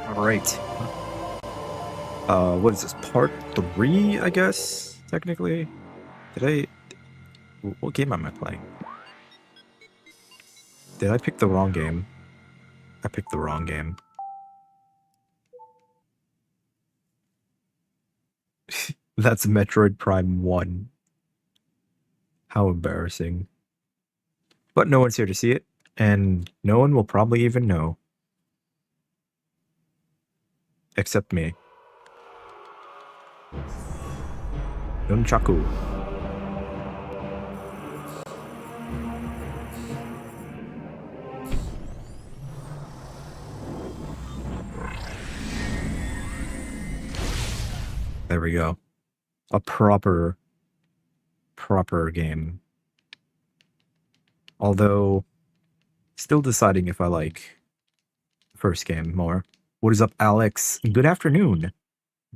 Alright. What is this? Part 3, I guess? Technically? Did what game am I playing? Did I pick the wrong game? I picked the wrong game. That's Metroid Prime 1. How embarrassing. But no one's here to see it, and no one will probably even know. Except me. Nunchaku. There we go. A proper game. Although, still deciding if I like first game more. What is up, Alex? Good afternoon.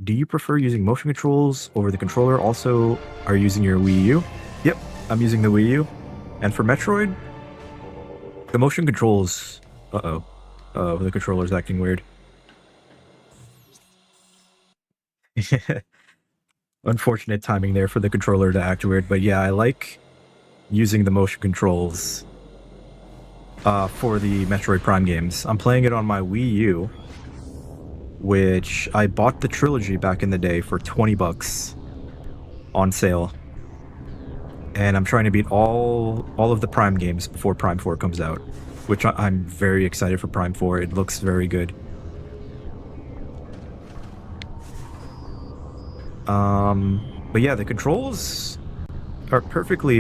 Do you prefer using motion controls over the controller? Also, are you using your Wii U? Yep, I'm using the Wii U. And for Metroid, the motion controls... the controller's acting weird. Unfortunate timing there for the controller to act weird, but yeah, I like using the motion controls for the Metroid Prime games. I'm playing it on my Wii U, which I bought the trilogy back in the day for 20 bucks on sale. And I'm trying to beat all of the Prime games before Prime 4 comes out, which I'm very excited for Prime 4. It looks very good. But yeah, the controls are perfectly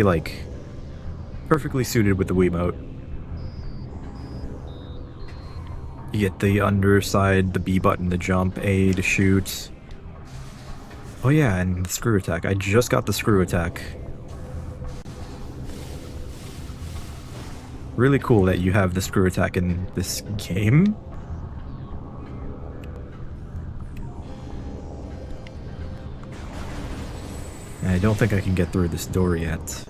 suited with the Wiimote. You get the underside, the B button to jump, A to shoot. Oh yeah, and the screw attack. I just got the screw attack. Really cool that you have the screw attack in this game. I don't think I can get through this door yet.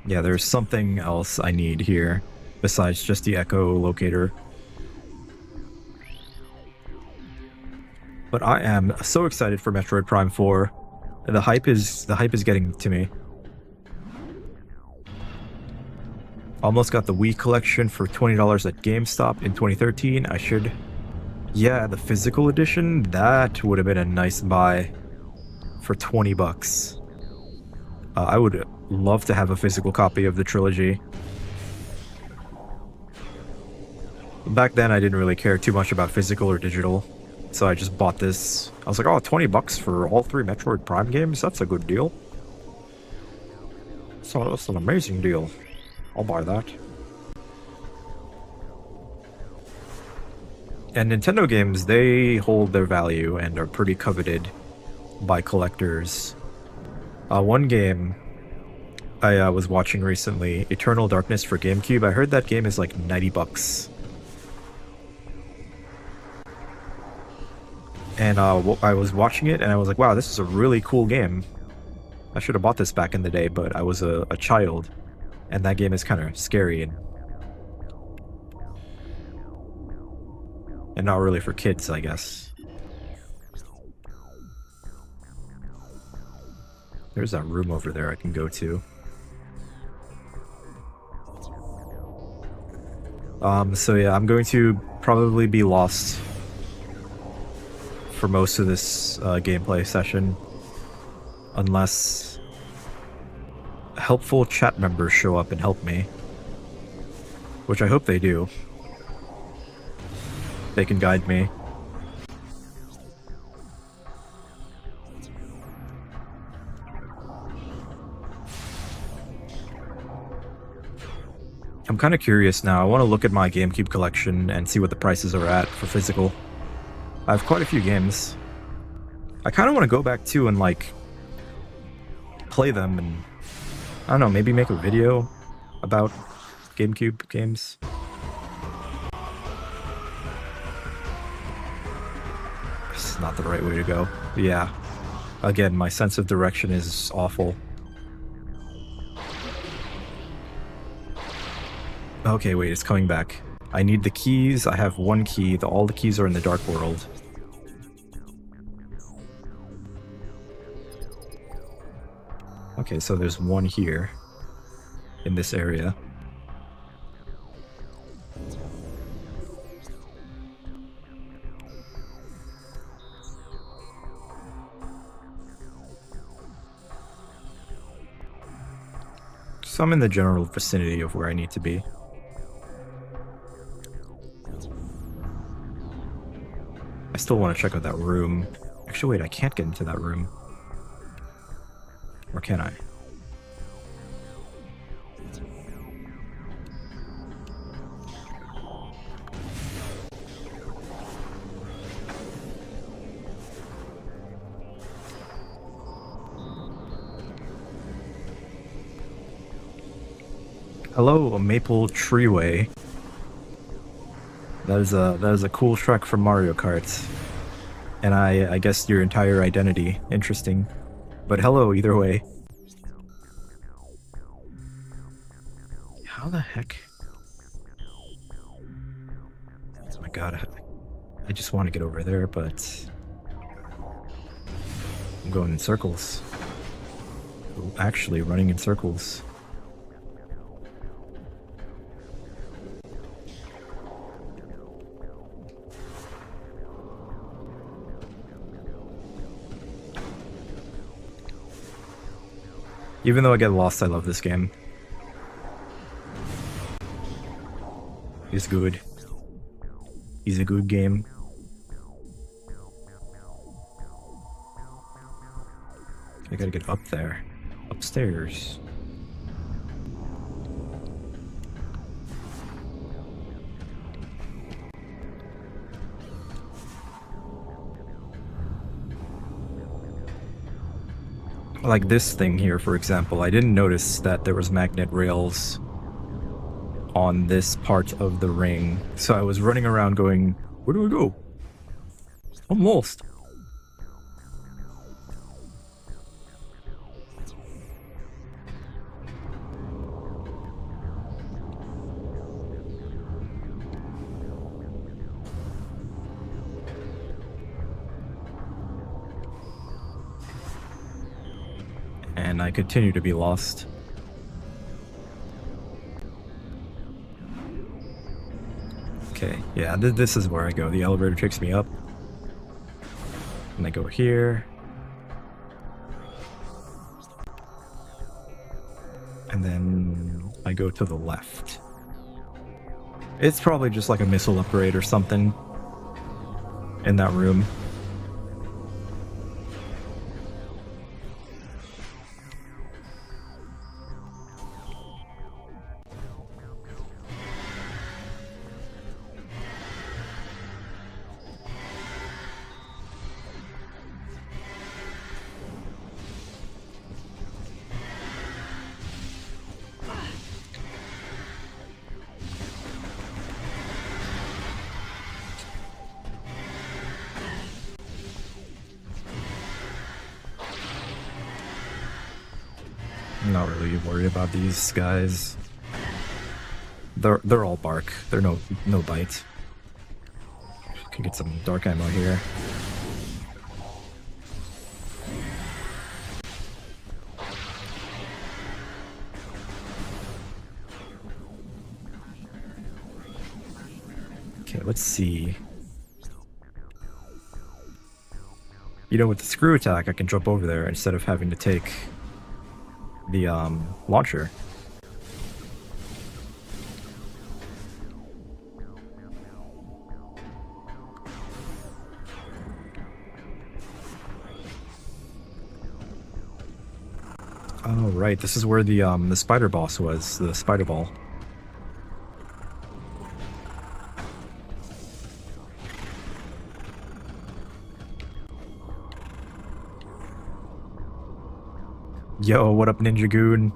Yeah, there's something else I need here besides just the echo locator. But I am so excited for Metroid Prime 4. The hype is getting to me. Almost got the Wii collection for $20 at GameStop in 2013. I should... Yeah, the physical edition, that would have been a nice buy for 20 bucks. I would love to have a physical copy of the trilogy. Back then, I didn't really care too much about physical or digital, so I just bought this. I was like, oh, 20 bucks for all 3 Metroid Prime games? That's a good deal. So that's an amazing deal. I'll buy that. And Nintendo games, they hold their value and are pretty coveted by collectors. One game I was watching recently, Eternal Darkness for GameCube, I heard that game is like 90 bucks. And I was watching it and I was like, wow, this is a really cool game. I should have bought this back in the day, but I was a child. And that game is kind of scary and not really for kids, I guess. There's that room over there I can go to. So yeah, I'm going to probably be lost for most of this gameplay session, unless helpful chat members show up and help me, which I hope they do. They can guide me. I'm kind of curious now. I want to look at my GameCube collection and see what the prices are at for physical. I have quite a few games. I kind of want to go back to and like play them and I don't know, maybe make a video about GameCube games. This is not the right way to go. Yeah. Again, my sense of direction is awful. Okay, wait, it's coming back. I need the keys. I have one key. All the keys are in the dark world. Okay, so there's one here in this area. So I'm in the general vicinity of where I need to be. I still want to check out that room. Actually, wait, I can't get into that room. Or can I? Hello, Maple Treeway. That is a cool truck from Mario Kart. And I guess your entire identity. Interesting. But hello, either way. How the heck? Oh my god, I just want to get over there, but I'm going in circles. Actually, running in circles. Even though I get lost, I love this game. It's good. It's a good game. I gotta get up there. Upstairs. Like this thing here, for example, I didn't notice that there was magnet rails on this part of the ring. So I was running around going, where do I go? I'm lost. And I continue to be lost. Okay, yeah, this is where I go. The elevator takes me up. And I go here. And then I go to the left. It's probably just like a missile upgrade or something in that room. I'm not really worried about these guys. They're all bark. They're no bite. Can get some dark ammo here. Okay, let's see. You know, with the screw attack, I can jump over there instead of having to take the launcher. Oh right, this is where the spider boss was, the spider ball. Yo, what up, Ninja Goon?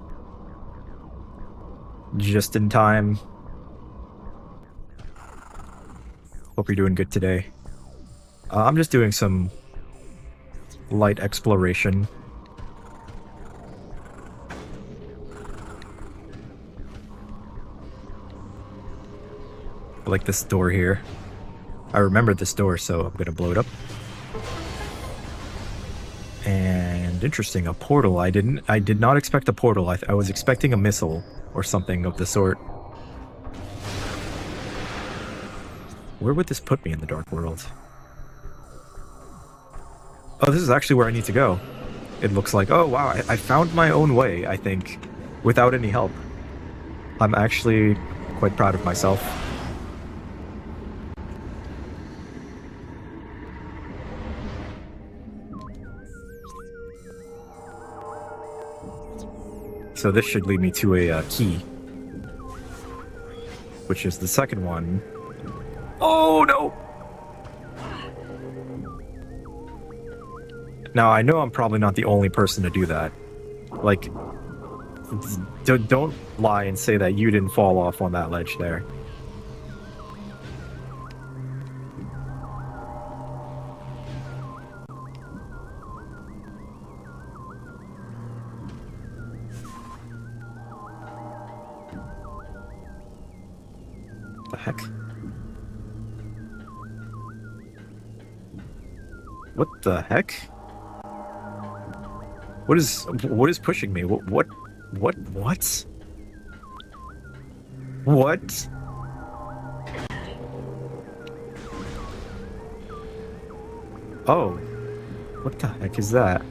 Just in time. Hope you're doing good today. I'm just doing some light exploration. I like this door here. I remember this door, so I'm gonna blow it up. And interesting, a portal. I did not expect a portal. I was expecting a missile or something of the sort. Where would this put me in the Dark World? Oh, this is actually where I need to go. It looks like, oh wow, I found my own way, I think, without any help. I'm actually quite proud of myself. So this should lead me to a key, which is the second one. Oh no! Now I know I'm probably not the only person to do that. Like, don't lie and say that you didn't fall off on that ledge there. The heck? What the heck? What is pushing me? What? What? Oh. What the heck is that?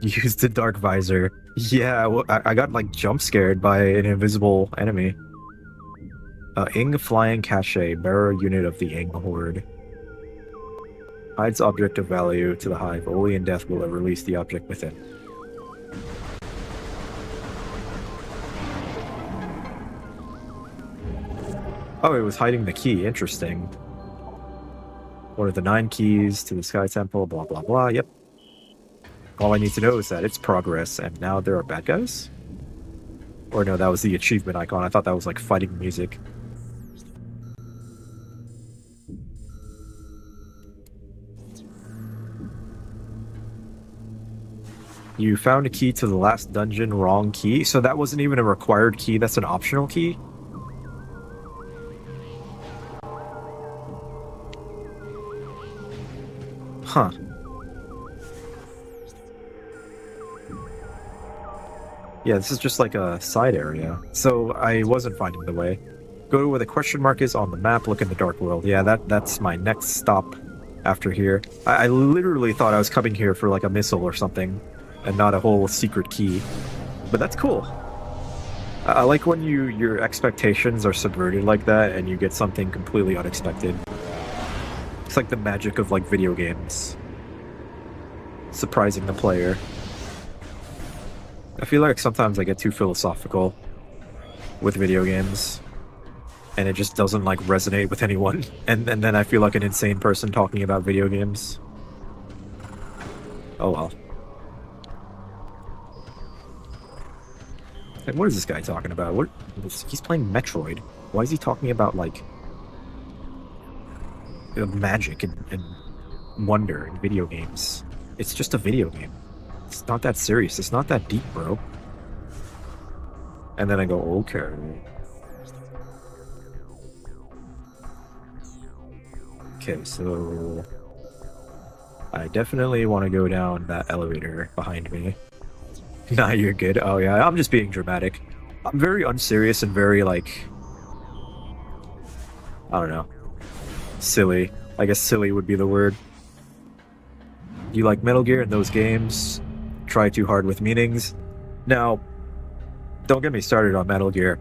Use the dark visor. Yeah, well, I got like jump scared by an invisible enemy. Ing flying cache, bearer unit of the Ing horde. Hides object of value to the hive. Only in death will it release the object within. Oh, it was hiding the key. Interesting. One of the 9 keys to the Sky Temple, blah blah blah. Yep. All I need to know is that it's progress, and now there are bad guys? Or no, that was the achievement icon. I thought that was like fighting music. You found a key to the last dungeon, wrong key? So that wasn't even a required key, that's an optional key? Huh. Yeah, this is just like a side area. So I wasn't finding the way. Go to where the question mark is on the map, look in the Dark World. Yeah, that's my next stop after here. I literally thought I was coming here for like a missile or something, and not a whole secret key. But that's cool. I like when your expectations are subverted like that and you get something completely unexpected. It's like the magic of like video games. Surprising the player. I feel like sometimes I get too philosophical with video games, and it just doesn't like resonate with anyone, and then I feel like an insane person talking about video games. Oh well. Like, what is this guy talking about? He's playing Metroid. Why is he talking about like magic and wonder in video games? It's just a video game. It's not that serious. It's not that deep, bro. And then I go, okay. Okay, so I definitely want to go down that elevator behind me. Nah, you're good. Oh yeah, I'm just being dramatic. I'm very unserious and very like, I don't know, silly. I guess silly would be the word. You like Metal Gear and those games? Try too hard with meanings. Now, don't get me started on Metal Gear.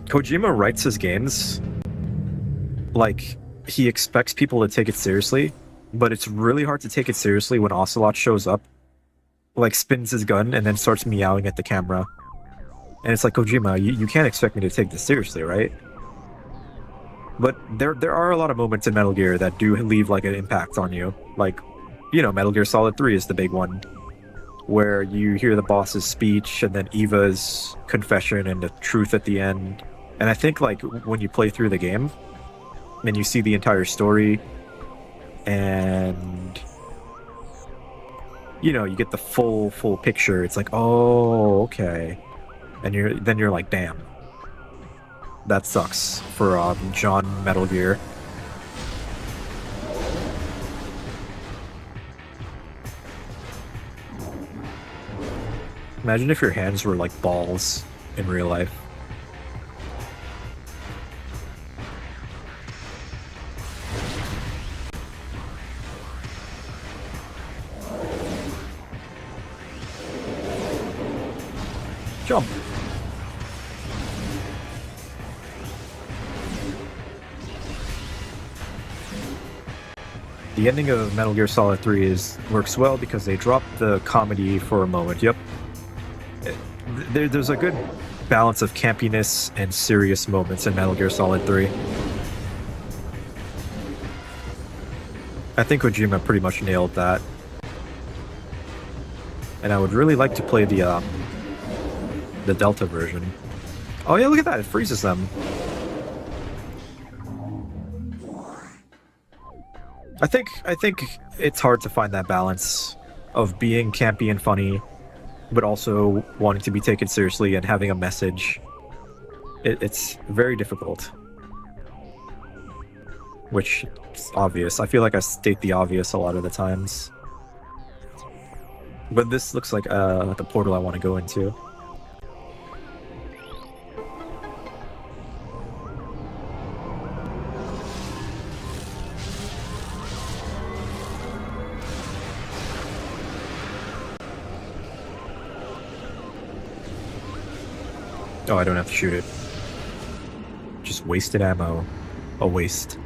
Kojima writes his games like he expects people to take it seriously, but it's really hard to take it seriously when Ocelot shows up, like spins his gun and then starts meowing at the camera. And it's like, Kojima, you can't expect me to take this seriously, right? But there are a lot of moments in Metal Gear that do leave like an impact on you. Like, you know, Metal Gear Solid 3 is the big one. where you hear the boss's speech and then Eva's confession and the truth at the end. And I think like when you play through the game and you see the entire story and you know, you get the full picture, it's like, oh, okay. And you're like, damn. That sucks for John Metal Gear. Imagine if your hands were like balls in real life. Jump. The ending of Metal Gear Solid 3 works well because they dropped the comedy for a moment. Yep. There's a good balance of campiness and serious moments in Metal Gear Solid 3. I think Kojima pretty much nailed that. And I would really like to play the Delta version. Oh yeah, look at that, it freezes them. I think it's hard to find that balance of being campy and funny, but also wanting to be taken seriously and having a message. It's very difficult. Which is obvious. I feel like I state the obvious a lot of the times. But this looks like the portal I want to go into. Oh, I don't have to shoot it. Just wasted ammo. A waste.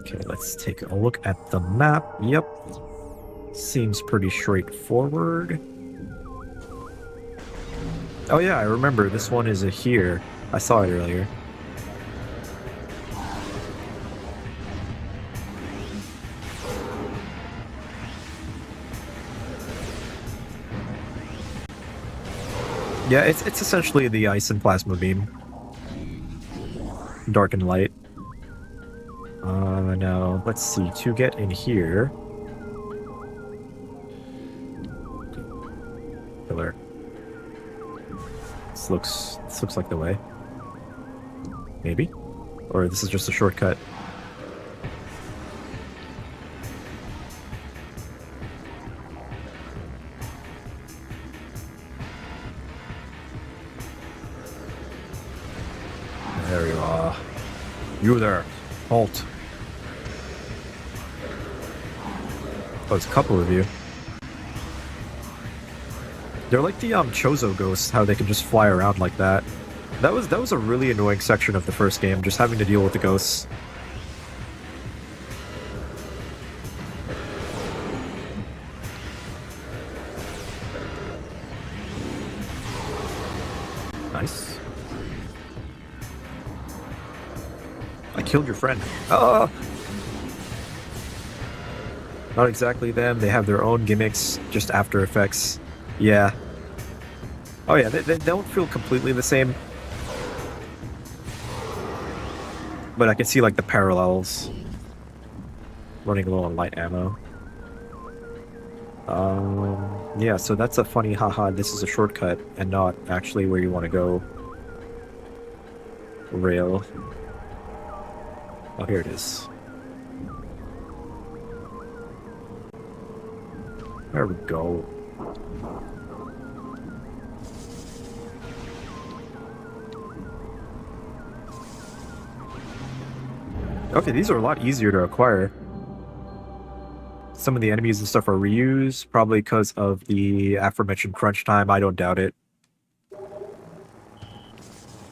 Okay, let's take a look at the map. Yep. Seems pretty straightforward. Oh yeah, I remember. This one is here. I saw it earlier. Yeah, it's essentially the ice and plasma beam. Dark and light. Now, let's see. To get in here... Pillar. This looks like the way. Maybe? Or this is just a shortcut. There you are. You there. Halt. Oh, there's a couple of you. They're like the Chozo ghosts, how they can just fly around like that. That was a really annoying section of the first game, just having to deal with the ghosts. Nice. I killed your friend. Ah! Not exactly them. They have their own gimmicks, just After Effects. Yeah. Oh yeah, they don't feel completely the same. But I can see like the parallels. Running low on light ammo. Yeah, so that's a funny haha, this is a shortcut and not actually where you want to go. Rail. Oh, here it is. There we go. Okay, these are a lot easier to acquire. Some of the enemies and stuff are reused, probably because of the aforementioned crunch time. I don't doubt it.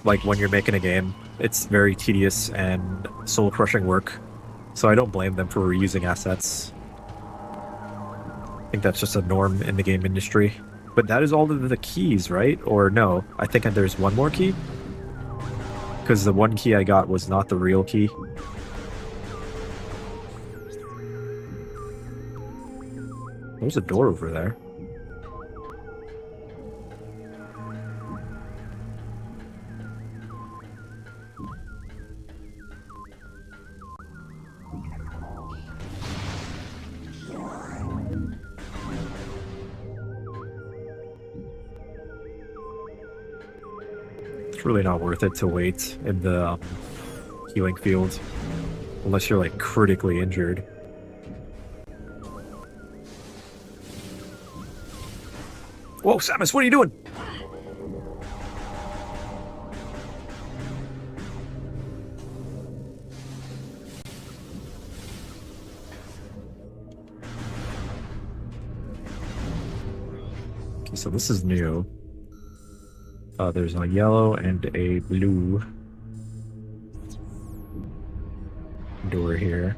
Like, when you're making a game, it's very tedious and soul-crushing work. So I don't blame them for reusing assets. I think that's just a norm in the game industry. But that is all of the keys, right? Or no? I think there's one more key? because the one key I got was not the real key. There's a door over there. It's really not worth it to wait in the healing field unless you're like critically injured. Whoa, Samus, what are you doing? Okay, so this is new. There's a yellow and a blue door here.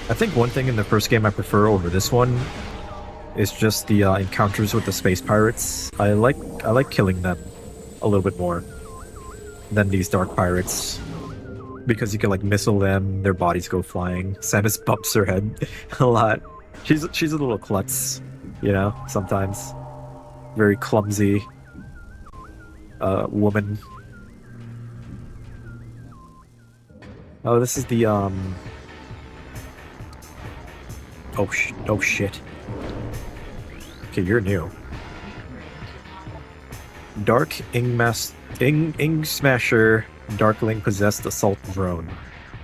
I think one thing in the first game I prefer over this one is just the encounters with the space pirates. I like killing them a little bit more than these dark pirates. Because you can like missile them, their bodies go flying. Samus bumps her head a lot. She's a little klutz, you know, sometimes. Very clumsy woman. Oh, this is the oh shit. Okay, you're new. Dark Ing Smasher Darkling Possessed Assault Drone.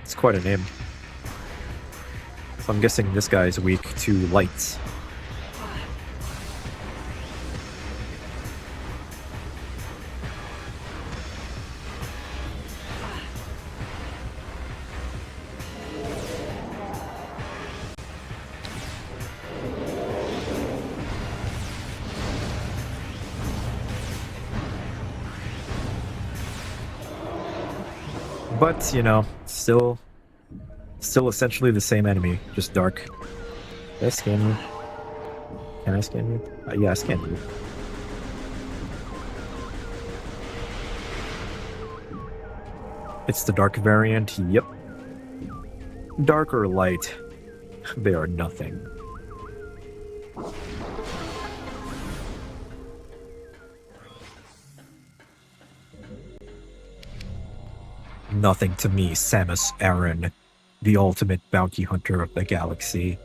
It's quite a name. So I'm guessing this guy is weak to lights. But, you know, still essentially the same enemy, just dark. Can I scan you? Can I scan you? Yeah, I scanned you. It's the dark variant, yep. Dark or light, they are nothing. Nothing to me, Samus Aran, the ultimate bounty hunter of the galaxy.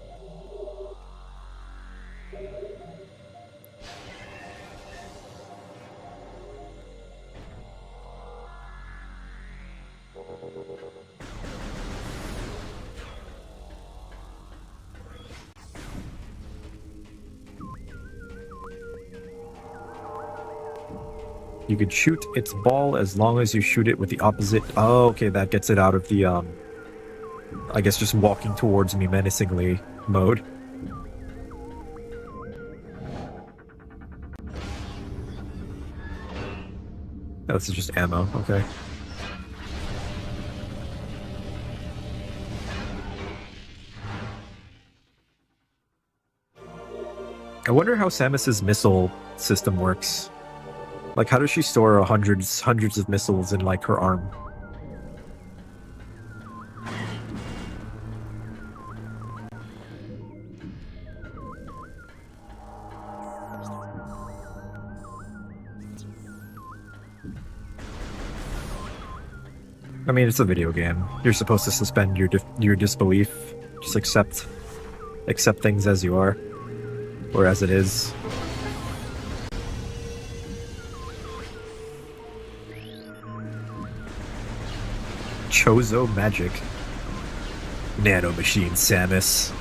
You can shoot its ball as long as you shoot it with the opposite. Oh, okay, that gets it out of the, I guess just walking towards me menacingly mode. Oh, this is just ammo, okay. I wonder how Samus's missile system works. Like, how does she store hundreds of missiles in, like, her arm? I mean, it's a video game. You're supposed to suspend your disbelief. Just accept things as you are, or as it is. Chozo magic. Nanomachine, Samus.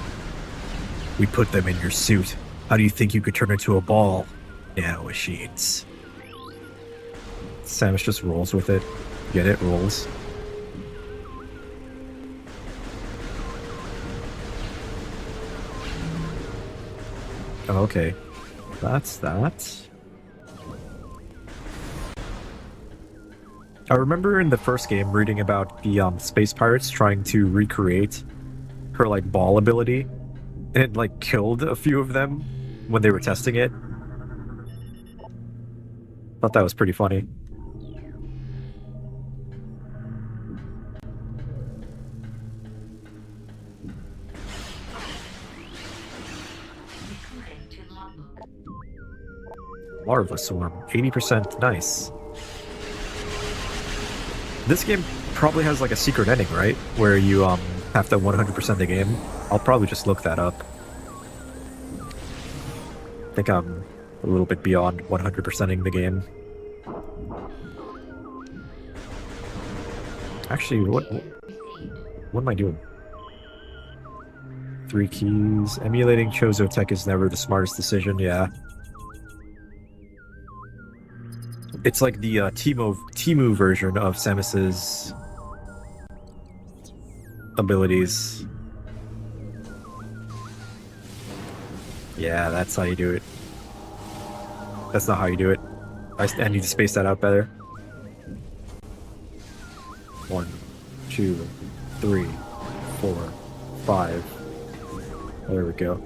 We put them in your suit. How do you think you could turn into a ball? Nanomachines. Samus just rolls with it. Get it? Rolls. Oh, okay. That's that. I remember in the first game reading about the space pirates trying to recreate her like ball ability, and it like killed a few of them when they were testing it. Thought that was pretty funny. Larva Swarm, 80%, nice. This game probably has like a secret ending, right? Where you have to 100% the game. I'll probably just look that up. I think I'm a little bit beyond 100%ing the game. Actually, what am I doing? 3 keys. Emulating Chozo Tech is never the smartest decision, yeah. It's like the Timu version of Samus's abilities. Yeah, that's how you do it. That's not how you do it. I need to space that out better. 1, 2, 3, 4, 5. There we go.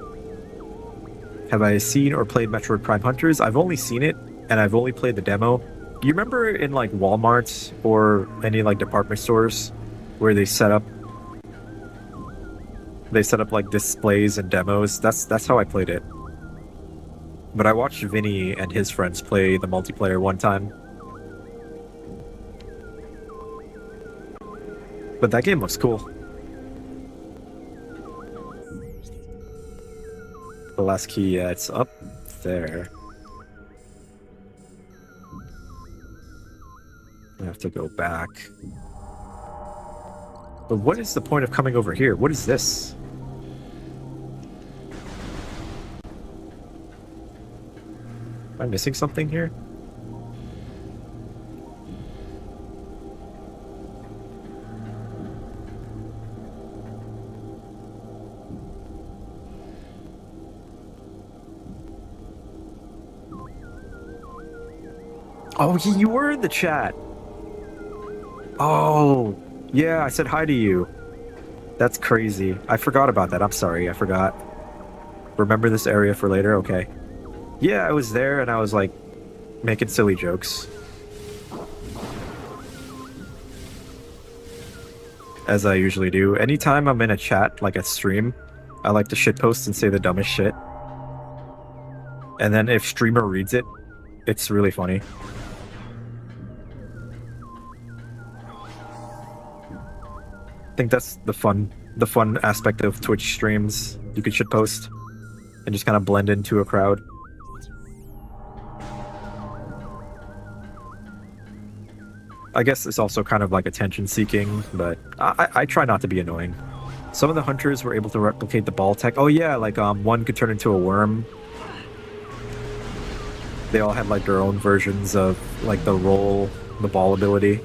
Have I seen or played Metroid Prime Hunters? I've only seen it, and I've only played the demo. You remember in like Walmart or any like department stores where they set up like displays and demos? That's how I played it. But I watched Vinny and his friends play the multiplayer one time. But that game looks cool. The last key, yeah, it's up there. I have to go back. But what is the point of coming over here? What is this? Am I missing something here? Oh, you were in the chat. Oh, yeah, I said hi to you. That's crazy. I forgot about that. I'm sorry, I forgot. Remember this area for later? Okay. Yeah, I was there and I was like making silly jokes. As I usually do. Anytime I'm in a chat, like a stream, I like to shitpost and say the dumbest shit. And then if streamer reads it, it's really funny. I think that's the fun aspect of Twitch streams. You can shitpost and just kind of blend into a crowd. I guess it's also kind of like attention seeking, but I try not to be annoying. Some of the hunters were able to replicate the ball tech. Oh yeah, like one could turn into a worm. They all had like their own versions of like the ball ability.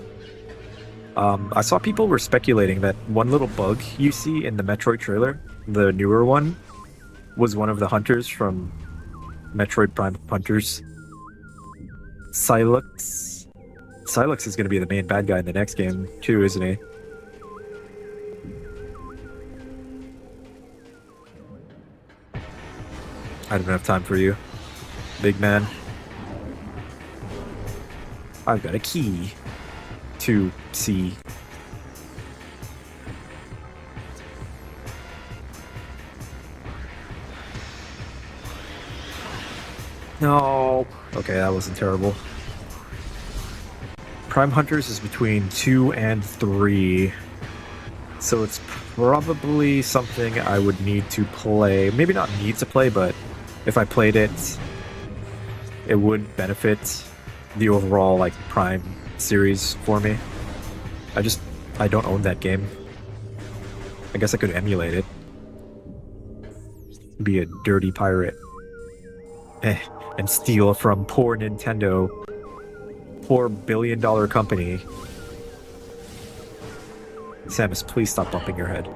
I saw people were speculating that one little bug you see in the Metroid trailer, the newer one, was one of the hunters from Metroid Prime Hunters. Sylux is going to be the main bad guy in the next game, too, isn't he? I don't have time for you, big man. I've got a key to see. No. Okay, that wasn't terrible. Prime Hunters is between 2 and 3. So it's probably something I would need to play. Maybe not need to play, but if I played it, it would benefit the overall like Prime series for me. I don't own that game. I guess I could emulate it. Be a dirty pirate. And steal from poor Nintendo. Poor billion-dollar company. Samus, please stop bumping your head.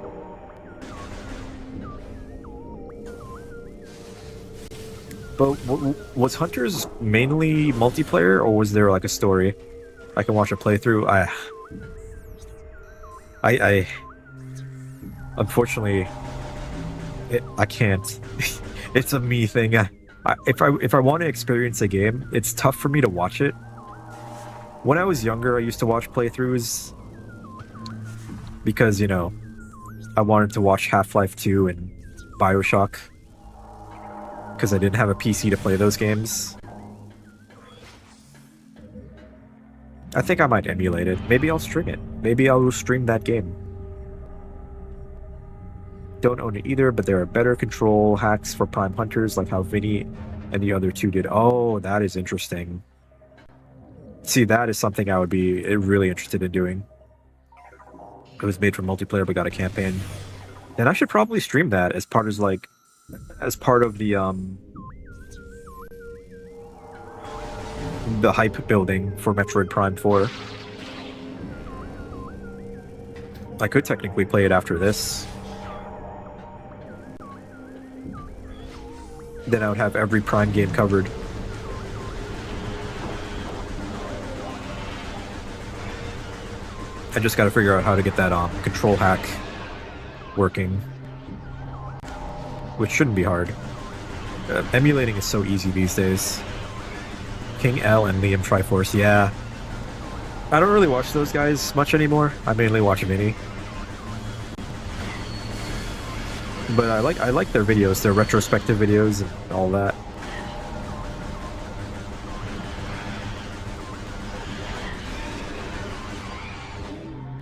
But was Hunters mainly multiplayer, or was there like a story? I can watch a playthrough. Unfortunately, I can't. It's a me thing. If I want to experience a game, it's tough for me to watch it. When I was younger, I used to watch playthroughs because, you know, I wanted to watch Half-Life 2 and BioShock because I didn't have a PC to play those games. I think I might emulate it. Maybe I'll stream it. Maybe I'll stream that game. Don't own it either, but there are better control hacks for Prime Hunters, like how Vinny and the other two did. Oh, that is interesting. See, that is something I would be really interested in doing. It was made for multiplayer, but got a campaign. And I should probably stream that as part of the hype building for Metroid Prime 4. I could technically play it after this. Then I would have every Prime game covered. I just gotta figure out how to get that control hack working. Which shouldn't be hard. Emulating is so easy these days. King L and Liam Triforce, yeah. I don't really watch those guys much anymore. I mainly watch Vinny. But I like their videos, their retrospective videos and all that.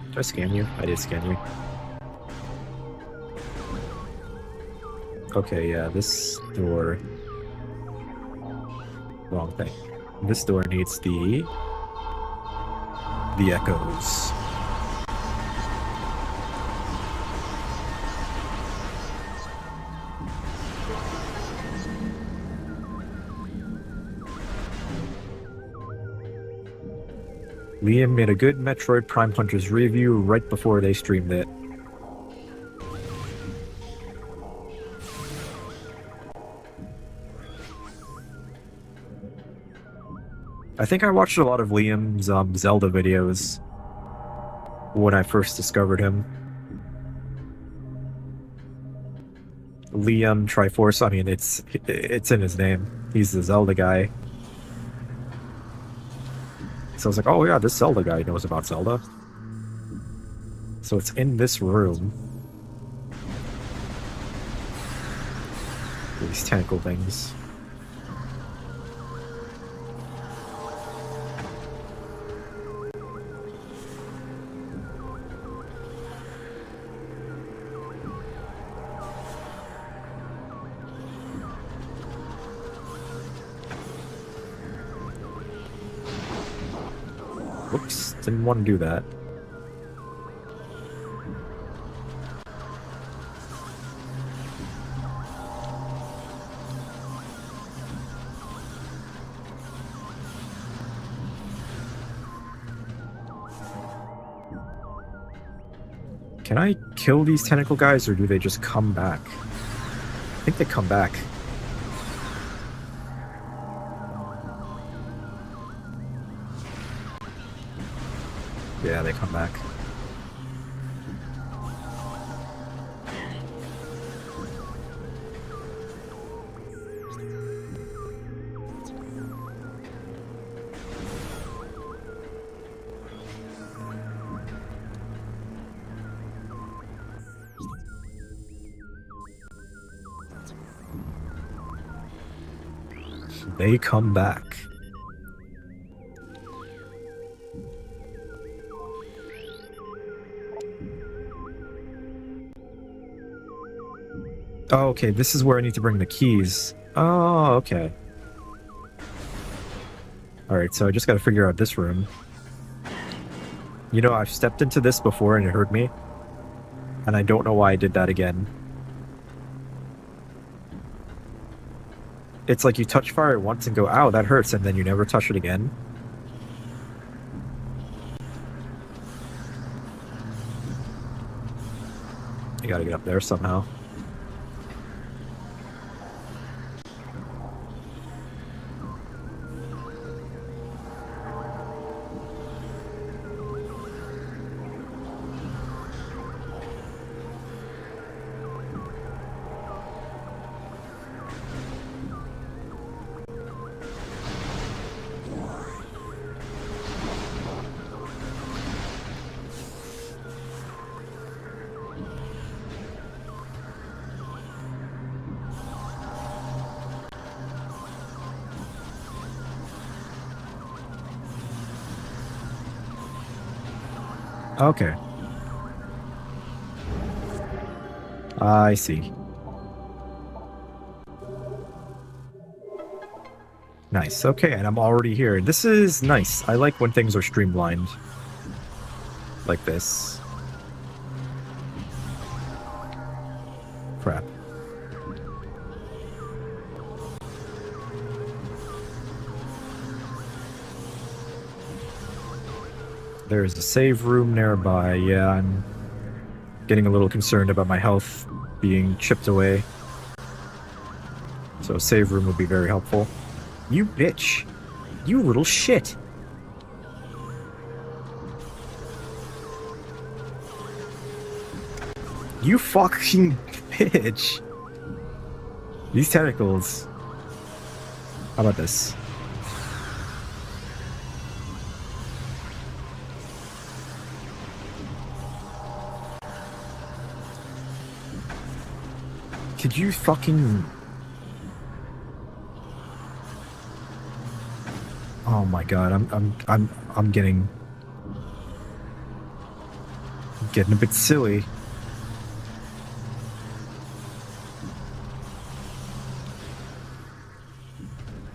Did I scan you? I did scan you. Okay, yeah, this door... Wrong thing. This door needs the echoes. Liam made a good Metroid Prime Hunters review right before they streamed it. I think I watched a lot of Liam's Zelda videos when I first discovered him. Liam Triforce, I mean, it's in his name. He's the Zelda guy. So I was like, oh yeah, this Zelda guy knows about Zelda. So it's in this room. These tentacle things. Whoops, didn't want to do that. Can I kill these tentacle guys, or do they just come back? I think they come back. Yeah, they come back. They come back. Oh, okay, this is where I need to bring the keys. Oh, okay. Alright, so I just gotta figure out this room. You know, I've stepped into this before and it hurt me. And I don't know why I did that again. It's like you touch fire once and go, ow, that hurts, and then you never touch it again. You gotta get up there somehow. Okay. I see. Nice. Okay, and I'm already here. This is nice. I like when things are streamlined. Like this. Crap. There's a save room nearby. Yeah, I'm getting a little concerned about my health being chipped away. So a save room would be very helpful. You bitch! You little shit! You fucking bitch! These tentacles. How about this? Could you fucking... Oh my god, I'm getting a bit silly.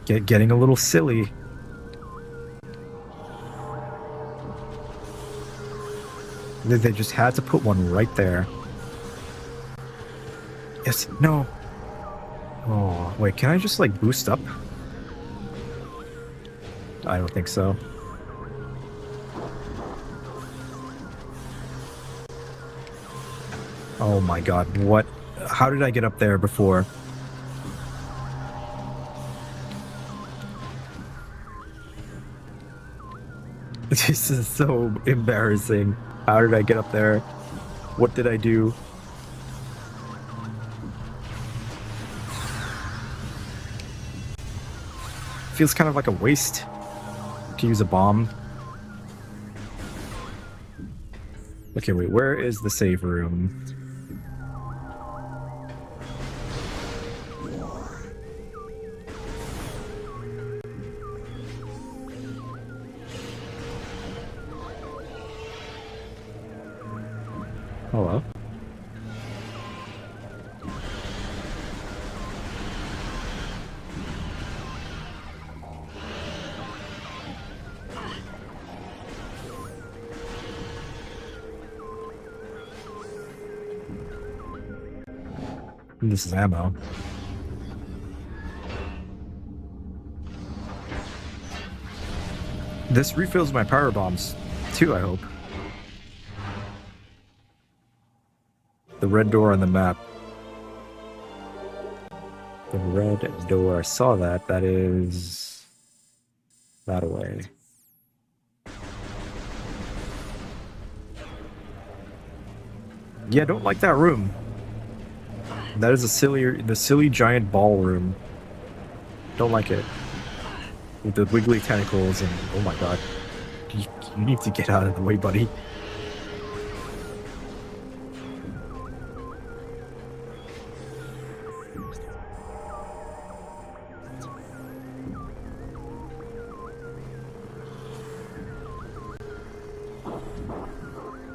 Getting a little silly. They just had to put one right there. Yes, no. Oh, wait, can I just like boost up? I don't think so. Oh my god, what? How did I get up there before? This is so embarrassing. How did I get up there? What did I do? Feels kind of like a waste to use a bomb. Okay, wait, where is the save room? Hello? This is ammo. This refills my power bombs, too, I hope. The red door on the map. The red door, I saw that. That is... that away. Yeah, I don't like that room. That is the silly giant ballroom. Don't like it. With the wiggly tentacles and oh my god. You need to get out of the way, buddy.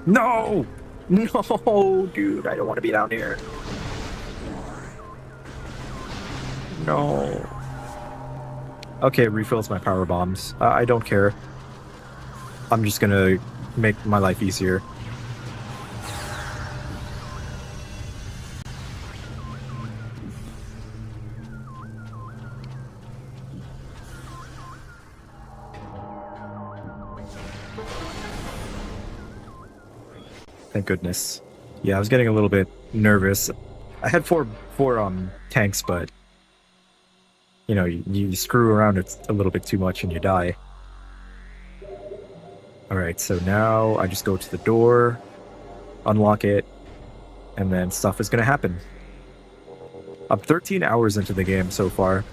No! No, dude, I don't want to be down here. No. Okay, refills my power bombs. I don't care. I'm just gonna make my life easier. Thank goodness. Yeah, I was getting a little bit nervous. I had four tanks, but you know, you screw around it a little bit too much and you die. Alright, so now I just go to the door, unlock it, and then stuff is gonna happen. I'm 13 hours into the game so far.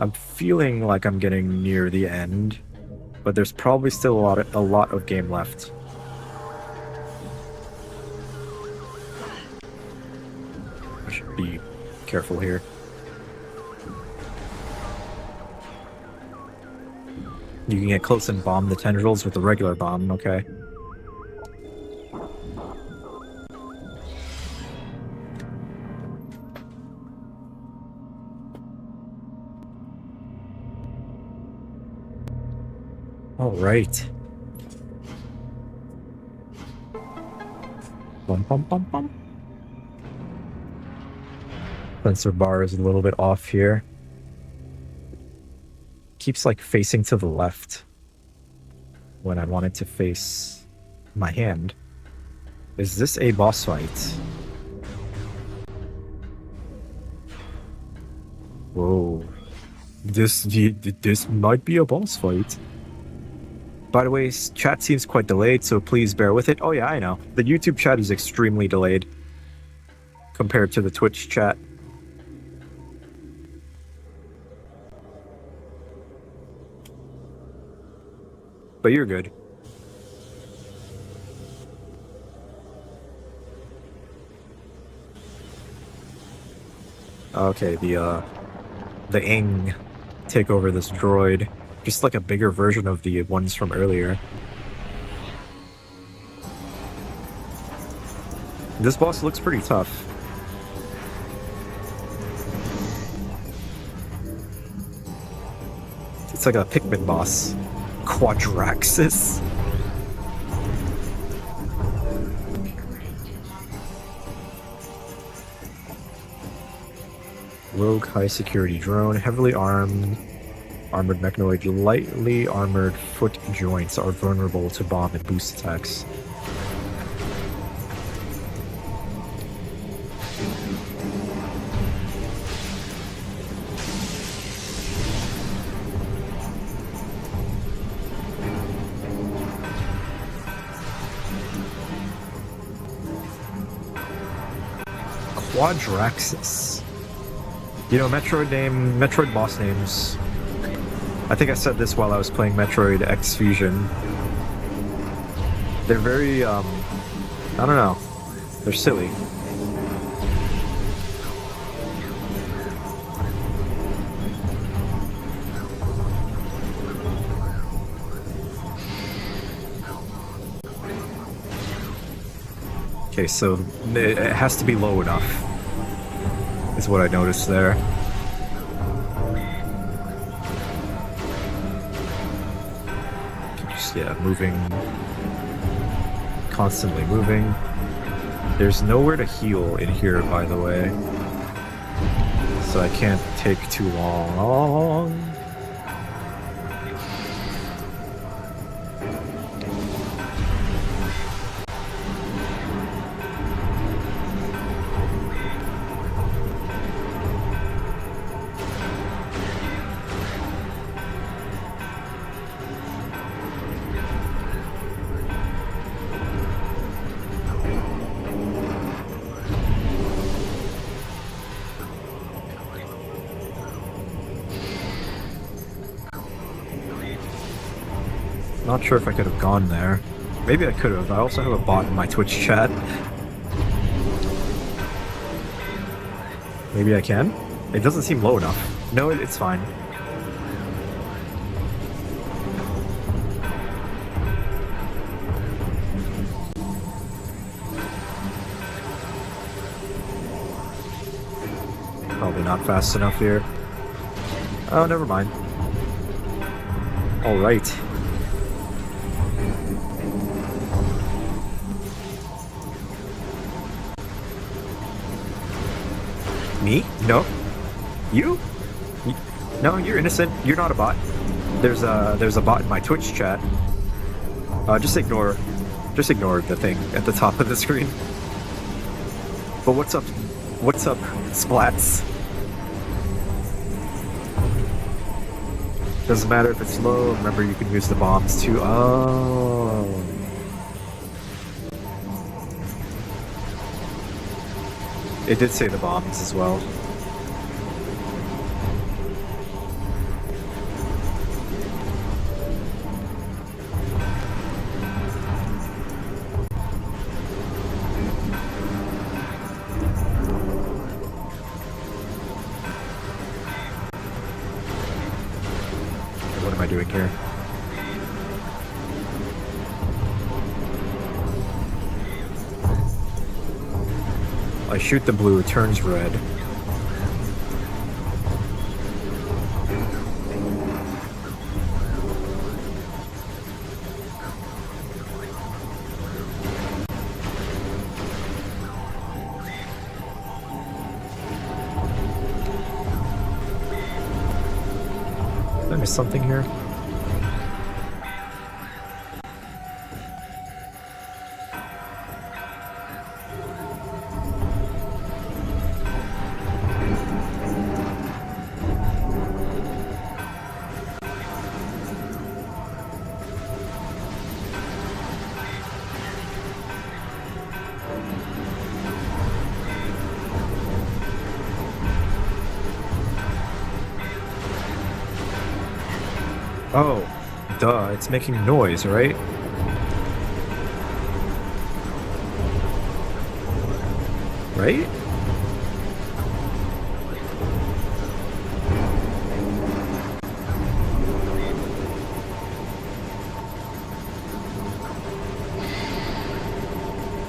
I'm feeling like I'm getting near the end, but there's probably still a lot of game left. I should be careful here. You can get close and bomb the tendrils with the regular bomb, okay. All right. Bum, bum, bum, bum. Sensor bar is a little bit off here. Keeps like facing to the left when I want it to face my hand. Is this a boss fight? Whoa. This might be a boss fight. By the way, chat seems quite delayed, so please bear with it. Oh yeah, I know. The YouTube chat is extremely delayed compared to the Twitch chat. But you're good. Okay, the Ing take over this droid. Just like a bigger version of the ones from earlier. This boss looks pretty tough. It's like a Pikmin boss. Quadraxis. Rogue high security drone, heavily armed mechanoid, lightly armored foot joints are vulnerable to bomb and boost attacks. Quadraxis. You know, Metroid boss names. I think I said this while I was playing Metroid X Fusion. They're very, I don't know. They're silly. Okay, so it has to be low enough, is what I noticed there. Just, yeah, moving. Constantly moving. There's nowhere to heal in here, by the way. So I can't take too long. Not sure if I could have gone there. Maybe I could have. I also have a bot in my Twitch chat. Maybe I can? It doesn't seem low enough. No, it's fine. Probably not fast enough here. Oh, never mind. Alright. Me? No. You? No, you're innocent. You're not a bot. There's a bot in my Twitch chat. Just ignore the thing at the top of the screen. But what's up? What's up, Splats? Doesn't matter if it's low. Remember, you can use the bombs too. Oh. It did say the bombs as well. What am I doing here? I shoot the blue, it turns red. Did I miss something here? Oh, duh, it's making noise, right? Right?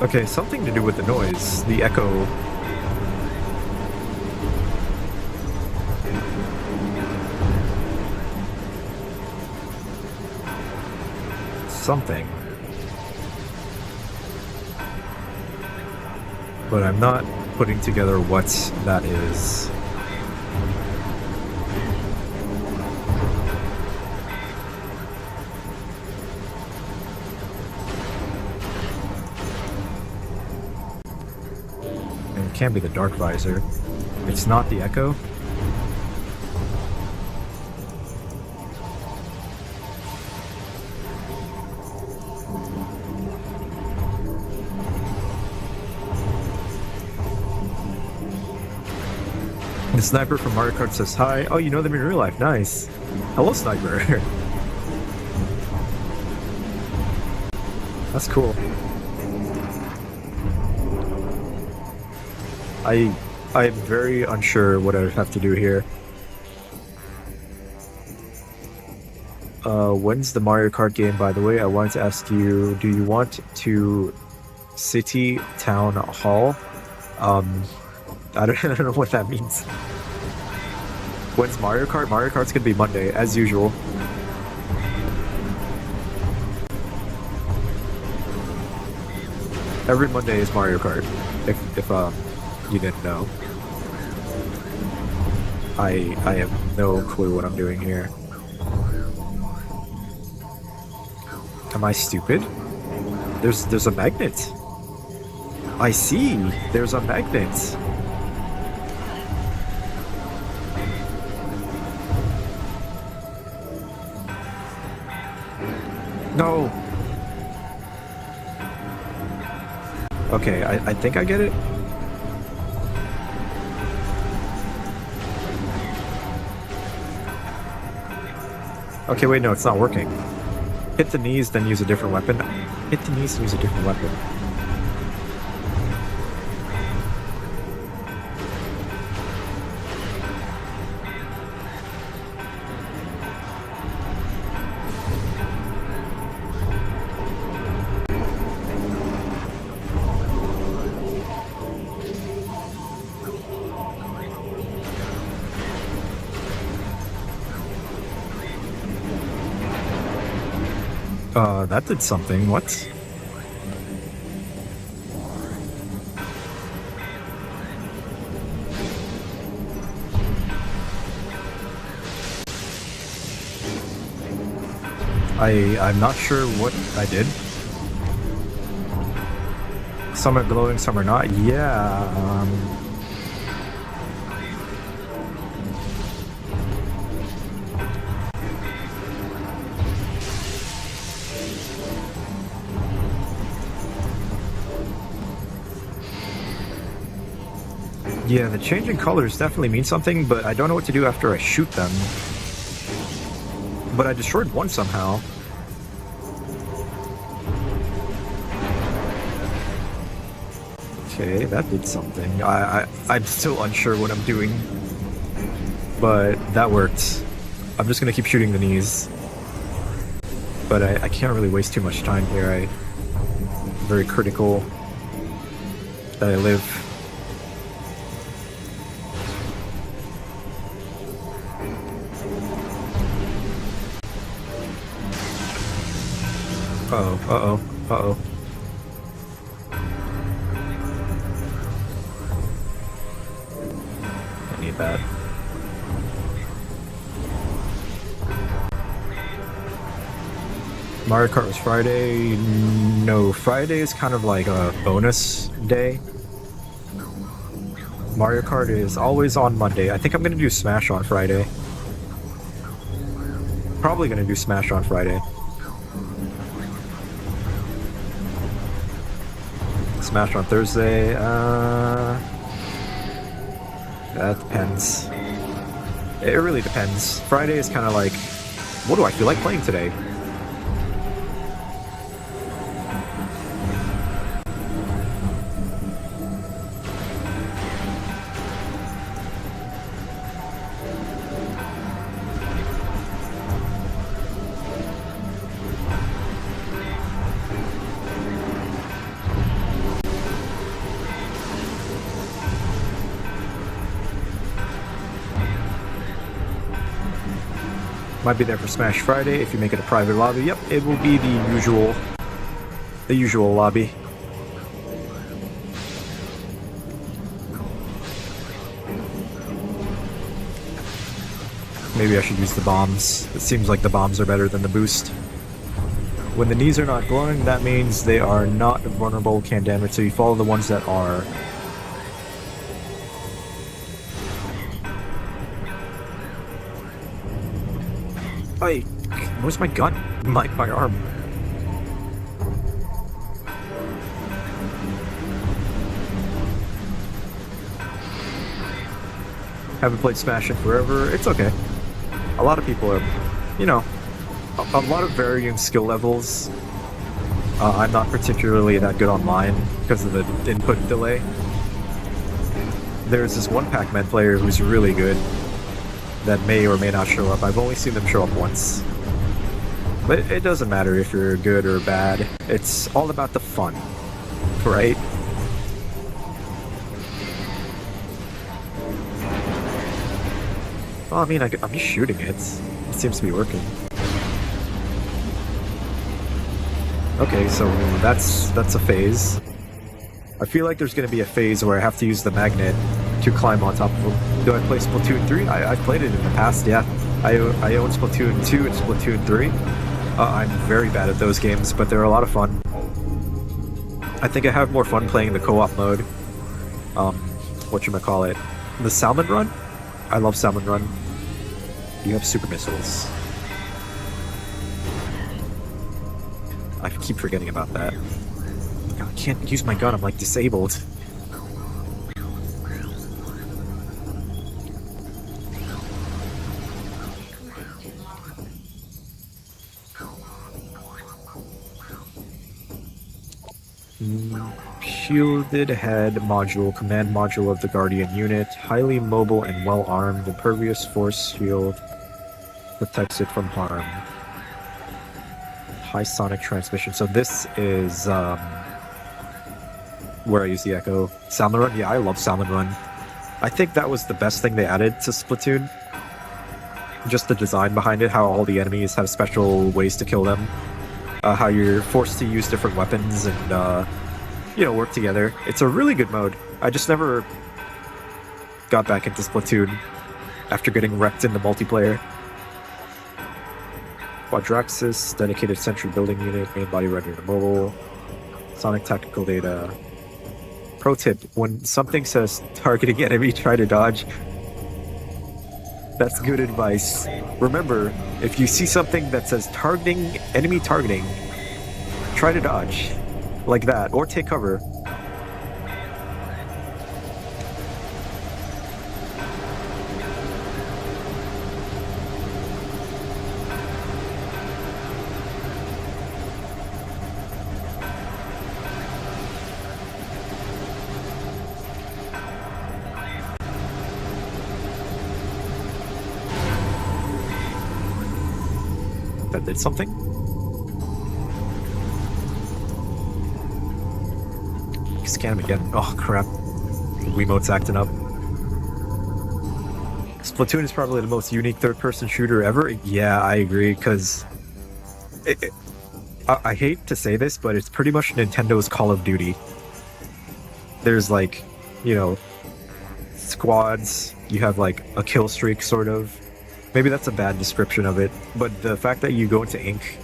Okay, something to do with the noise, the echo. Something. But I'm not putting together what that is. And it can't be the dark visor. It's not the echo. The sniper from Mario Kart says hi. Oh, you know them in real life. Nice. Hello, sniper. That's cool. I'm very unsure what I would have to do here. When's the Mario Kart game, by the way? I wanted to ask you, do you want to City Town Hall? I don't know what that means. When's Mario Kart? Mario Kart's gonna be Monday, as usual. Every Monday is Mario Kart, if you didn't know. I have no clue what I'm doing here. Am I stupid? There's a magnet. I see. There's a magnet. No. Okay, I think I get it. Okay, wait, no, it's not working. Hit the knees, then use a different weapon. Hit the knees and use a different weapon. That did something. What? I'm not sure what I did. Some are glowing, some are not. Yeah. Yeah, the change in colors definitely means something, but I don't know what to do after I shoot them. But I destroyed one somehow. Okay, that did something. I'm still unsure what I'm doing. But that worked. I'm just gonna keep shooting the knees. But I can't really waste too much time here. I'm very critical that I live. Uh-oh, uh-oh, uh-oh. I need that. Mario Kart was Friday. No, Friday is kind of like a bonus day. Mario Kart is always on Monday. I think I'm gonna do Smash on Friday. Probably gonna do Smash on Friday. Smash on Thursday. That depends. It really depends. Friday is kind of like, what do I feel like playing today? Might be there for Smash Friday if you make it a private lobby. Yep, it will be the usual lobby. Maybe I should use the bombs. It seems like the bombs are better than the boost. When the knees are not glowing, that means they are not vulnerable, can damage, so you follow the ones that are. Hey, where's my gun? My arm. Haven't played Smash in forever. It's okay. A lot of people are, you know, a lot of varying skill levels. I'm not particularly that good online because of the input delay. There's this one Pac-Man player who's really good that may or may not show up. I've only seen them show up once. But it doesn't matter if you're good or bad. It's all about the fun, right? Well, I mean, I'm just shooting it. It seems to be working. Okay, so that's a phase. I feel like there's going to be a phase where I have to use the magnet to climb on top of them. Do I play Splatoon 3? I've played it in the past, yeah. I own Splatoon 2 and Splatoon 3. I'm very bad at those games, but they're a lot of fun. I think I have more fun playing the co-op mode. Whatchamacallit? The Salmon Run? I love Salmon Run. You have super missiles. I keep forgetting about that. God, I can't use my gun, I'm like disabled. Shielded head module, command module of the Guardian unit, highly mobile and well armed, impervious force shield, protects it from harm. High sonic transmission. So this is where I use the Echo. Salmon Run? Yeah, I love Salmon Run. I think that was the best thing they added to Splatoon. Just the design behind it, how all the enemies have special ways to kill them. How you're forced to use different weapons and, you know, work together. It's a really good mode. I just never got back into Splatoon after getting wrecked in the multiplayer. Quadraxis, dedicated sentry building unit, main body ready to mobile. Sonic tactical data. Pro tip, when something says targeting enemy, try to dodge. That's good advice. Remember, if you see something that says targeting, enemy targeting, try to dodge. Like that, or take cover. That did something? Scan him again. Oh crap. Wiimote's acting up. Splatoon is probably the most unique third-person shooter ever. Yeah, I agree, because I hate to say this, but it's pretty much Nintendo's Call of Duty. There's like, you know, squads, you have like a kill streak, sort of. Maybe that's a bad description of it, but the fact that you go into ink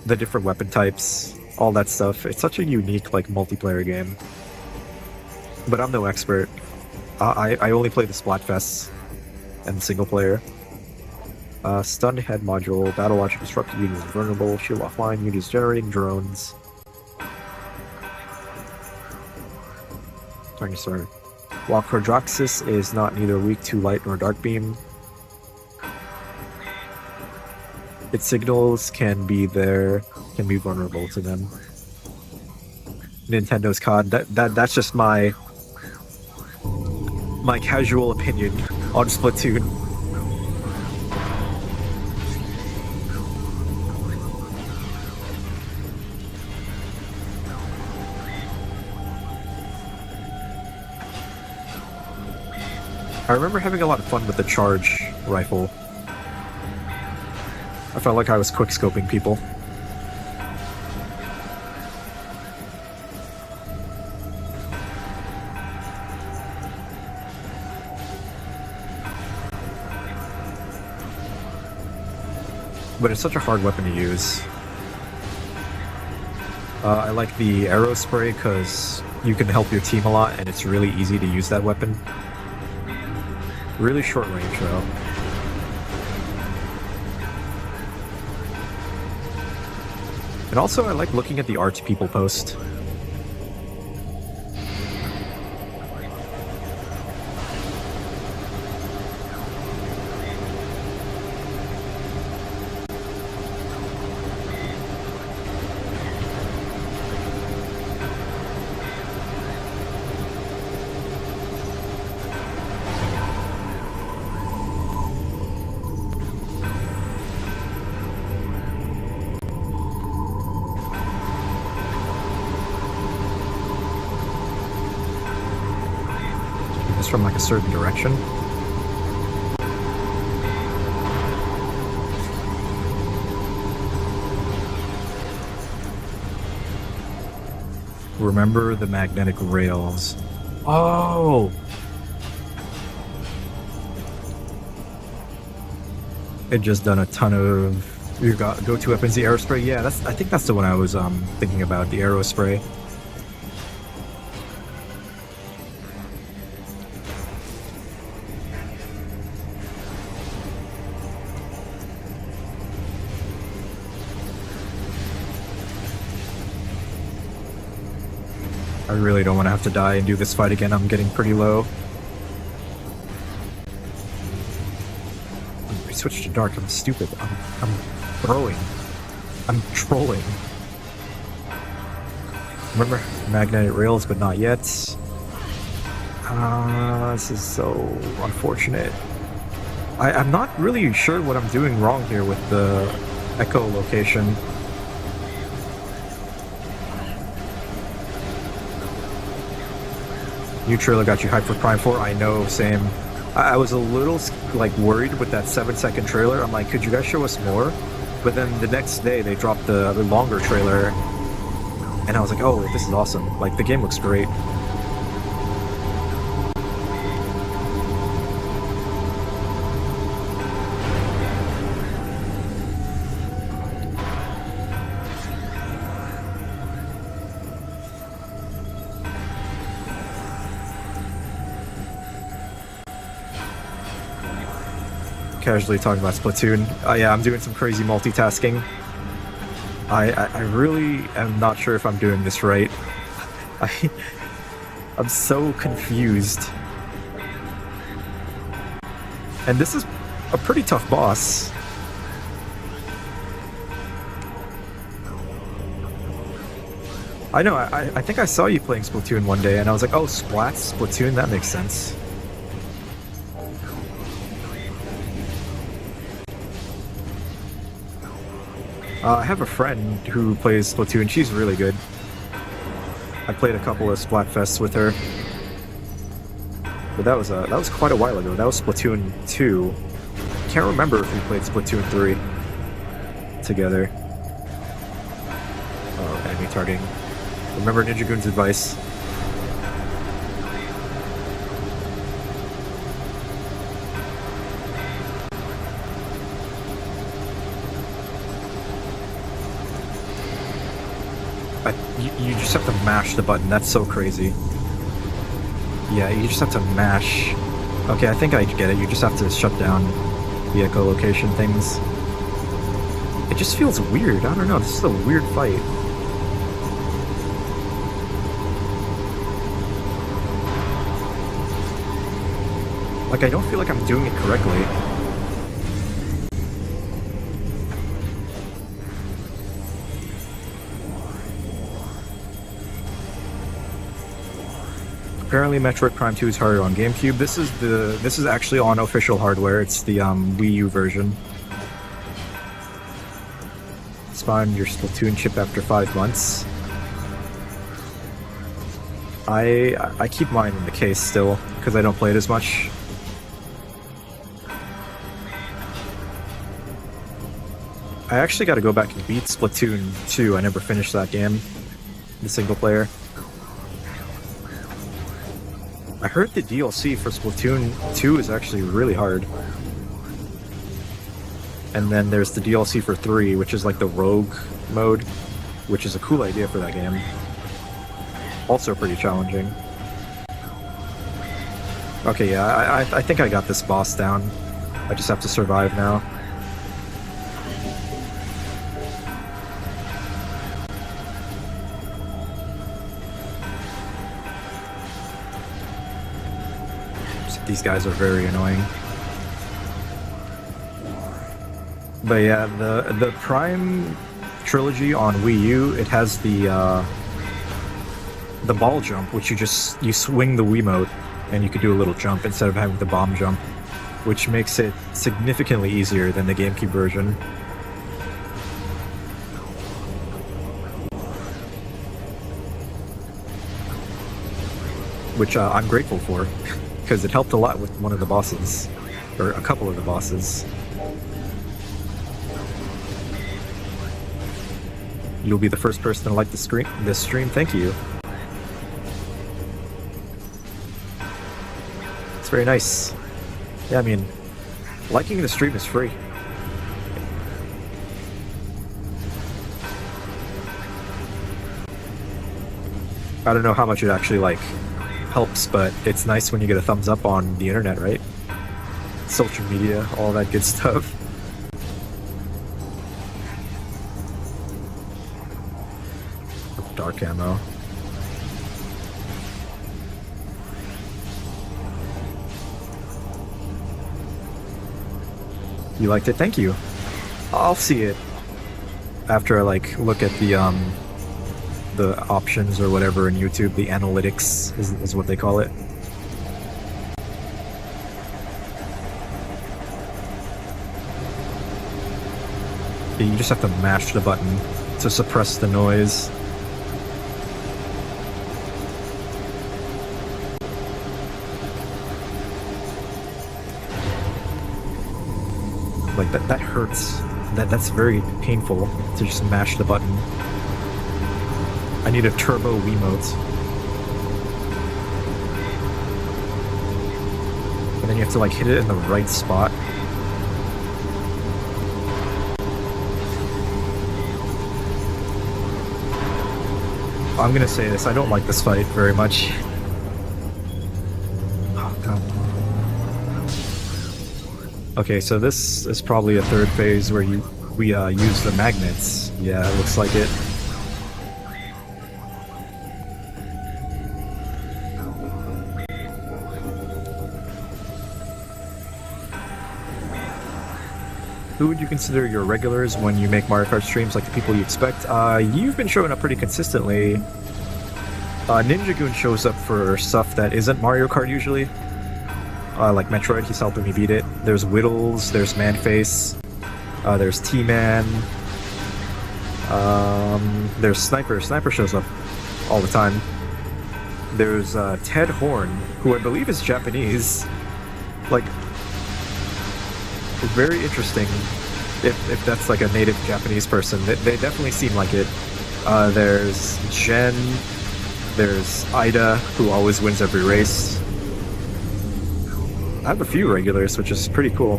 the different weapon types, all that stuff. It's such a unique like multiplayer game. But I'm no expert. I only play the Splatfests and single player. Stun head module, battle launcher, disrupted units vulnerable, shield offline, units generating drones. Turning start. While Quadraxis is not neither weak to light nor dark beam, its signals can be vulnerable to them. Nintendo's COD. That's just my casual opinion on Splatoon. I remember having a lot of fun with the charge rifle. I felt like I was quick-scoping people. But it's such a hard weapon to use. I like the arrow spray because you can help your team a lot and it's really easy to use that weapon. Really short range though. And also I like looking at the art people post. From like a certain direction. Remember the magnetic rails. Oh! It just done a ton of your go-to weapons, the aerospray. Yeah, I think that's the one I was thinking about, the aerospray. I really don't want to have to die and do this fight again. I'm getting pretty low. I switched to dark. I'm stupid. I'm throwing. I'm trolling. Remember magnetic rails, but not yet. This is so unfortunate. I'm not really sure what I'm doing wrong here with the echo location. New trailer got you hyped for Prime 4? I know, same. I was a little like worried with that 7-second trailer. I'm like, could you guys show us more? But then the next day they dropped the longer trailer, and I was like, oh, this is awesome. Like, the game looks great. Casually talking about Splatoon. Yeah, I'm doing some crazy multitasking. I really am not sure if I'm doing this right. I'm so confused. And this is a pretty tough boss. I know, I think I saw you playing Splatoon one day, and I was like, oh, Splatoon, that makes sense. I have a friend who plays Splatoon. She's really good. I played a couple of Splatfests with her, but that was quite a while ago. That was Splatoon 2. Can't remember if we played Splatoon 3 together. Oh, enemy targeting. Remember Ninja Goon's advice. You just have to mash the button. That's so crazy. Yeah, you just have to mash. Okay, I think I get it. You just have to shut down the echolocation things. It just feels weird. I don't know. This is a weird fight. Like, I don't feel like I'm doing it correctly. Apparently, Metroid Prime 2 is harder on GameCube. This is actually on official hardware. It's the Wii U version. Spawn your Splatoon chip after 5 months. I keep mine in the case still because I don't play it as much. I actually got to go back and beat Splatoon 2. I never finished that game, the single player. I heard the DLC for Splatoon 2 is actually really hard. And then there's the DLC for 3, which is like the Rogue mode, which is a cool idea for that game. Also pretty challenging. Okay, yeah, I think I got this boss down. I just have to survive now. These guys are very annoying. But yeah, the Prime trilogy on Wii U, it has the ball jump, which you swing the Wiimote and you could do a little jump instead of having the bomb jump, which makes it significantly easier than the GameCube version. Which I'm grateful for, because it helped a lot with one of the bosses, or a couple of the bosses. You'll be the first person to like this stream. Thank you. It's very nice. Yeah, I mean, liking the stream is free. I don't know how much it actually, like, helps, but it's nice when you get a thumbs up on the internet, right? Social media, all that good stuff. Dark ammo. You liked it? Thank you. I'll see it after I like look at the options or whatever in YouTube. The analytics is what they call it. You just have to mash the button to suppress the noise. Like that hurts. That's very painful to just mash the button. I need a turbo Wiimote. And then you have to like hit it in the right spot. I'm gonna say this, I don't like this fight very much. Oh god. Okay, so this is probably a third phase where we use the magnets. Yeah, it looks like it. Who would you consider your regulars when you make Mario Kart streams, like the people you expect? You've been showing up pretty consistently. Ninja Goon shows up for stuff that isn't Mario Kart usually. Like Metroid, he's helping me beat it. There's Whittles, there's Manface, there's T-Man, there's Sniper. Sniper shows up all the time. There's Ted Horn, who I believe is Japanese. Like, very interesting if that's like a native Japanese person. They definitely seem like it. There's Jen, there's Ida, who always wins every race. I have a few regulars, which is pretty cool.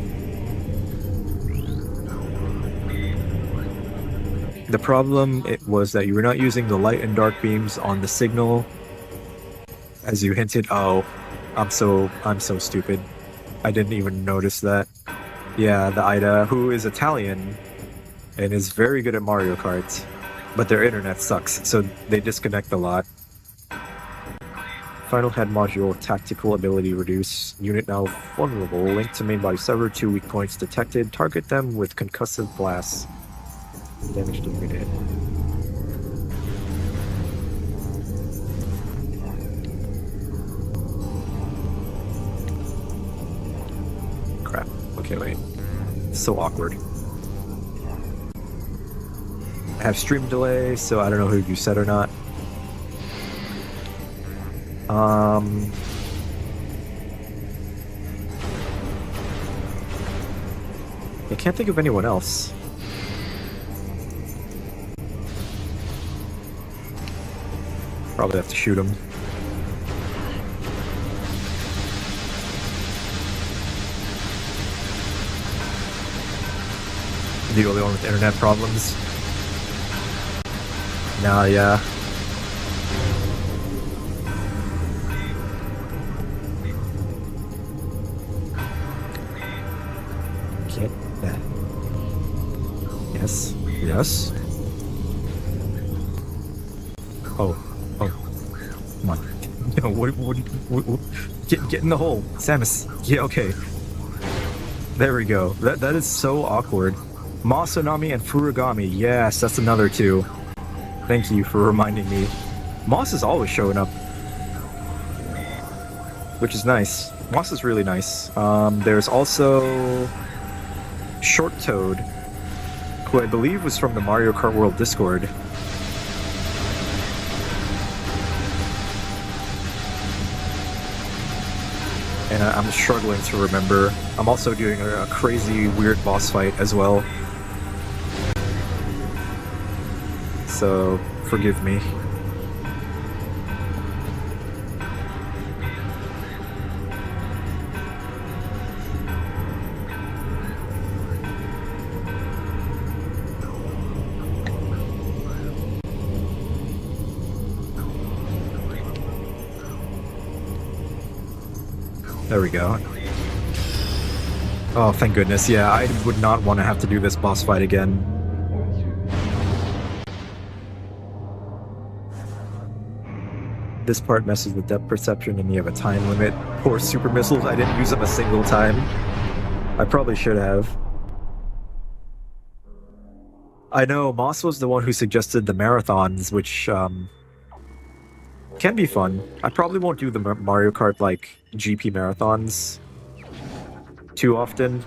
The problem it was that you were not using the light and dark beams on the signal, as you hinted. Oh, I'm so stupid. I didn't even notice that. Yeah, the Ida, who is Italian and is very good at Mario Kart, but their internet sucks, so they disconnect a lot. Final head module, tactical ability reduce. Unit now vulnerable. Link to main body severed. 2 weak points detected. Target them with concussive blasts. Damage to unit. Crap. Okay, wait. So awkward. I have stream delay, so I don't know who you said or not. I can't think of anyone else. Probably have to shoot him. The only one with internet problems. Nah, yeah. Get that. Yes. Yes. Oh. Oh. Come on. No, what, get in the hole. Samus. Yeah, okay. There we go. That is so awkward. Masanami and Furigami. Yes, that's another two. Thank you for reminding me. Moss is always showing up, which is nice. Moss is really nice. There's also Short Toad, who I believe was from the Mario Kart World Discord. And I'm struggling to remember. I'm also doing a crazy, weird boss fight as well. So, forgive me. There we go. Oh, thank goodness. Yeah, I would not want to have to do this boss fight again. This part messes with depth perception and you have a time limit. Poor super missiles, I didn't use them a single time. I probably should have. I know, Moss was the one who suggested the marathons, which can be fun. I probably won't do the Mario Kart, like, GP marathons too often.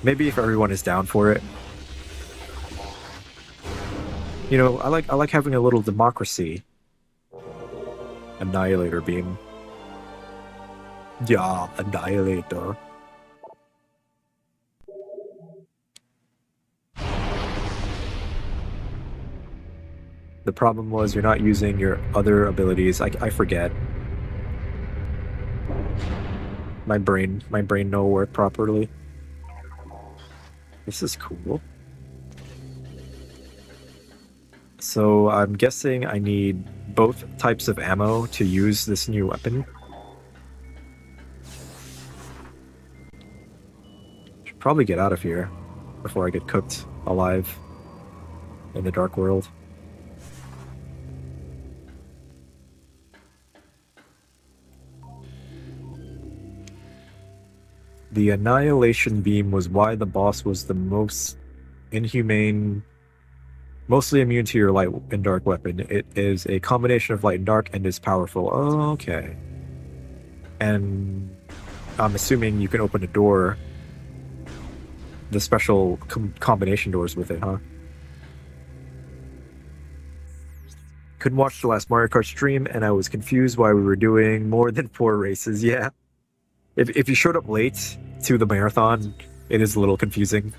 Maybe if everyone is down for it. You know, I like having a little democracy. Annihilator beam. Yeah, Annihilator. The problem was you're not using your other abilities. I forget. My brain no work properly. This is cool. So I'm guessing I need both types of ammo to use this new weapon. Should probably get out of here before I get cooked alive in the dark world. The Annihilation Beam was why the boss was the most inhumane, mostly immune to your light and dark weapon. It is a combination of light and dark and is powerful. Oh, okay. And I'm assuming you can open a door, the special combination doors with it, huh? Couldn't watch the last Mario Kart stream and I was confused why we were doing more than 4 races. Yeah. If you showed up late to the marathon, it is a little confusing.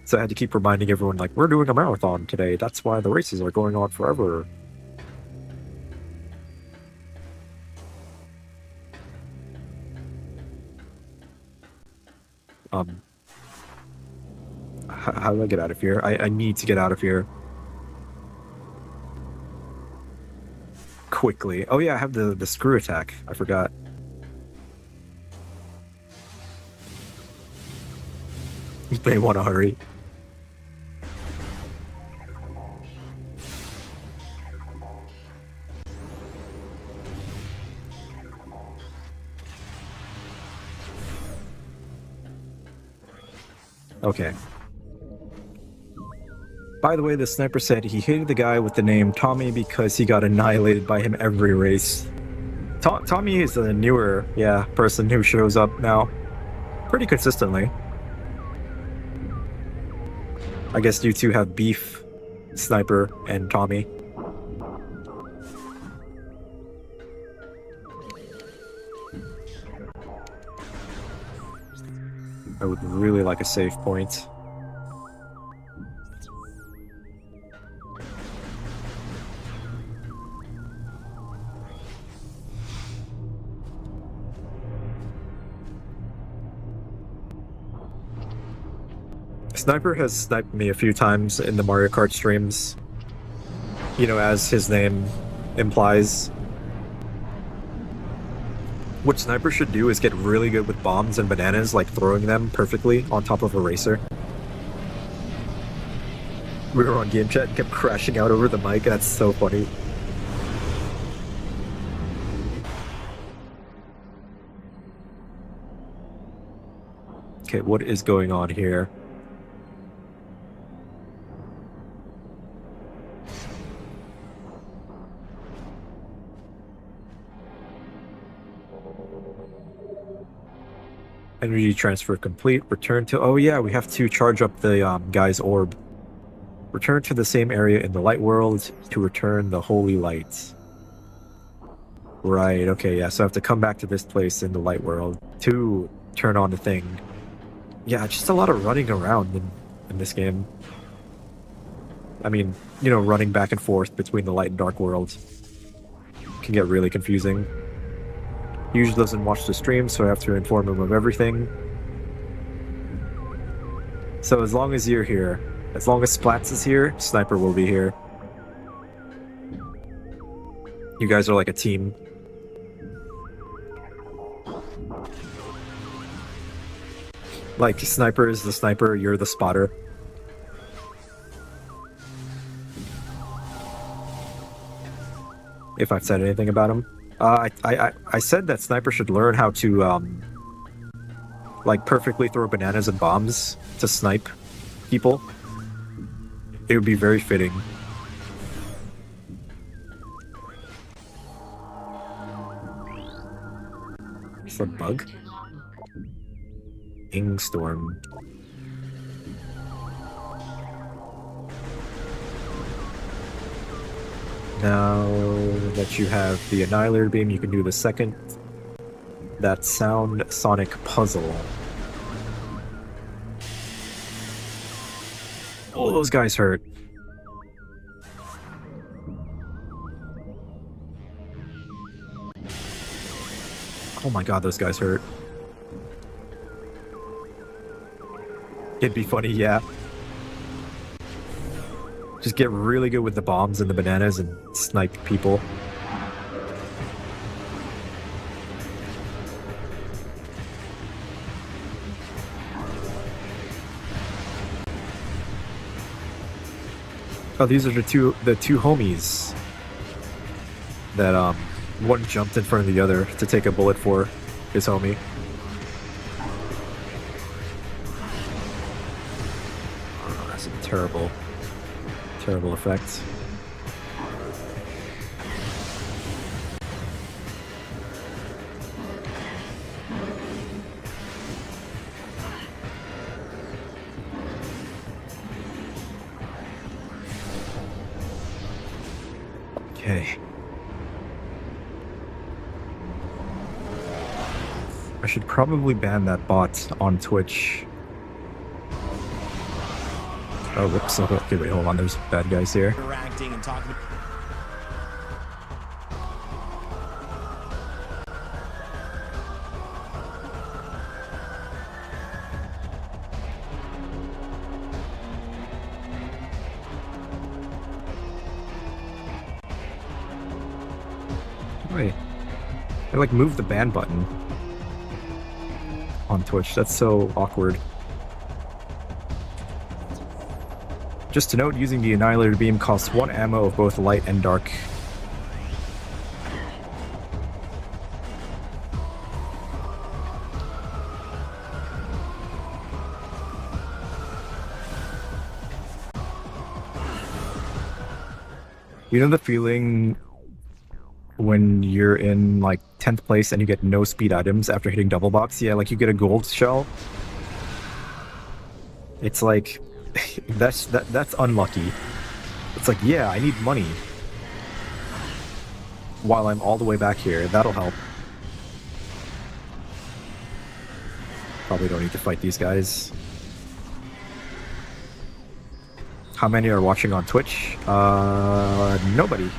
So I had to keep reminding everyone, like, we're doing a marathon today. That's why the races are going on forever. How do I get out of here? I need to get out of here quickly. Oh yeah, I have the screw attack. I forgot. You may want to hurry. Okay. By the way, the sniper said he hated the guy with the name Tommy because he got annihilated by him every race. Tommy is a newer, person who shows up now pretty consistently. I guess you two have beef, Sniper and Tommy. I would really like a save point. Sniper has sniped me a few times in the Mario Kart streams. You know, as his name implies. What Sniper should do is get really good with bombs and bananas, like throwing them perfectly on top of a racer. We were on game chat and kept crashing out over the mic. That's so funny. Okay, what is going on here? Energy transfer complete. Return to... Oh yeah, we have to charge up the guy's orb. Return to the same area in the light world to return the holy light. Right, okay, yeah, so I have to come back to this place in the light world to turn on the thing. Yeah, just a lot of running around in this game. I mean, you know, running back and forth between the light and dark worlds can get really confusing. He usually doesn't watch the stream, so I have to inform him of everything. So as long as you're here, as long as Splats is here, Sniper will be here. You guys are like a team. Like, Sniper is the sniper, you're the spotter. If I've said anything about him. I said that Sniper should learn how to, like, perfectly throw bananas and bombs to snipe people. It would be very fitting. It's a bug? Ingstorm. Now that you have the Annihilator Beam, you can do the second. That Sound Sonic Puzzle. Oh, those guys hurt. Oh my god, those guys hurt. It'd be funny, yeah. Just get really good with the bombs and the bananas and snipe people. Oh, these are the two homies that one jumped in front of the other to take a bullet for his homie. Oh, that's a terrible effect. Okay. I should probably ban that bot on Twitch. Oh, whoops. Okay, wait, hold on. There's bad guys here. Interacting and talking. I like move the ban button on Twitch? That's so awkward. Just to note, using the Annihilator Beam costs 1 ammo of both light and dark. You know the feeling when you're in like 10th place and you get no speed items after hitting double box? Yeah, like you get a gold shell. It's like that's unlucky. It's like, yeah, I need money while I'm all the way back here. That'll help. Probably don't need to fight these guys. How many are watching on Twitch? Nobody.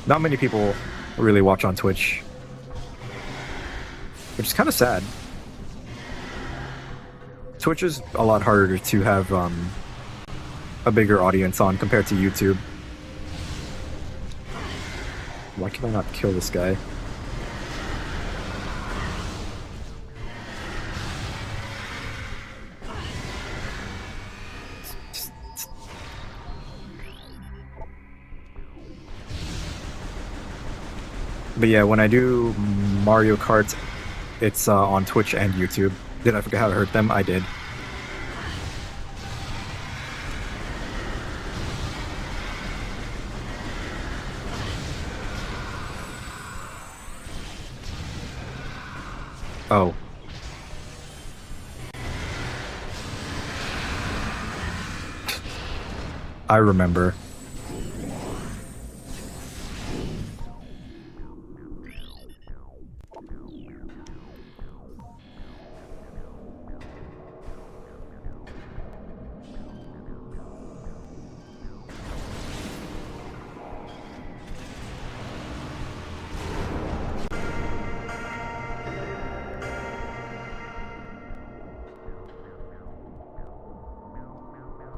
Not many people really watch on Twitch, which is kind of sad. Twitch is a lot harder to have a bigger audience on compared to YouTube. Why can I not kill this guy? But yeah, when I do Mario Kart, it's on Twitch and YouTube. Did I forget how to hurt them? I did. Oh. I remember.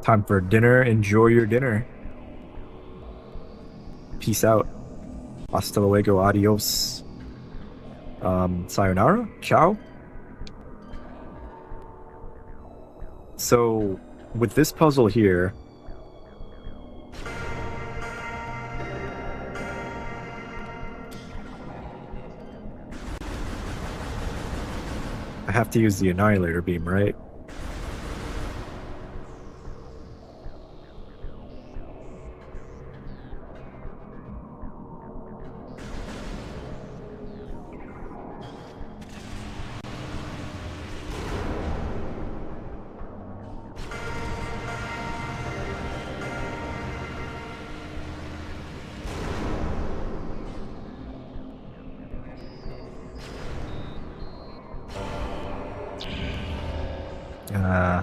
Time for dinner. Enjoy your dinner. Peace out. Hasta luego. Adios. Sayonara? Ciao? So, with this puzzle here, I have to use the Annihilator Beam, right? Uh,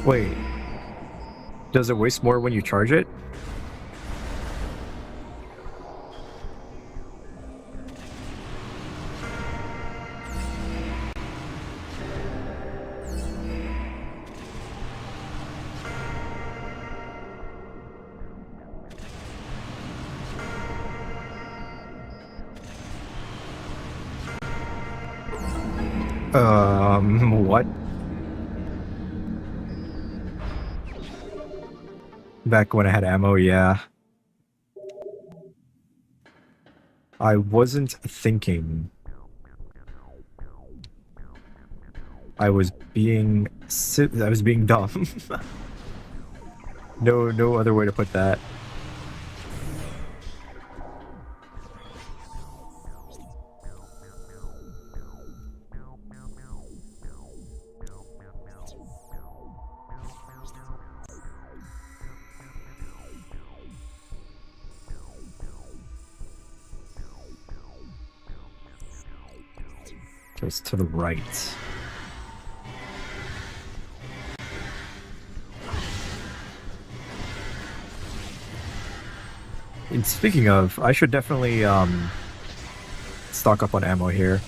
wait. Does it waste more when you charge it? What? Back when I had ammo, yeah. I wasn't thinking. I was being dumb. No other way to put that. Goes to the right. And speaking of, I should definitely stock up on ammo here.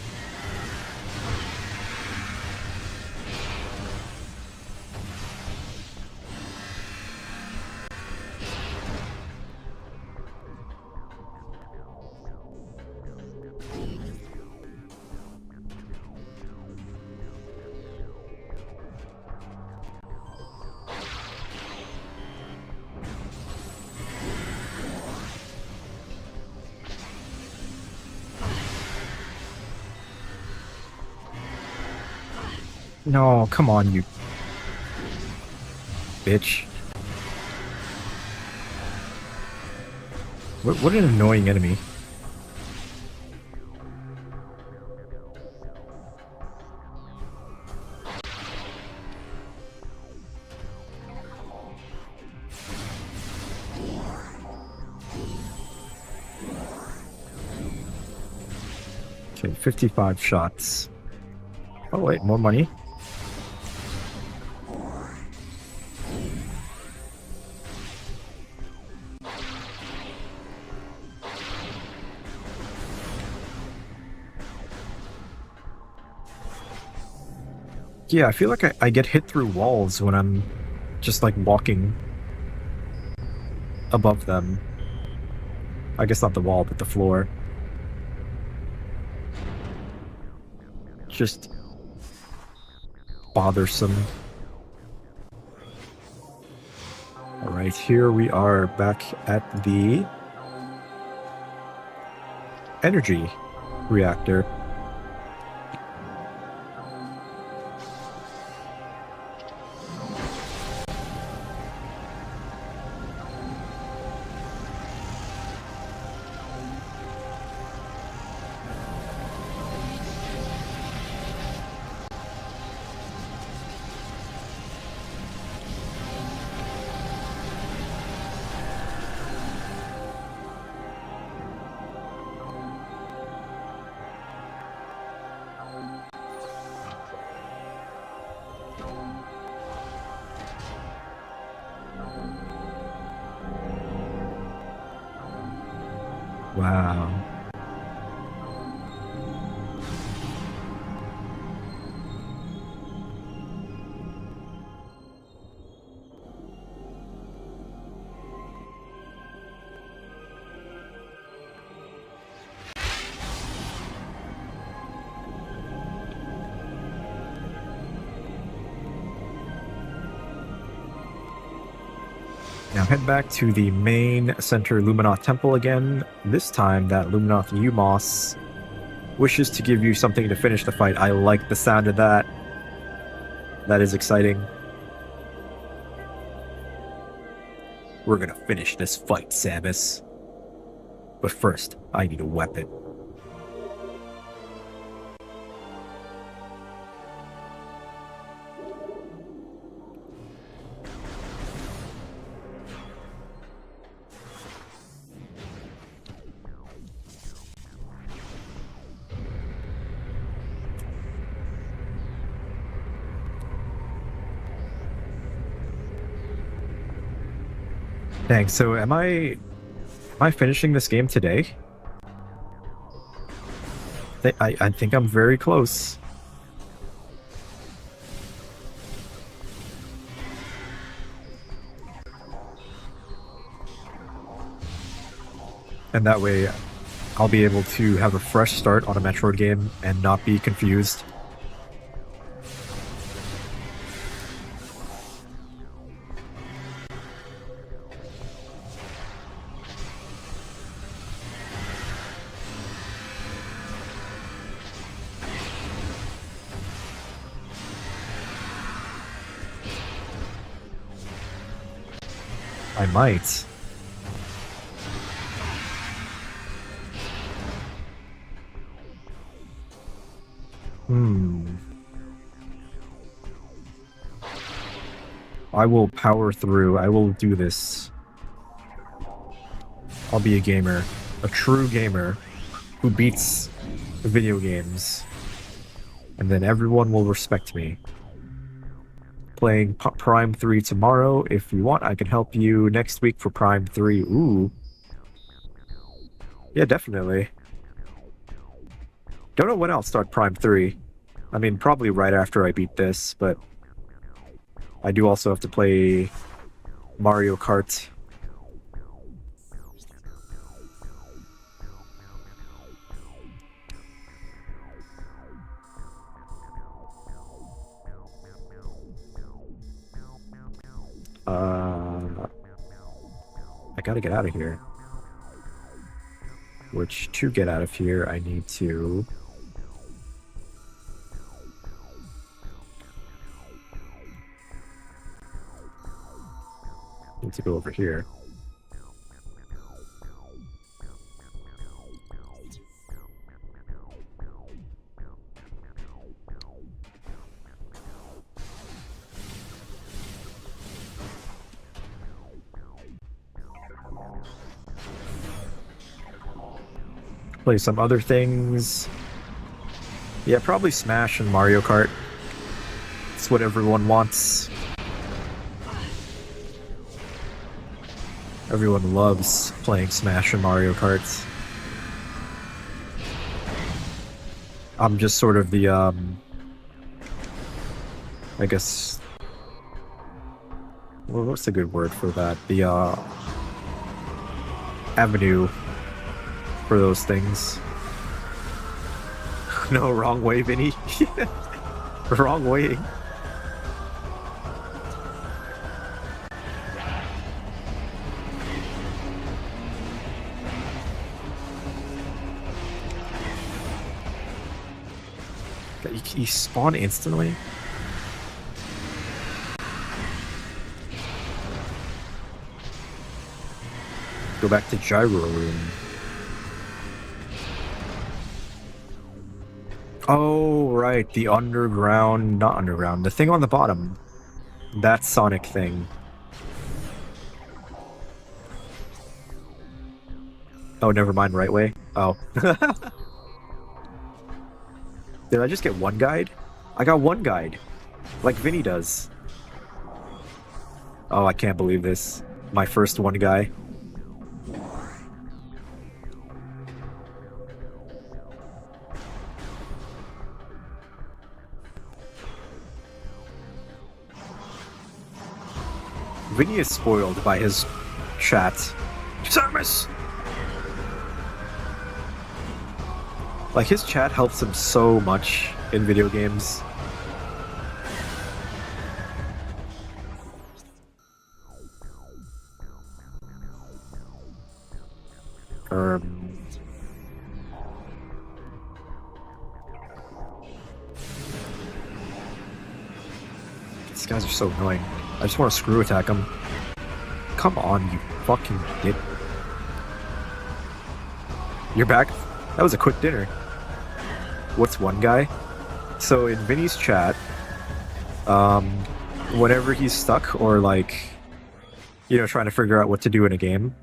No, come on, you bitch. What an annoying enemy. Okay, 55 shots. Oh wait, more money. Yeah, I feel like I get hit through walls when I'm just like walking above them. I guess not the wall, but the floor. Just bothersome. Alright, here we are back at the energy reactor. Wow. Now head back to the main center Luminoth Temple again. This time that Luminoth Umos wishes to give you something to finish the fight. I like the sound of that. That is exciting. We're gonna finish this fight, Samus. But first, I need a weapon. Dang, so am I finishing this game today? I think I'm very close. And that way I'll be able to have a fresh start on a Metroid game and not be confused. I might. I will power through. I will do this. I'll be a gamer. A true gamer who beats video games. and then everyone will respect me. Playing Prime 3 tomorrow. If you want, I can help you next week for Prime 3. Ooh. Yeah, definitely. Don't know when I'll start Prime 3. I mean, probably right after I beat this, but I do also have to play Mario Kart. I gotta get out of here. Which, to get out of here, I need to... go over here. Play some other things. Yeah, probably Smash and Mario Kart. It's what everyone wants. Everyone loves playing Smash and Mario Kart. I'm just sort of the, I guess... Well, what's a good word for that? The, avenue for those things. No, wrong way, Vinny. Wrong way. He spawned instantly? Go back to Gyro Room. Oh, right. The underground... Not underground. The thing on the bottom. That Sonic thing. Oh, never mind. Right way? Oh. Did I just get one guide? I got one guide. Like Vinny does. Oh, I can't believe this. My first one guy. Vinny is spoiled by his chat. Samus! Like, his chat helps him so much in video games. These guys are so annoying. I just want to screw attack him. Come on, you fucking dick. You're back? That was a quick dinner. What's one guy? So in Vinny's chat, whenever he's stuck or like, you know, trying to figure out what to do in a game,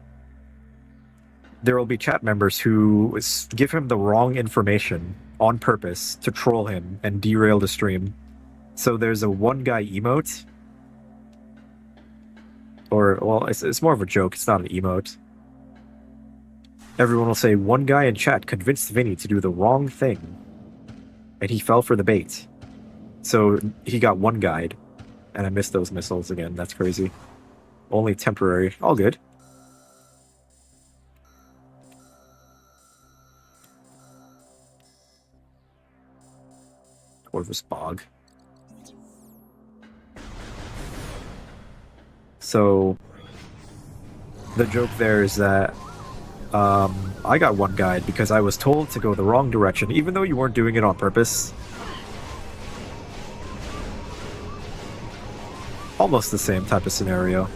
there will be chat members who give him the wrong information on purpose to troll him and derail the stream. So there's a one guy emote, or, well, it's more of a joke, it's not an emote. Everyone will say, one guy in chat convinced Vinny to do the wrong thing, and he fell for the bait. So he got one guide, and I missed those missiles again. That's crazy. Only temporary. All good. Corvus Bog. So the joke there is that I got one guide because I was told to go the wrong direction, even though you weren't doing it on purpose. Almost the same type of scenario.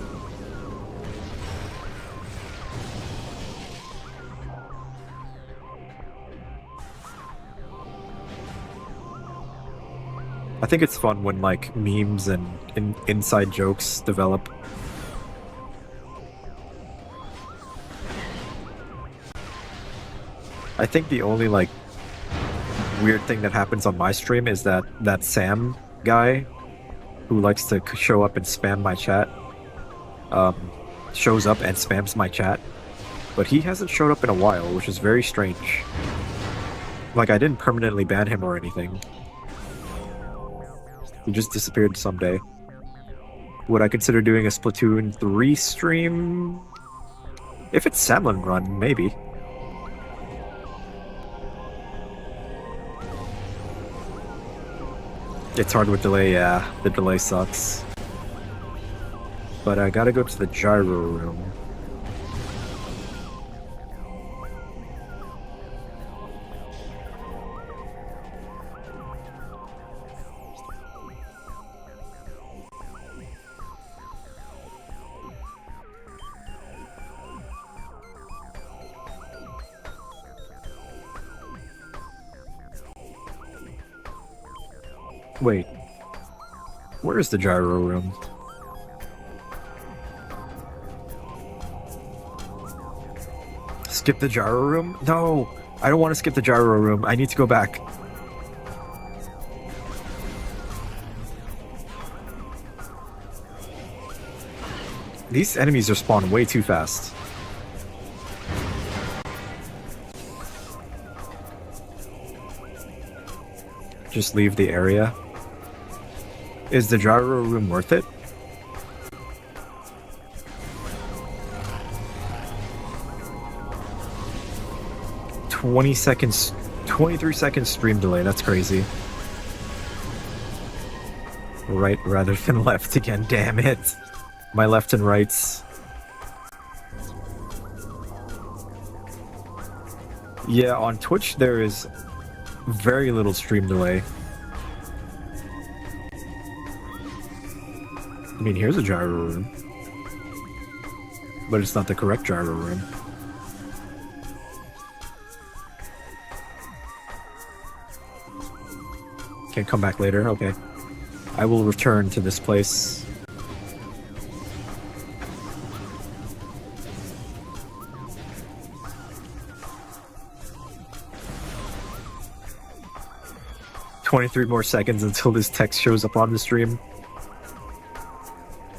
I think it's fun when, like, memes and inside jokes develop. I think the only, like, weird thing that happens on my stream is that Sam guy who likes to show up and spam my chat shows up and spams my chat, but he hasn't showed up in a while, which is very strange. Like, I didn't permanently ban him or anything. He just disappeared someday. Would I consider doing a Splatoon 3 stream? If it's Samlin Run, maybe. It's hard with delay, yeah. The delay sucks. But I gotta go to the gyro room. Wait. Where is the gyro room? Skip the gyro room? No! I don't want to skip the gyro room. I need to go back. These enemies are spawned way too fast. Just leave the area. Is the gyro room worth it? $20 23 seconds stream delay, that's crazy. Right rather than left again, damn it. My left and rights. Yeah, on Twitch there is very little stream delay. I mean, here's a gyro room. But it's not the correct gyro room. Can come back later? Okay. I will return to this place. "23 more seconds until this text shows up on the stream."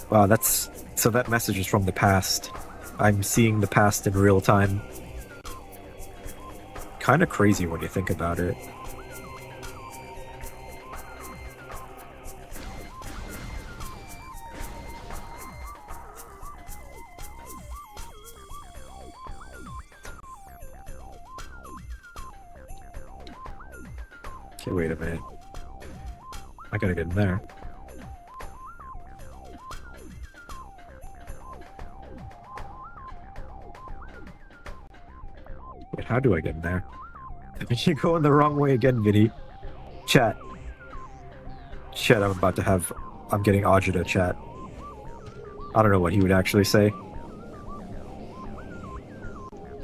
Wow, that's... So that message is from the past. I'm seeing the past in real time. Kinda crazy when you think about it. Okay, wait a minute. I gotta get in there. Wait, how do I get in there? You're going the wrong way again, Vinny. Chat. Chat, I'm getting Ajita chat. I don't know what he would actually say.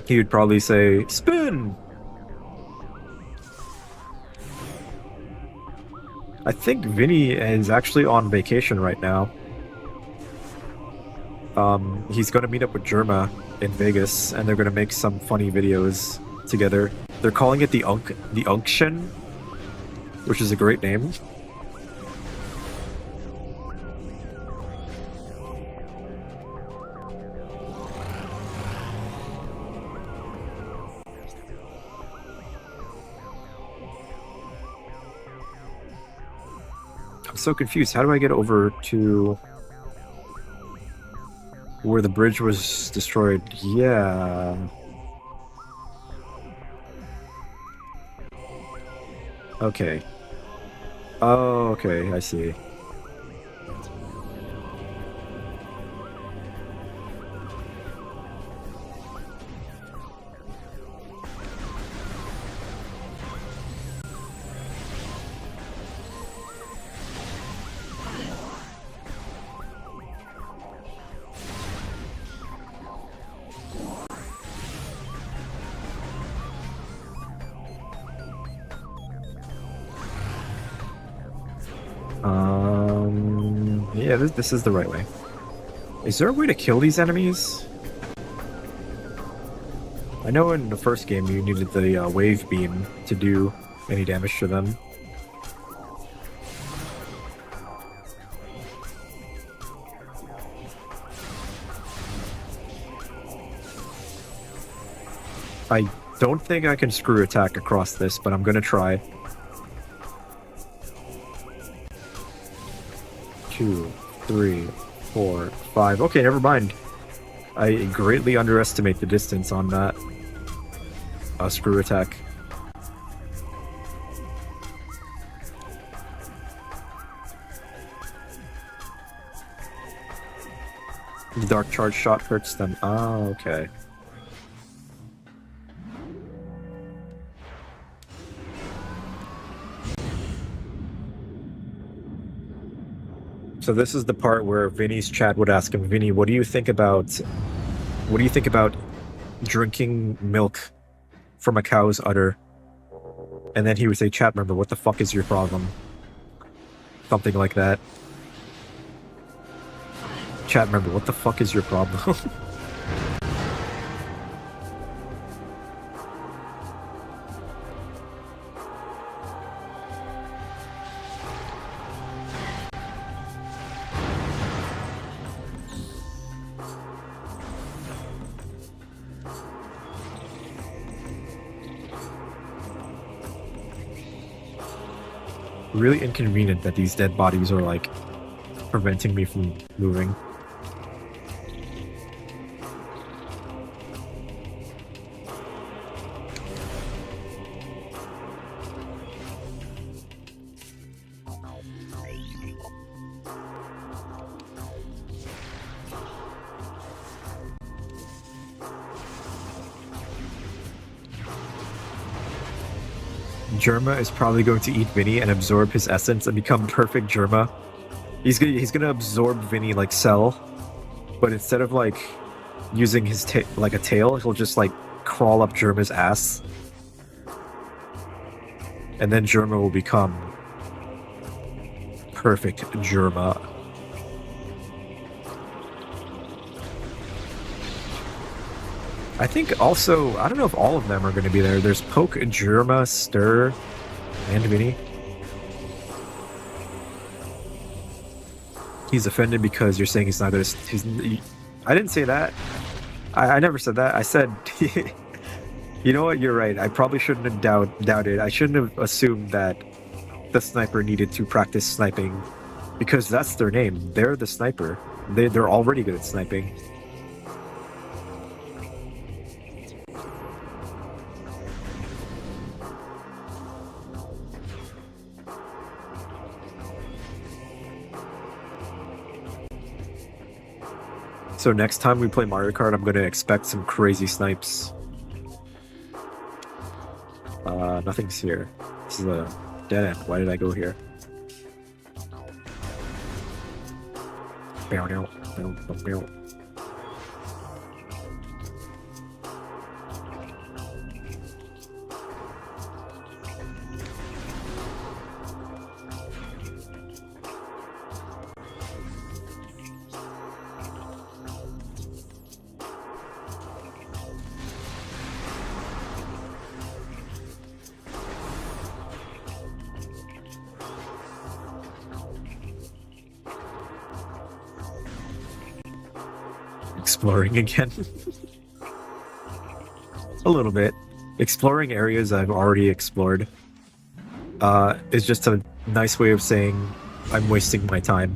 He would probably say, "Spin!" I think Vinny is actually on vacation right now. He's gonna meet up with Germa in Vegas, and they're gonna make some funny videos together. They're calling it the Unction, which is a great name. I'm so confused. How do I get over to where the bridge was destroyed? Yeah. Okay. Oh, okay, I see. Yeah, this is the right way. Is there a way to kill these enemies? I know in the first game you needed the wave beam to do any damage to them. I don't think I can screw attack across this, but I'm gonna try. 2, 3, 4, 5. Okay, never mind. I greatly underestimate the distance on that screw attack. The dark charge shot hurts them. Ah, okay. So this is the part where Vinny's chat would ask him, Vinny, what do you think about drinking milk from a cow's udder? And then he would say, chat member, what the fuck is your problem? Something like that. Chat member, what the fuck is your problem? Really inconvenient that these dead bodies are like preventing me from moving. Germa is probably going to eat Vinny and absorb his essence and become perfect Germa. He's gonna absorb Vinny like Cell, but instead of like using his like a tail, he'll just like crawl up Germa's ass, and then Germa will become perfect Germa. I think also, I don't know if all of them are going to be there. There's Poke, Germa, Stir, and Vinny. He's offended because you're saying he's not going to... I didn't say that. I never said that. I said... You know what? You're right. I probably shouldn't have doubted. I shouldn't have assumed that the sniper needed to practice sniping, because that's their name. They're the sniper. They're already good at sniping. So next time we play Mario Kart, I'm going to expect some crazy snipes. Nothing's here. This is a dead end. Why did I go here? Exploring again. A little bit. Exploring areas I've already explored is just a nice way of saying I'm wasting my time.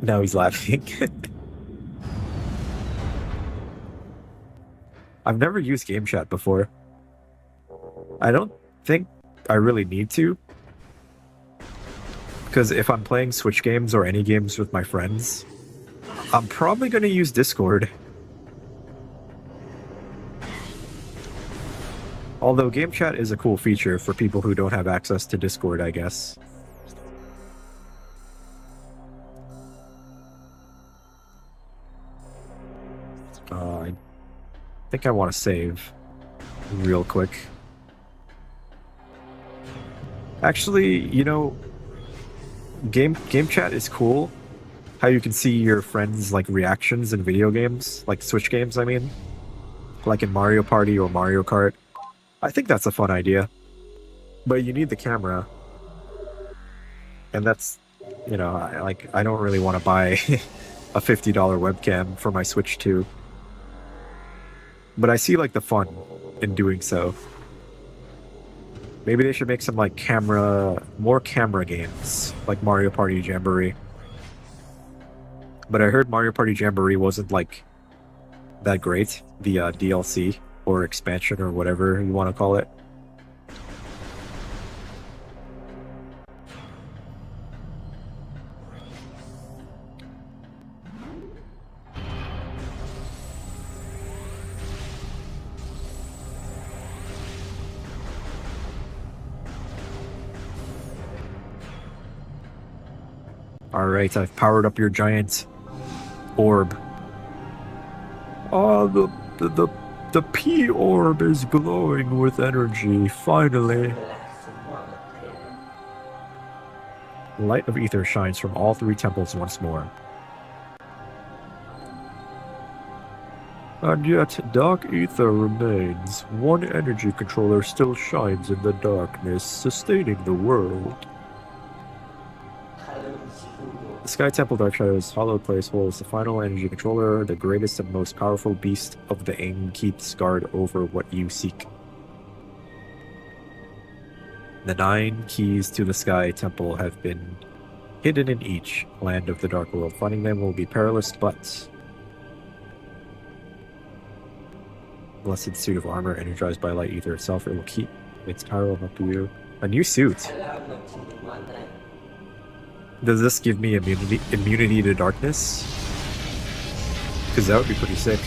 Now he's laughing. I've never used game chat before. I don't think I really need to. Because if I'm playing Switch games or any games with my friends, I'm probably going to use Discord. Although game chat is a cool feature for people who don't have access to Discord, I guess. I think I want to save real quick. Actually, you know, game chat is cool. How you can see your friends' like reactions in video games, like Switch games, I mean. like in Mario Party or Mario Kart. I think that's a fun idea. But you need the camera. And that's, you know, I don't really want to buy a $50 webcam for my Switch 2. But I see like the fun in doing so. Maybe they should make some like more camera games, like Mario Party Jamboree. But I heard Mario Party Jamboree wasn't like that great, the DLC or expansion or whatever you want to call it. Alright, I've powered up your giant orb. Oh, the P orb is glowing with energy, finally. Light of ether shines from all three temples once more. And yet, dark ether remains. One energy controller still shines in the darkness, sustaining the world. The Sky Temple Dark Shadow's hallowed place holds the final energy controller. The greatest and most powerful beast of the Aang keeps guard over what you seek. The 9 keys to the Sky Temple have been hidden in each land of the Dark World. Finding them will be perilous, but... Blessed suit of armor energized by light ether itself, it will keep its power up to you. A new suit! Does this give me immunity to darkness? Because that would be pretty sick.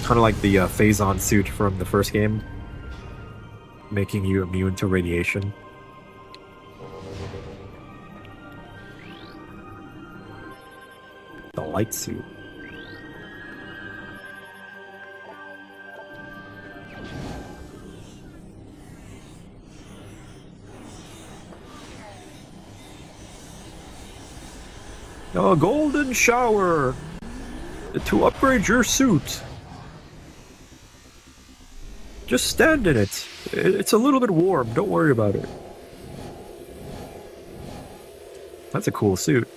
Kind of like the Phazon suit from the first game. Making you immune to radiation. The light suit. A golden shower to upgrade your suit. Just stand in it. It's a little bit warm. Don't worry about it. That's a cool suit.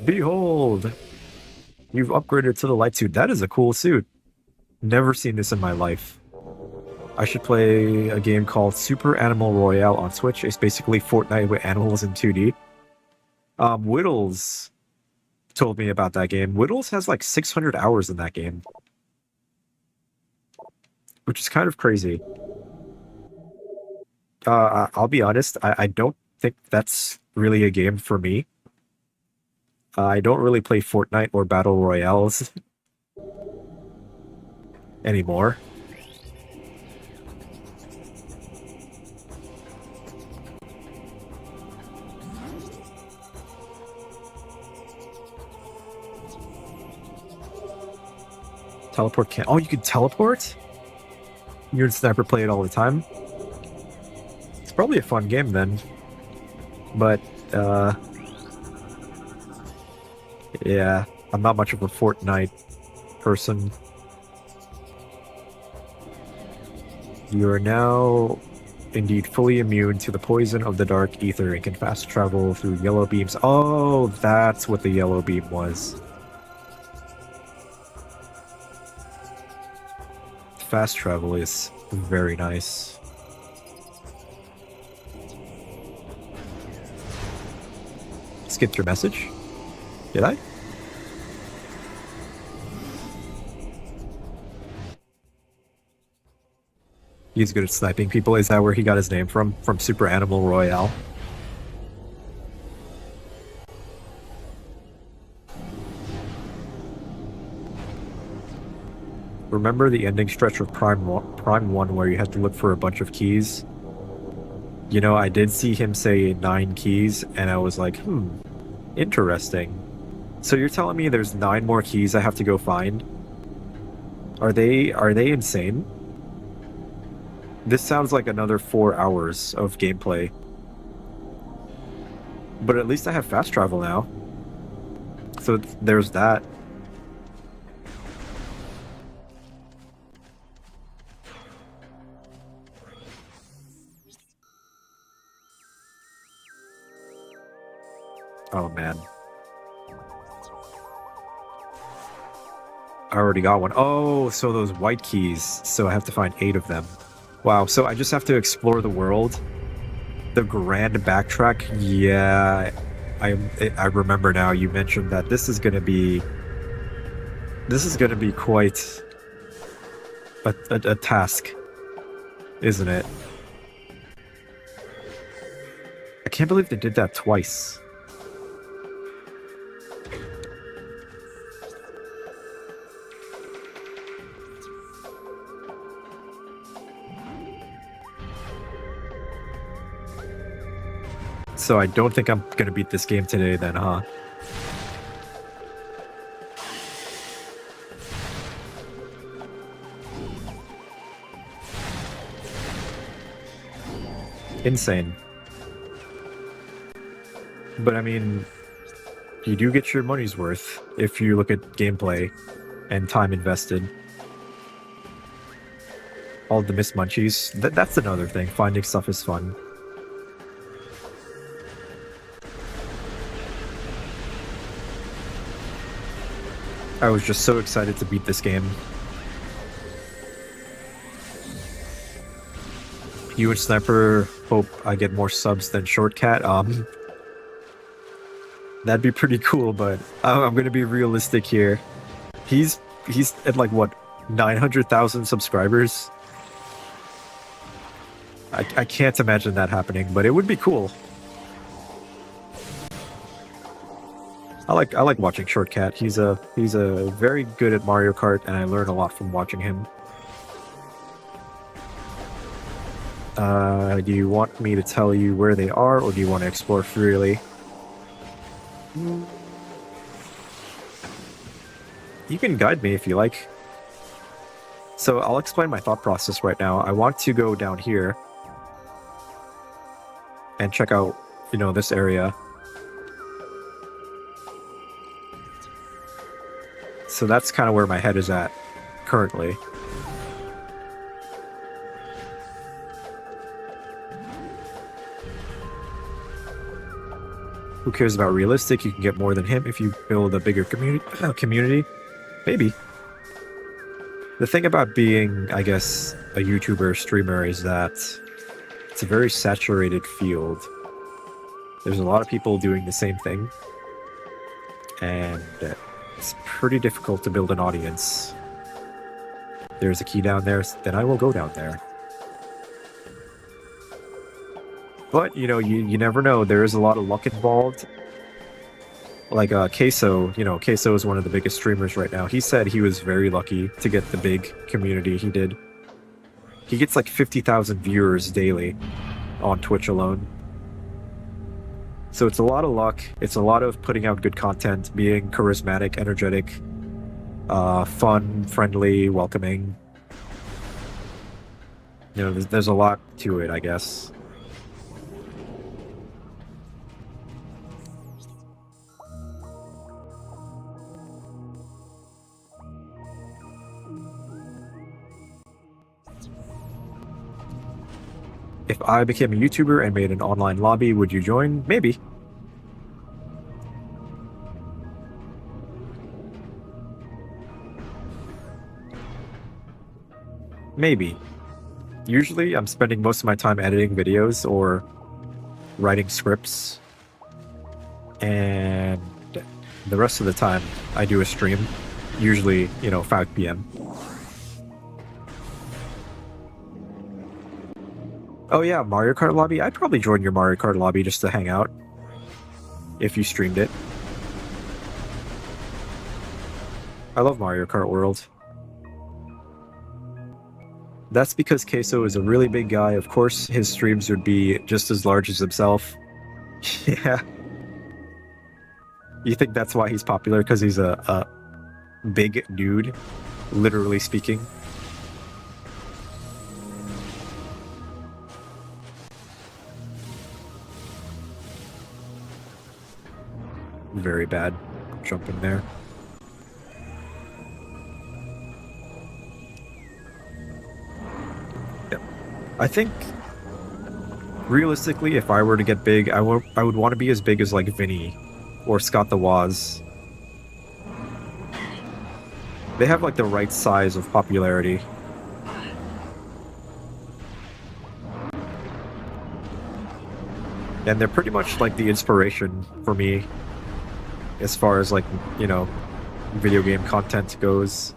Behold, you've upgraded to the light suit. That is a cool suit. Never seen this in my life. I should play a game called Super Animal Royale on Switch. It's basically Fortnite with animals in 2D. Whittles told me about that game. Whittles has like 600 hours in that game. Which is kind of crazy. I'll be honest, I don't think that's really a game for me. I don't really play Fortnite or Battle Royales anymore. Teleport can't. Oh, you can teleport? You and Sniper play it all the time? It's probably a fun game then. But, yeah, I'm not much of a Fortnite person. You are now indeed fully immune to the poison of the dark ether and can fast travel through yellow beams. Oh, that's what the yellow beam was. Fast travel is very nice. Skipped your message? Did I? He's good at sniping people. Is that where he got his name from? From Super Animal Royale? Remember the ending stretch of Prime 1 where you had to look for a bunch of keys? You know, I did see him say 9 keys, and I was like, interesting. So you're telling me there's 9 more keys I have to go find? Are they insane? This sounds like another 4 hours of gameplay. But at least I have fast travel now. So there's that. Oh man. I already got one. Oh, so those white keys. So I have to find 8 of them. Wow, so I just have to explore the world. The grand backtrack. Yeah, I remember now. You mentioned that this is gonna be quite a task, isn't it? I can't believe they did that twice. So I don't think I'm gonna beat this game today then, huh? Insane. But I mean, you do get your money's worth if you look at gameplay and time invested. All the Miss Munchies. That's another thing. Finding stuff is fun. I was just so excited to beat this game. You and Sniper hope I get more subs than Shortcat. That'd be pretty cool, but I'm gonna be realistic here. He's at like what, 900,000 subscribers? I can't imagine that happening, but it would be cool. I like watching Shortcat. He's a very good at Mario Kart, and I learn a lot from watching him. Do you want me to tell you where they are, or do you want to explore freely? You can guide me if you like. So I'll explain my thought process right now. I want to go down here and check out, this area. So that's kind of where my head is at currently. Who cares about realistic? You can get more than him if you build a bigger community. Maybe. The thing about being, I guess, a YouTuber streamer is that it's a very saturated field. There's a lot of people doing the same thing. And it's pretty difficult to build an audience. There's a key down there, then I will go down there. But, you never know. There is a lot of luck involved. Like Queso, Queso is one of the biggest streamers right now. He said he was very lucky to get the big community he did. He gets like 50,000 viewers daily on Twitch alone. So it's a lot of luck. It's a lot of putting out good content, being charismatic, energetic, fun, friendly, welcoming. There's a lot to it, I guess. If I became a YouTuber and made an online lobby, would you join? Maybe. Maybe. Usually, I'm spending most of my time editing videos or writing scripts. And the rest of the time, I do a stream. Usually, 5 p.m. Oh yeah, Mario Kart lobby? I'd probably join your Mario Kart lobby just to hang out. If you streamed it. I love Mario Kart World. That's because Queso is a really big guy. Of course, his streams would be just as large as himself. Yeah. You think that's why he's popular? Because he's a big dude, literally speaking? Very bad jumping there. Yep. I think realistically, if I were to get big, I would want to be as big as like Vinny or Scott the Woz. They have like the right size of popularity. And they're pretty much like the inspiration for me as far as like, you know, video game content goes.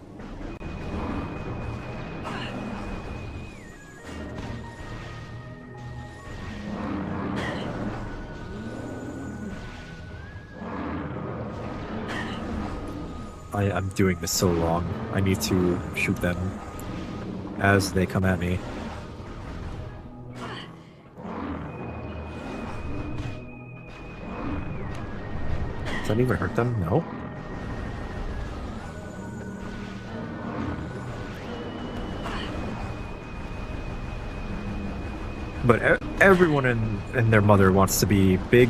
I'm doing this so wrong. I need to shoot them as they come at me. Does that even hurt them? No. But everyone and their mother wants to be big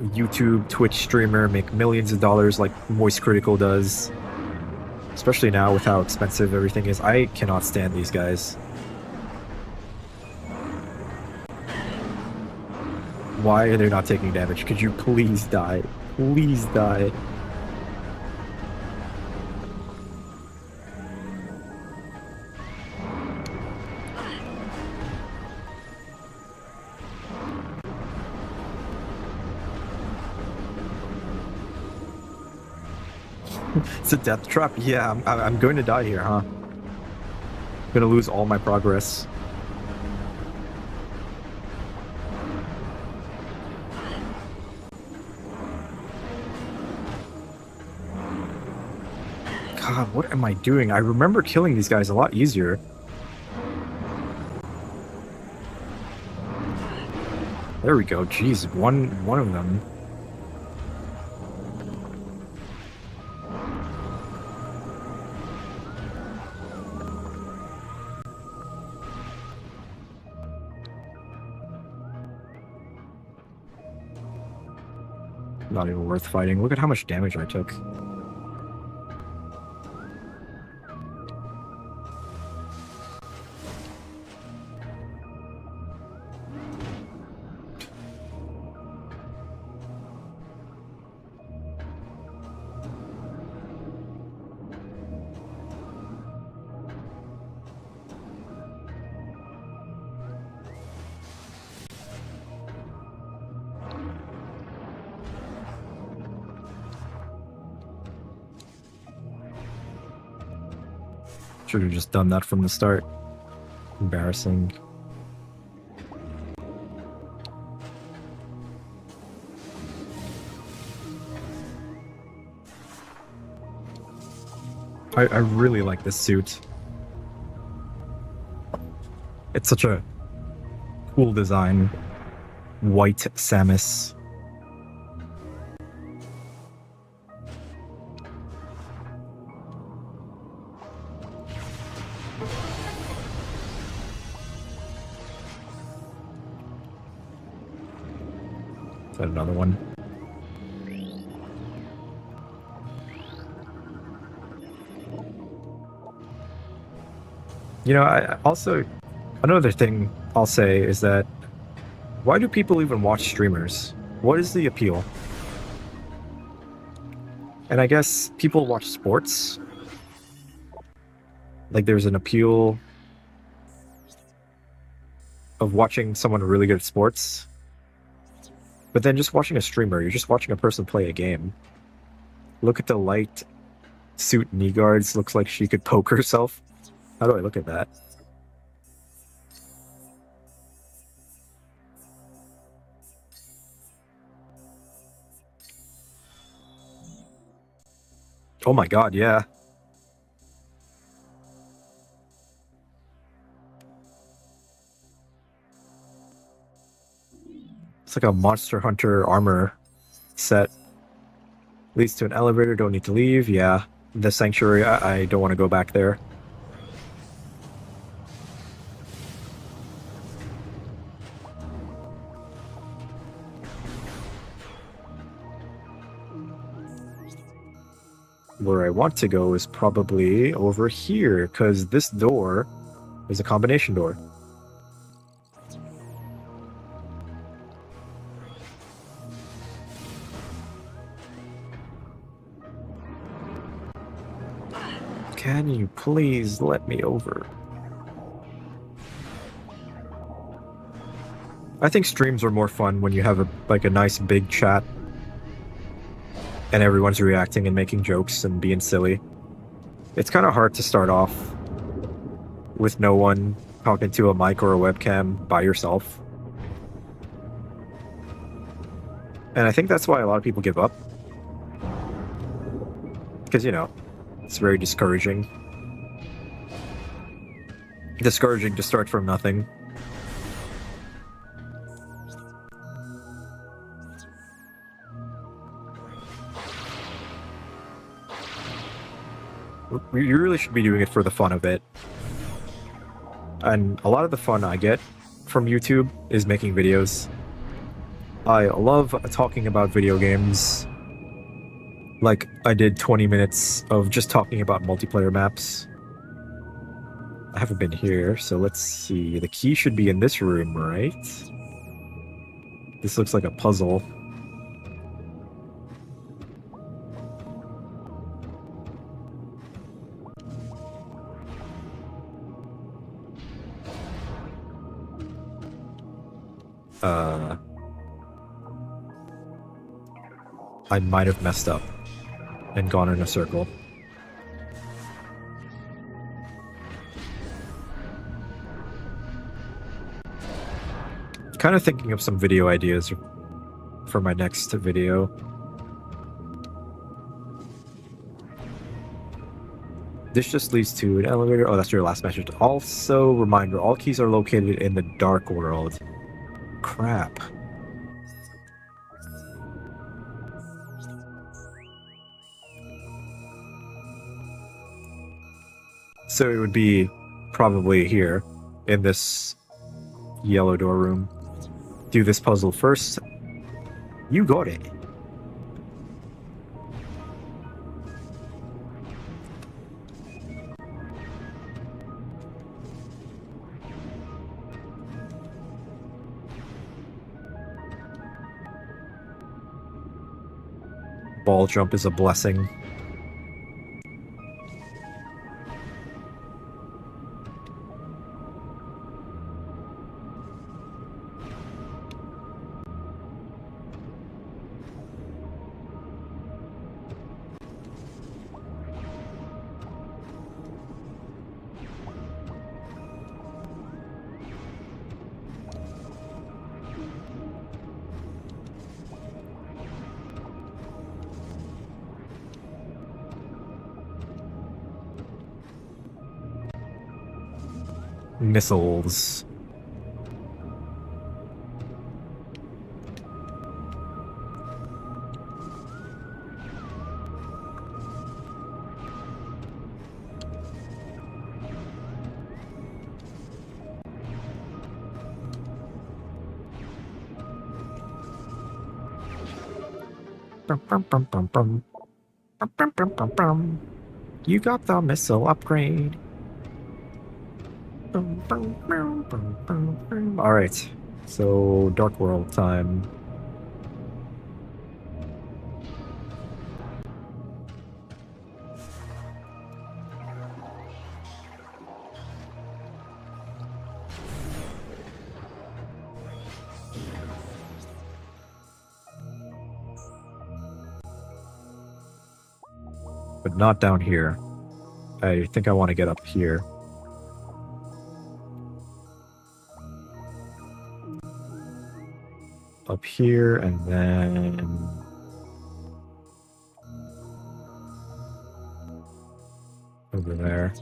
YouTube, Twitch streamer, make millions of dollars like Moist Critical does. Especially now with how expensive everything is. I cannot stand these guys. Why are they not taking damage? Could you please die? Please die. It's a death trap? Yeah, I'm going to die here, huh? I'm gonna lose all my progress. God, what am I doing? I remember killing these guys a lot easier. There we go. Jeez, one of them. Not even worth fighting. Look at how much damage I took. Should have just done that from the start. Embarrassing. I really like this suit. It's such a cool design. White Samus. Is that another one? You know, I also, another thing I'll say is that why do people even watch streamers? What is the appeal? And I guess people watch sports. Like there's an appeal of watching someone really good at sports. But then just watching a streamer, you're just watching a person play a game. Look at the light suit knee guards. Looks like she could poke herself. How do I look at that? Oh my god, yeah. It's like a Monster Hunter armor set. Leads to an elevator, don't need to leave. Yeah. The sanctuary, I don't want to go back there. Where I want to go is probably over here, because this door is a combination door. Can you please let me over? I think streams are more fun when you have a nice big chat and everyone's reacting and making jokes and being silly. It's kind of hard to start off with no one talking to a mic or a webcam by yourself. And I think that's why a lot of people give up. Because, you know, it's very discouraging. Discouraging to start from nothing. You really should be doing it for the fun of it. And a lot of the fun I get from YouTube is making videos. I love talking about video games. Like, I did 20 minutes of just talking about multiplayer maps. I haven't been here, so let's see. The key should be in this room, right? This looks like a puzzle. I might have messed up and gone in a circle. Kind of thinking of some video ideas for my next video. This just leads to an elevator. Oh, that's your last message. Also, reminder, all keys are located in the dark world. Crap. So it would be probably here, in this yellow door room. Do this puzzle first. You got it. Ball jump is a blessing. Missiles. You got the missile upgrade. Alright, so Dark World time. But not down here. I think I want to get up here. Up here, and then... over there.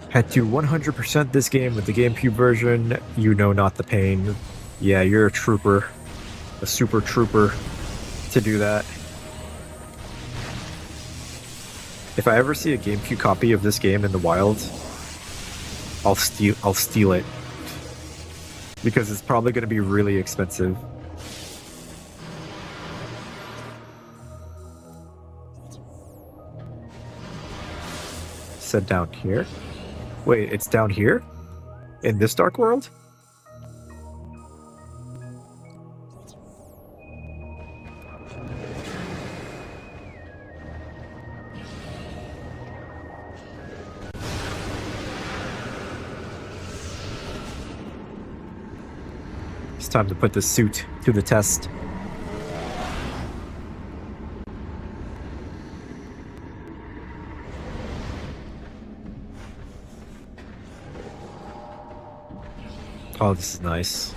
Had to 100% this game with the GameCube version. You know not the pain. Yeah, you're a trooper. A super trooper to do that. If I ever see a GameCube copy of this game in the wild, I'll steal it. Because it's probably going to be really expensive. Said down here? Wait, it's down here? In this Dark World? time to put the suit to the test. Oh, this is nice.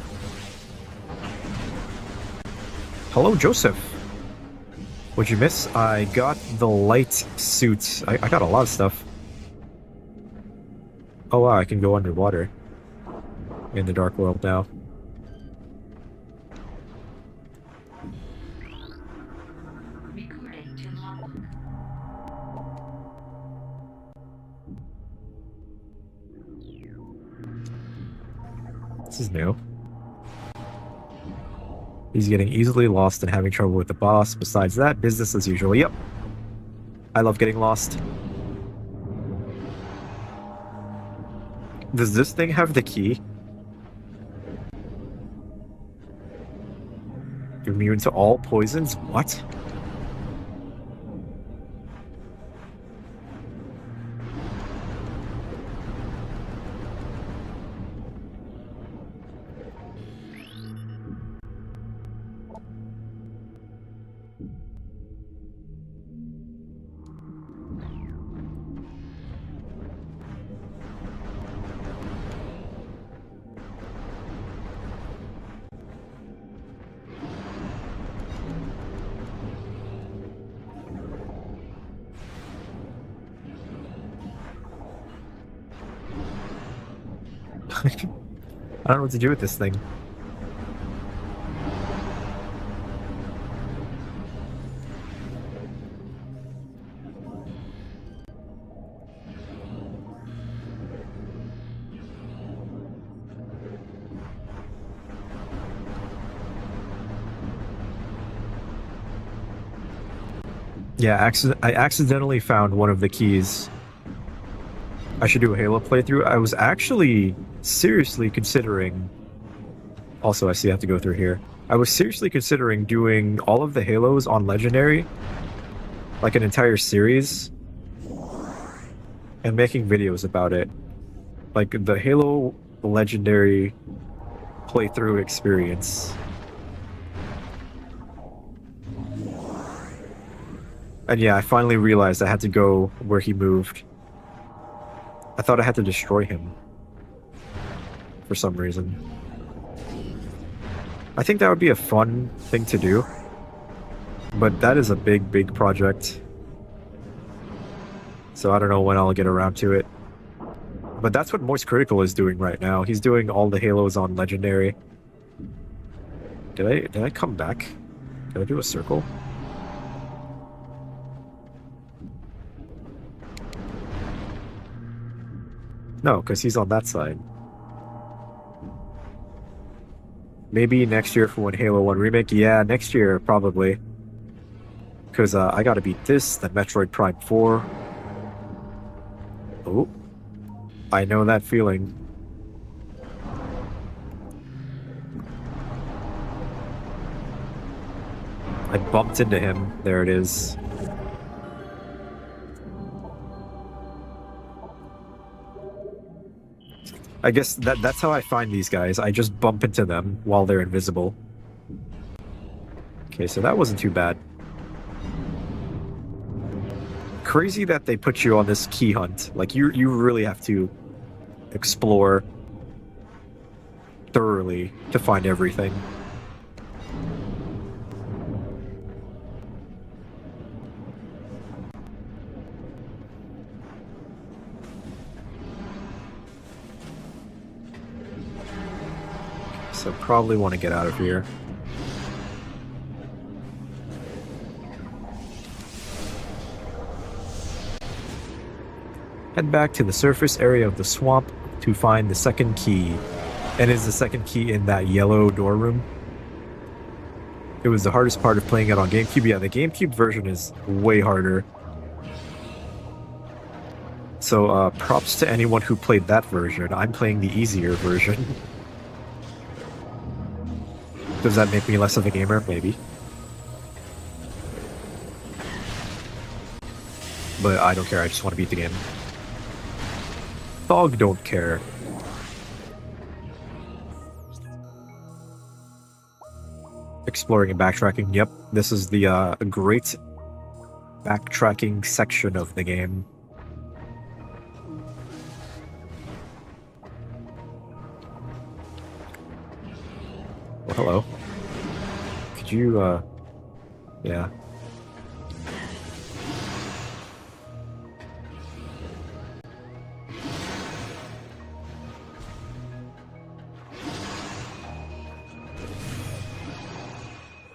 Hello, Joseph. What'd you miss? I got the light suit. I got a lot of stuff. Oh wow, I can go underwater. In the dark world now. This is new. He's getting easily lost and having trouble with the boss. Besides that, business as usual. Yep. I love getting lost. Does this thing have the key? Immune to all poisons? What? I don't know what to do with this thing. Yeah, I accidentally found one of the keys. I should do a Halo playthrough. I was actually seriously considering... Also, I see I have to go through here. I was seriously considering doing all of the Halos on Legendary, like an entire series, and making videos about it. Like the Halo Legendary playthrough experience. And yeah, I finally realized I had to go where he moved. I thought I had to destroy him. For some reason. I think that would be a fun thing to do. But that is a big, big project. So I don't know when I'll get around to it. But that's what Moist Critical is doing right now. He's doing all the Halos on Legendary. Did I come back? Did I do a circle? No, because he's on that side. Maybe next year for when Halo 1 Remake? Yeah, next year, probably. Because I gotta beat this, then Metroid Prime 4. Oh. I know that feeling. I bumped into him. There it is. I guess that's how I find these guys. I just bump into them while they're invisible. Okay, so that wasn't too bad. Crazy that they put you on this key hunt. Like, you really have to explore thoroughly to find everything. So probably want to get out of here. Head back to the surface area of the swamp to find the second key. And is the second key in that yellow door room? It was the hardest part of playing it on GameCube. Yeah, the GameCube version is way harder. So props to anyone who played that version. I'm playing the easier version. Does that make me less of a gamer? Maybe. But I don't care, I just want to beat the game. Dog don't care. Exploring and backtracking. Yep, this is the great backtracking section of the game. Well, hello. Could you, yeah.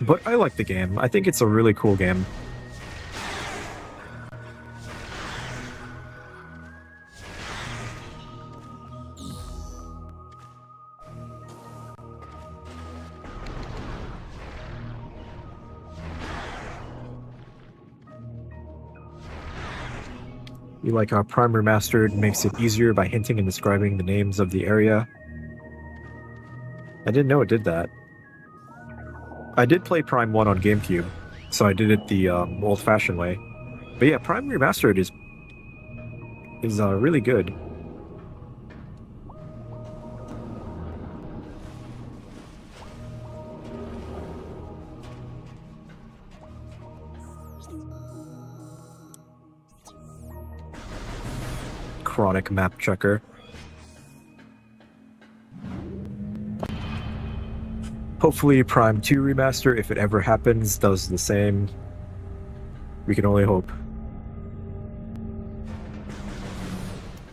But I like the game. I think it's a really cool game. You like how Prime Remastered makes it easier by hinting and describing the names of the area. I didn't know it did that. I did play Prime 1 on GameCube, so I did it the old-fashioned way. But yeah, Prime Remastered is really good. Chronic map checker. Hopefully Prime 2 Remaster, if it ever happens, does the same. We can only hope.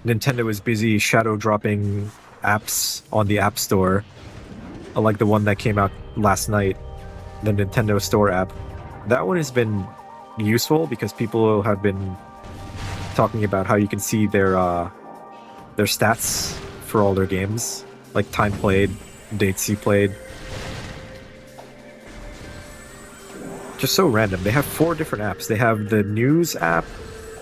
Nintendo is busy shadow dropping apps on the App Store, like the one that came out last night, the Nintendo Store app. That one has been useful because people have been talking about how you can see their stats for all their games, like time played, dates you played. Just so random. They have 4 different apps. They have the news app,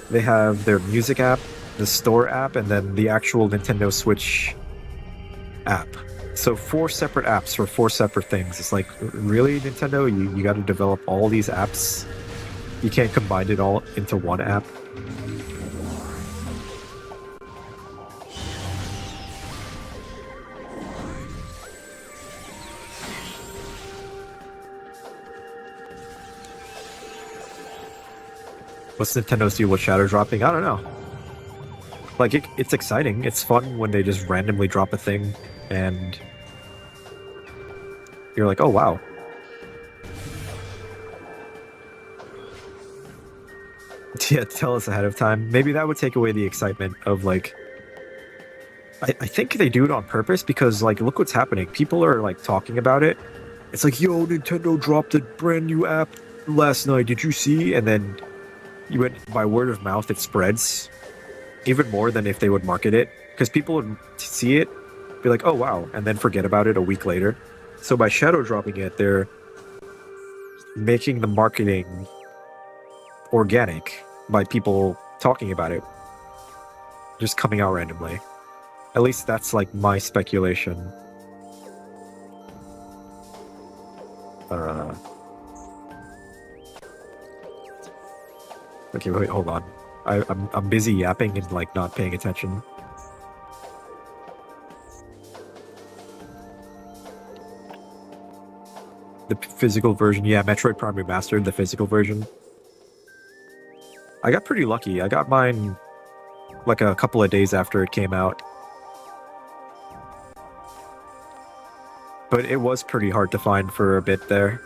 they have their music app, the store app, and then the actual Nintendo Switch app. So 4 separate apps for 4 separate things. It's like, really, Nintendo? You got to develop all these apps? You can't combine it all into one app? What's Nintendo's deal with shadow dropping? I don't know. Like, it's exciting. It's fun when they just randomly drop a thing and you're like, oh wow. Yeah, tell us ahead of time. Maybe that would take away the excitement of, like... I think they do it on purpose because, like, look what's happening. People are, like, talking about it. It's like, yo, Nintendo dropped a brand new app last night. Did you see? And then you went by word of mouth, it spreads even more than if they would market it, because people would see it, be like, oh wow, and then forget about it a week later. So by shadow dropping it, they're making the marketing organic by people talking about it, just coming out randomly. At least that's like my speculation. Okay, wait, hold on. I'm busy yapping and like not paying attention. The physical version, yeah, Metroid Prime Remastered, the physical version. I got pretty lucky. I got mine like a couple of days after it came out. But it was pretty hard to find for a bit there.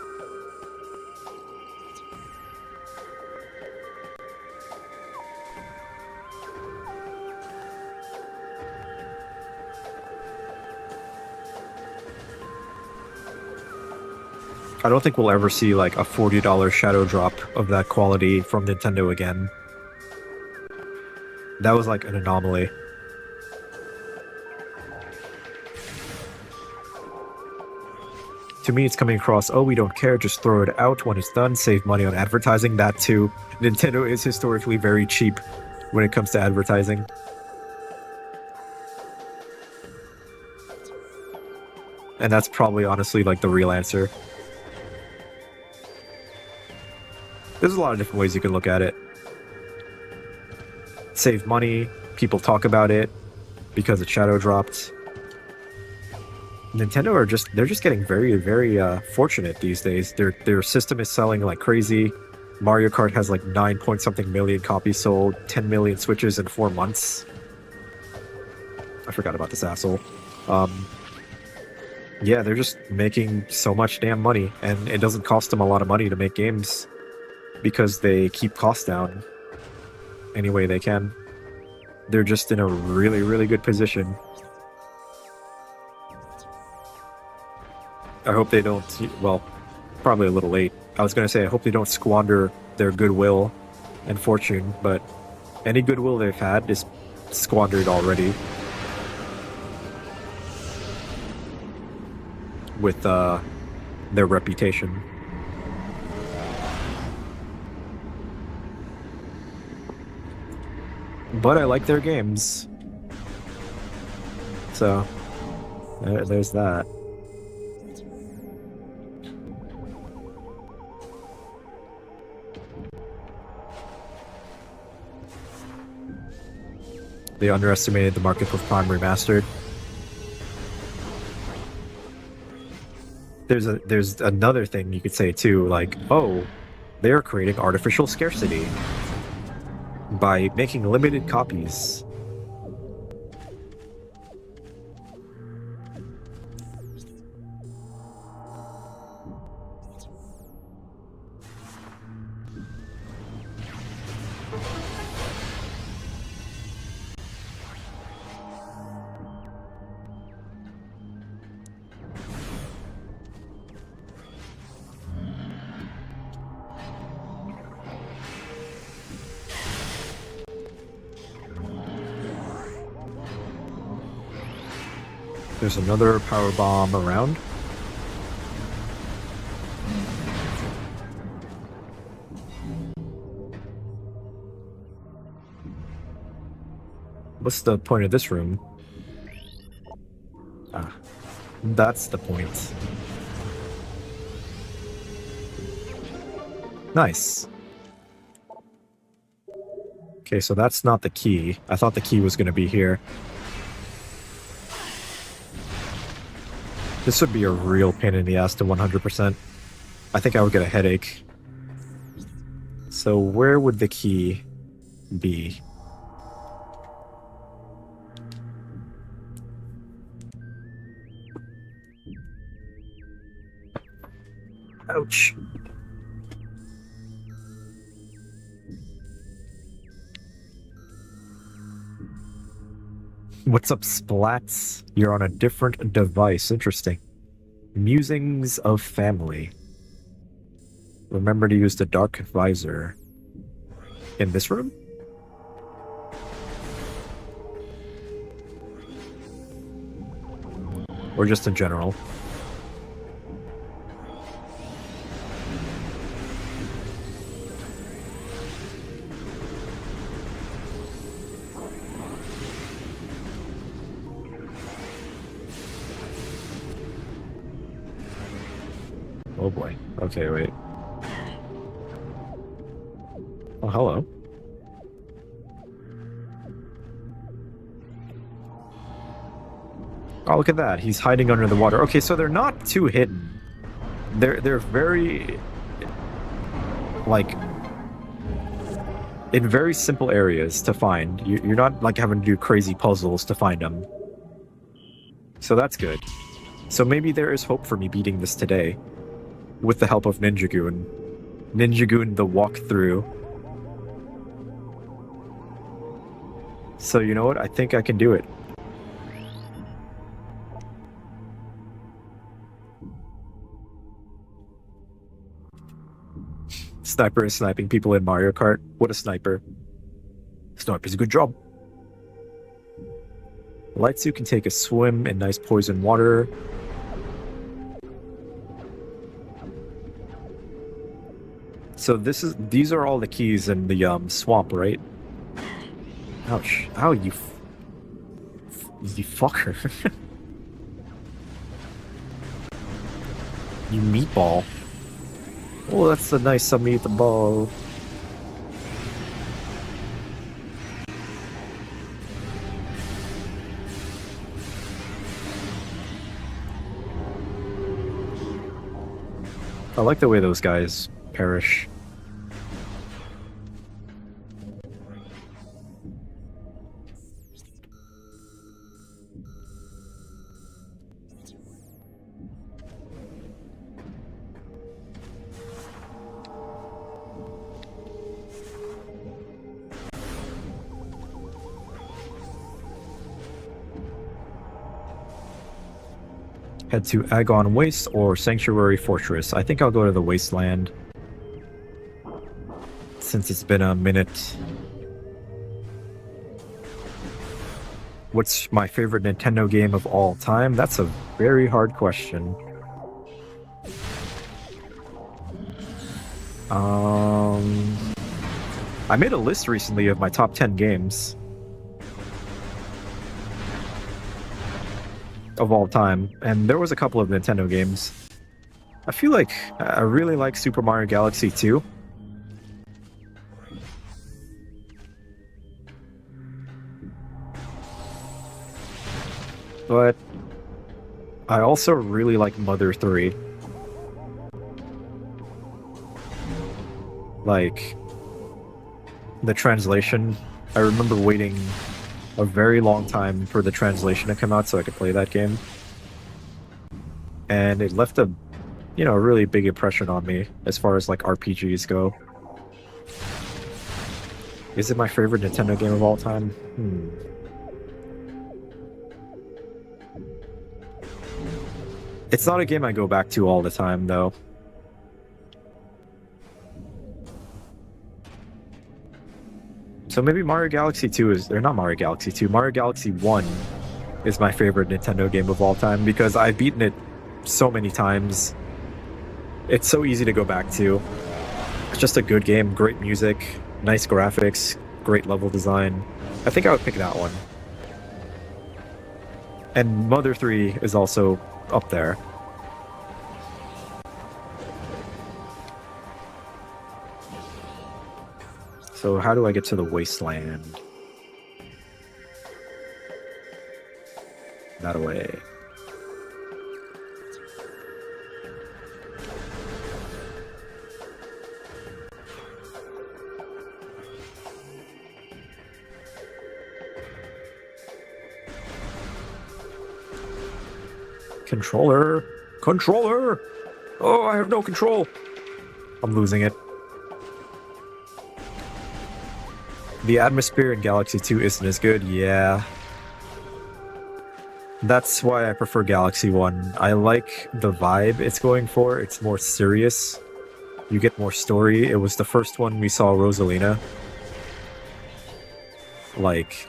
I don't think we'll ever see like a $40 shadow drop of that quality from Nintendo again. That was like an anomaly. To me, it's coming across, oh, we don't care, just throw it out when it's done, save money on advertising. That too. Nintendo is historically very cheap when it comes to advertising. And that's probably honestly like the real answer. There's a lot of different ways you can look at it. Save money, people talk about it because it shadow dropped. Nintendo are they're just getting very, very fortunate these days. Their system is selling like crazy. Mario Kart has like 9 point something million copies sold, 10 million Switches in 4 months. I forgot about this asshole. Um, yeah, they're just making so much damn money, and it doesn't cost them a lot of money to make games because they keep costs down any way they can. They're just in a really, really good position. I hope they don't, well, probably a little late. I was going to say, I hope they don't squander their goodwill and fortune, but any goodwill they've had is squandered already. With their reputation. But I like their games. So, there's that. They underestimated the market for Prime Remastered. There's another thing you could say too, like, oh, they're creating artificial scarcity by making limited copies. There's another power bomb around. What's the point of this room? Ah, that's the point. Nice. Okay, so that's not the key. I thought the key was going to be here. This would be a real pain in the ass to 100%. I think I would get a headache. So where would the key be? Ouch. What's up, Splats? You're on a different device. Interesting. Musings of Family. Remember to use the dark visor. In this room? Or just in general? Oh boy. Okay, wait. Oh, hello. Oh, look at that. He's hiding under the water. Okay, so they're not too hidden. They're very, like, in very simple areas to find. You're not like having to do crazy puzzles to find them. So that's good. So maybe there is hope for me beating this today. With the help of Ninja Goon. Ninja Goon the walkthrough. So you know what? I think I can do it. Sniper is sniping people in Mario Kart. What a sniper. Sniper's a good job. Lightsu can take a swim in nice poison water. So these are all the keys in the swamp, right? Ouch. Ow, you fucker. You meatball. Oh, that's a nice meatball. I like the way those guys perish. Head to Agon Waste or Sanctuary Fortress. I think I'll go to the Wasteland. Since it's been a minute. What's my favorite Nintendo game of all time? That's a very hard question. I made a list recently of my top 10 games of all time, and there was a couple of Nintendo games. I feel like I really like Super Mario Galaxy 2. But I also really like Mother 3. Like, the translation, I remember waiting a very long time for the translation to come out so I could play that game. And it left a really big impression on me as far as like RPGs go. Is it my favorite Nintendo game of all time? It's not a game I go back to all the time, though. So maybe Mario Galaxy 2 is... Or not Mario Galaxy 2, Mario Galaxy 1 is my favorite Nintendo game of all time because I've beaten it so many times. It's so easy to go back to. It's just a good game, great music, nice graphics, great level design. I think I would pick that one. And Mother 3 is also up there. So how do I get to the Wasteland? That way. Controller! Controller! Oh, I have no control! I'm losing it. The atmosphere in Galaxy 2 isn't as good, yeah. That's why I prefer Galaxy 1. I like the vibe it's going for. It's more serious. You get more story. It was the first one we saw Rosalina. Like...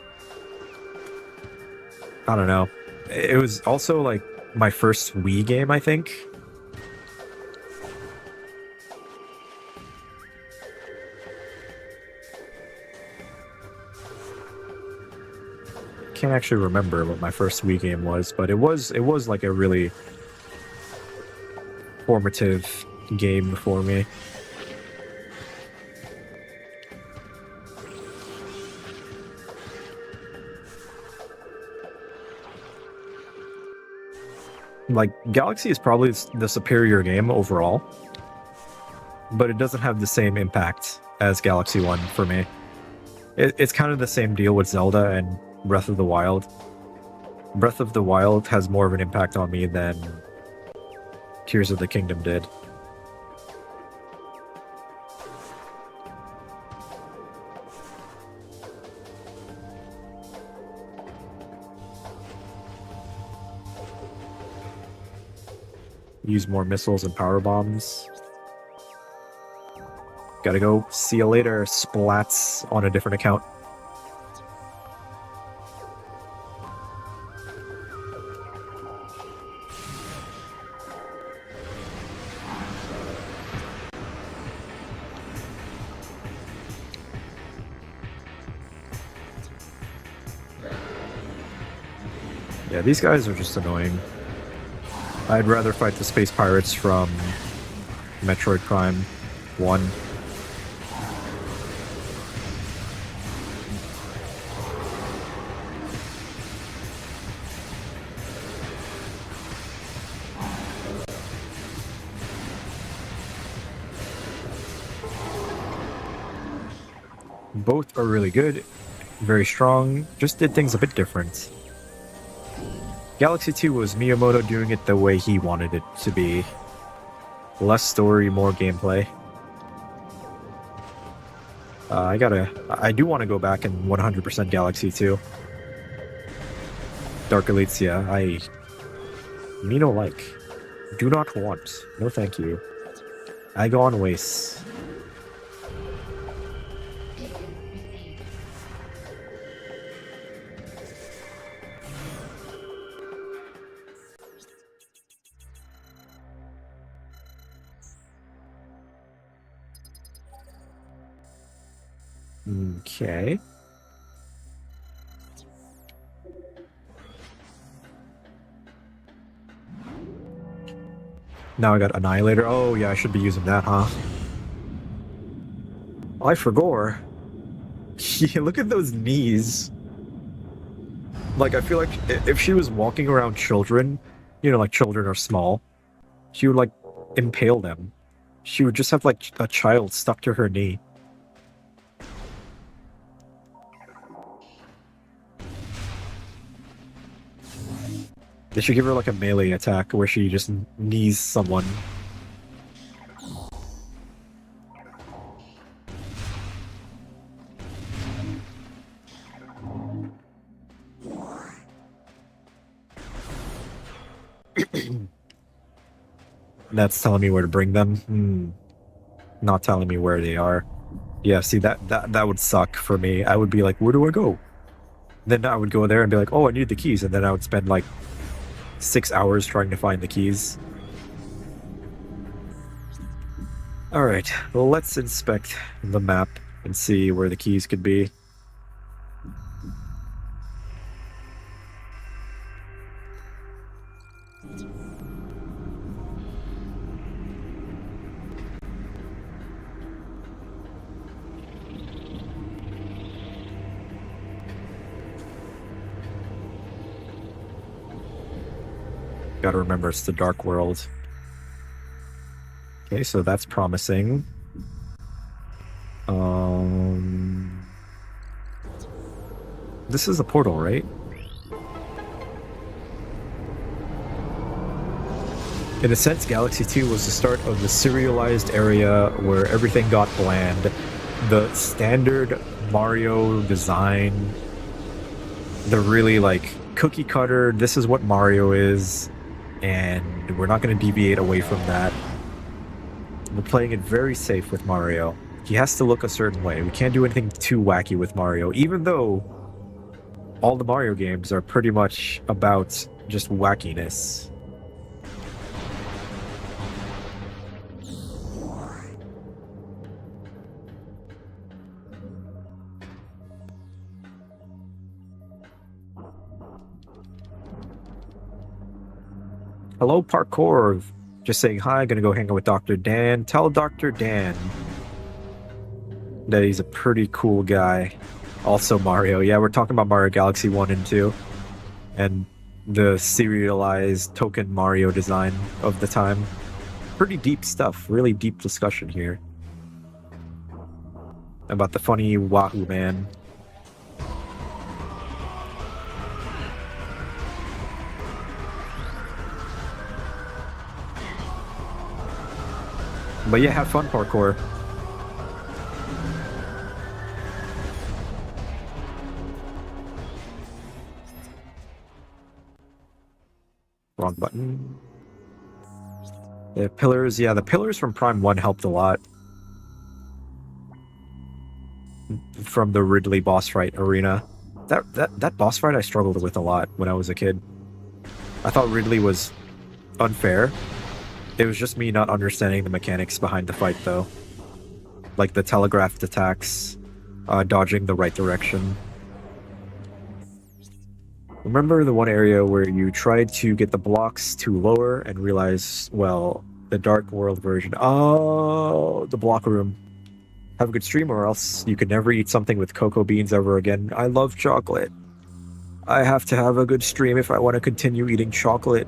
I don't know. It was also, like, my first Wii game, I think. Can't actually remember what my first Wii game was, but it was like a really formative game for me. Like, Galaxy is probably the superior game overall, but it doesn't have the same impact as Galaxy 1 for me. It's kind of the same deal with Zelda and Breath of the Wild. Breath of the Wild has more of an impact on me than Tears of the Kingdom did. Use more missiles and power bombs. Gotta go. See you later, splats on a different account. Yeah, these guys are just annoying. I'd rather fight the space pirates from Metroid Prime 1. Both are really good, very strong, just did things a bit different. Galaxy 2 was Miyamoto doing it the way he wanted it to be. Less story, more gameplay. I do want to go back and 100% Galaxy 2. Dark Elites, yeah, me no like. Do not want. No thank you. I go on waste. Okay. Now I got Annihilator. Oh yeah, I should be using that, huh? I forgot. Yeah, look at those knees. Like, I feel like if she was walking around children, you know, like children are small, she would, like, impale them. She would just have, like, a child stuck to her knee. They should give her, like, a melee attack where she just knees someone. That's telling me where to bring them? Not telling me where they are. Yeah, see, that would suck for me. I would be like, where do I go? Then I would go there and be like, oh, I need the keys, and then I would spend, like, 6 hours trying to find the keys. Alright, well, let's inspect the map and see where the keys could be. Gotta remember, it's the Dark World. Okay, so that's promising. This is a portal, right? In a sense, Galaxy 2 was the start of the serialized area where everything got bland. The standard Mario design, the really, like, cookie cutter, this is what Mario is, and we're not going to deviate away from that. We're playing it very safe with Mario. He has to look a certain way. We can't do anything too wacky with Mario, even though all the Mario games are pretty much about just wackiness. Hello, parkour. Just saying hi, gonna go hang out with Dr. Dan. Tell Dr. Dan that he's a pretty cool guy. Also Mario. Yeah, we're talking about Mario Galaxy 1 and 2. And the serialized token Mario design of the time. Pretty deep stuff. Really deep discussion here. About the funny Wahoo Man. But yeah, have fun, parkour. Wrong button. The pillars, yeah, the pillars from Prime 1 helped a lot. From the Ridley boss fight arena. That boss fight I struggled with a lot when I was a kid. I thought Ridley was unfair. It was just me not understanding the mechanics behind the fight, though. Like the telegraphed attacks, dodging the right direction. Remember the one area where you tried to get the blocks to lower and realize, well, the Dark World version. Oh, the block room. Have a good stream or else you could never eat something with cocoa beans ever again. I love chocolate. I have to have a good stream if I want to continue eating chocolate.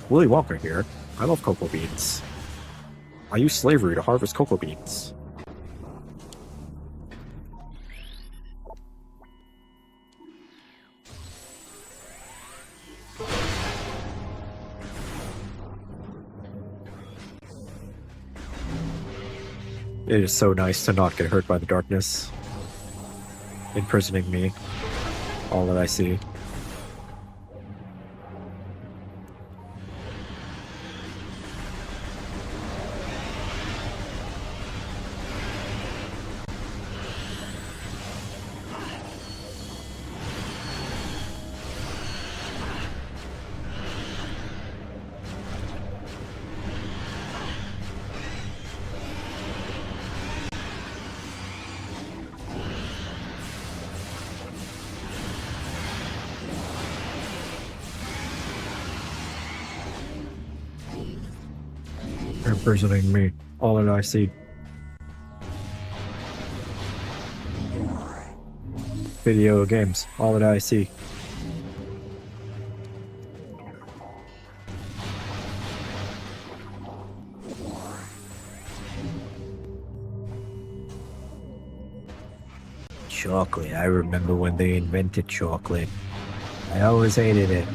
Willy Wonka here. I love cocoa beans. I use slavery to harvest cocoa beans. It is so nice to not get hurt by the darkness. Imprisoning me. All that I see. Imprisoning me. All that I see. Video games. All that I see. Chocolate. I remember when they invented chocolate. I always hated it.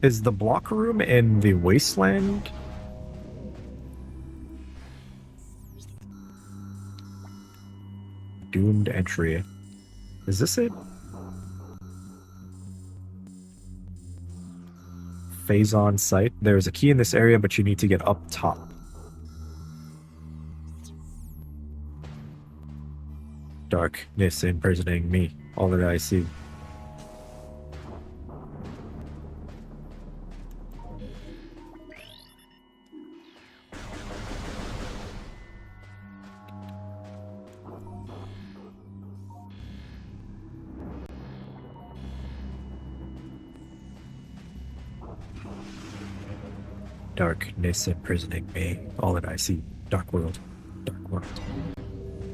Is the block room in the wasteland? Doomed entry. Is this it? Phazon site. There's a key in this area, but you need to get up top. Darkness imprisoning me. All that I see. Darkness imprisoning me. All that I see. Dark world. Dark world.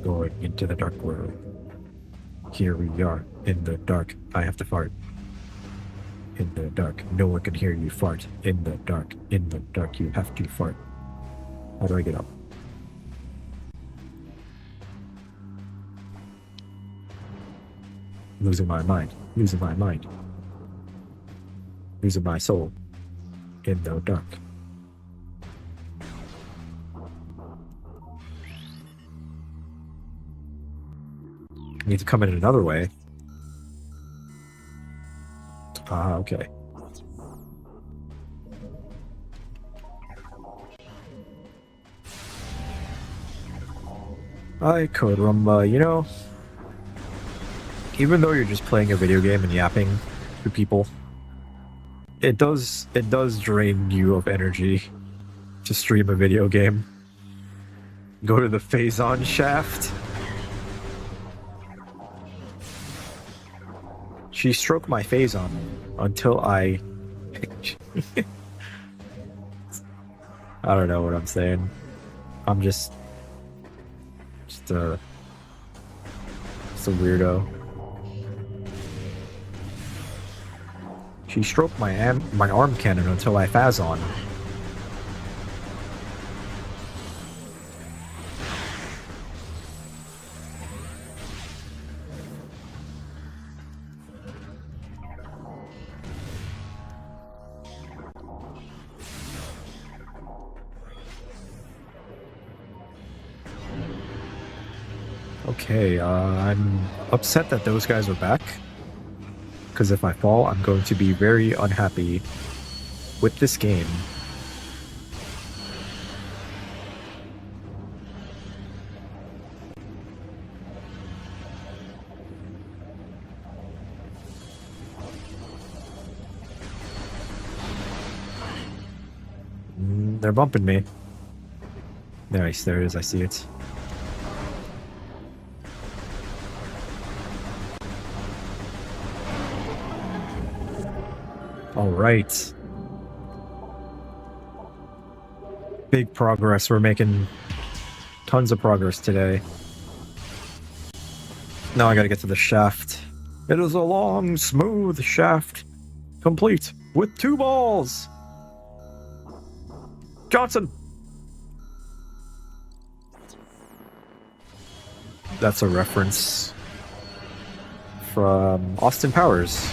Going into the dark world. Here we are. In the dark. I have to fart. In the dark. No one can hear you fart. In the dark. In the dark. You have to fart. How do I get up? Losing my mind. Losing my mind. Losing my soul. In the dark. Need to come in another way. Ah, okay. Hi, Code Rumba. You know, even though you're just playing a video game and yapping to people, it does drain you of energy to stream a video game. Go to the Phazon shaft. She stroked my Phazon until I don't know what I'm saying. I'm just a weirdo. She stroked my arm cannon until I Phazon. Okay, I'm upset that those guys are back. Because if I fall, I'm going to be very unhappy with this game. They're bumping me. Nice, there it is, I see it. All right. Big progress. We're making tons of progress today. Now I gotta get to the shaft. It is a long, smooth shaft, complete with 2 balls. Johnson! That's a reference from Austin Powers.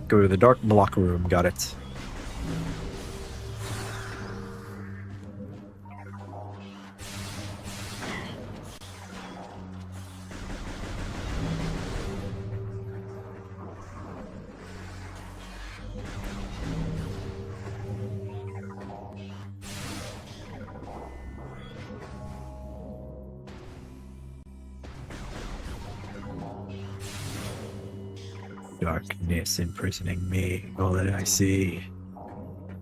Go to the dark block room, got it. Darkness imprisoning me. All that I see.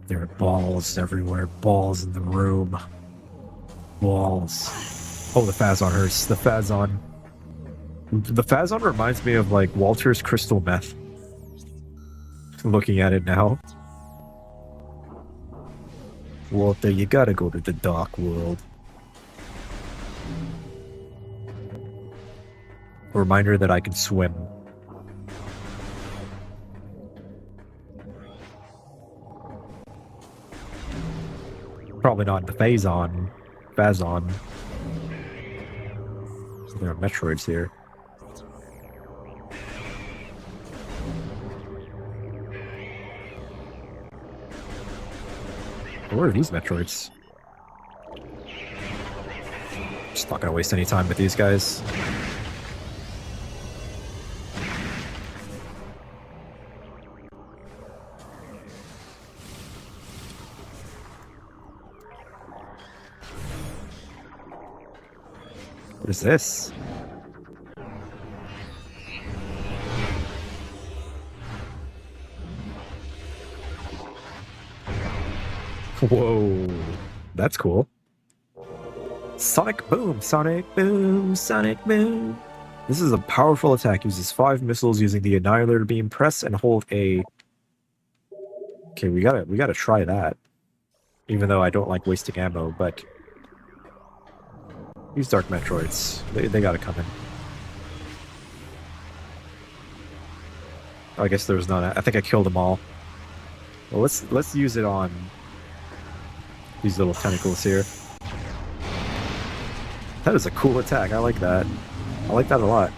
There are balls everywhere. Balls in the room. Balls. Oh, the Phazon hurts. The Phazon. The Phazon reminds me of like Walter's crystal meth. Looking at it now. Walter, you gotta go to the dark world. A reminder that I can swim. Probably not the Phazon. Phazon. So there are Metroids here. Where are these Metroids? Just not gonna waste any time with these guys. What is this? Whoa, that's cool. Sonic Boom, Sonic Boom, Sonic Boom. This is a powerful attack. Uses 5 missiles using the Annihilator Beam. Press and hold A. Okay, we gotta try that. Even though I don't like wasting ammo, but these Dark Metroids, they gotta come in. Oh, I guess there was none. I think I killed them all. Well, let's use it on these little tentacles here. That is a cool attack. I like that. I like that a lot.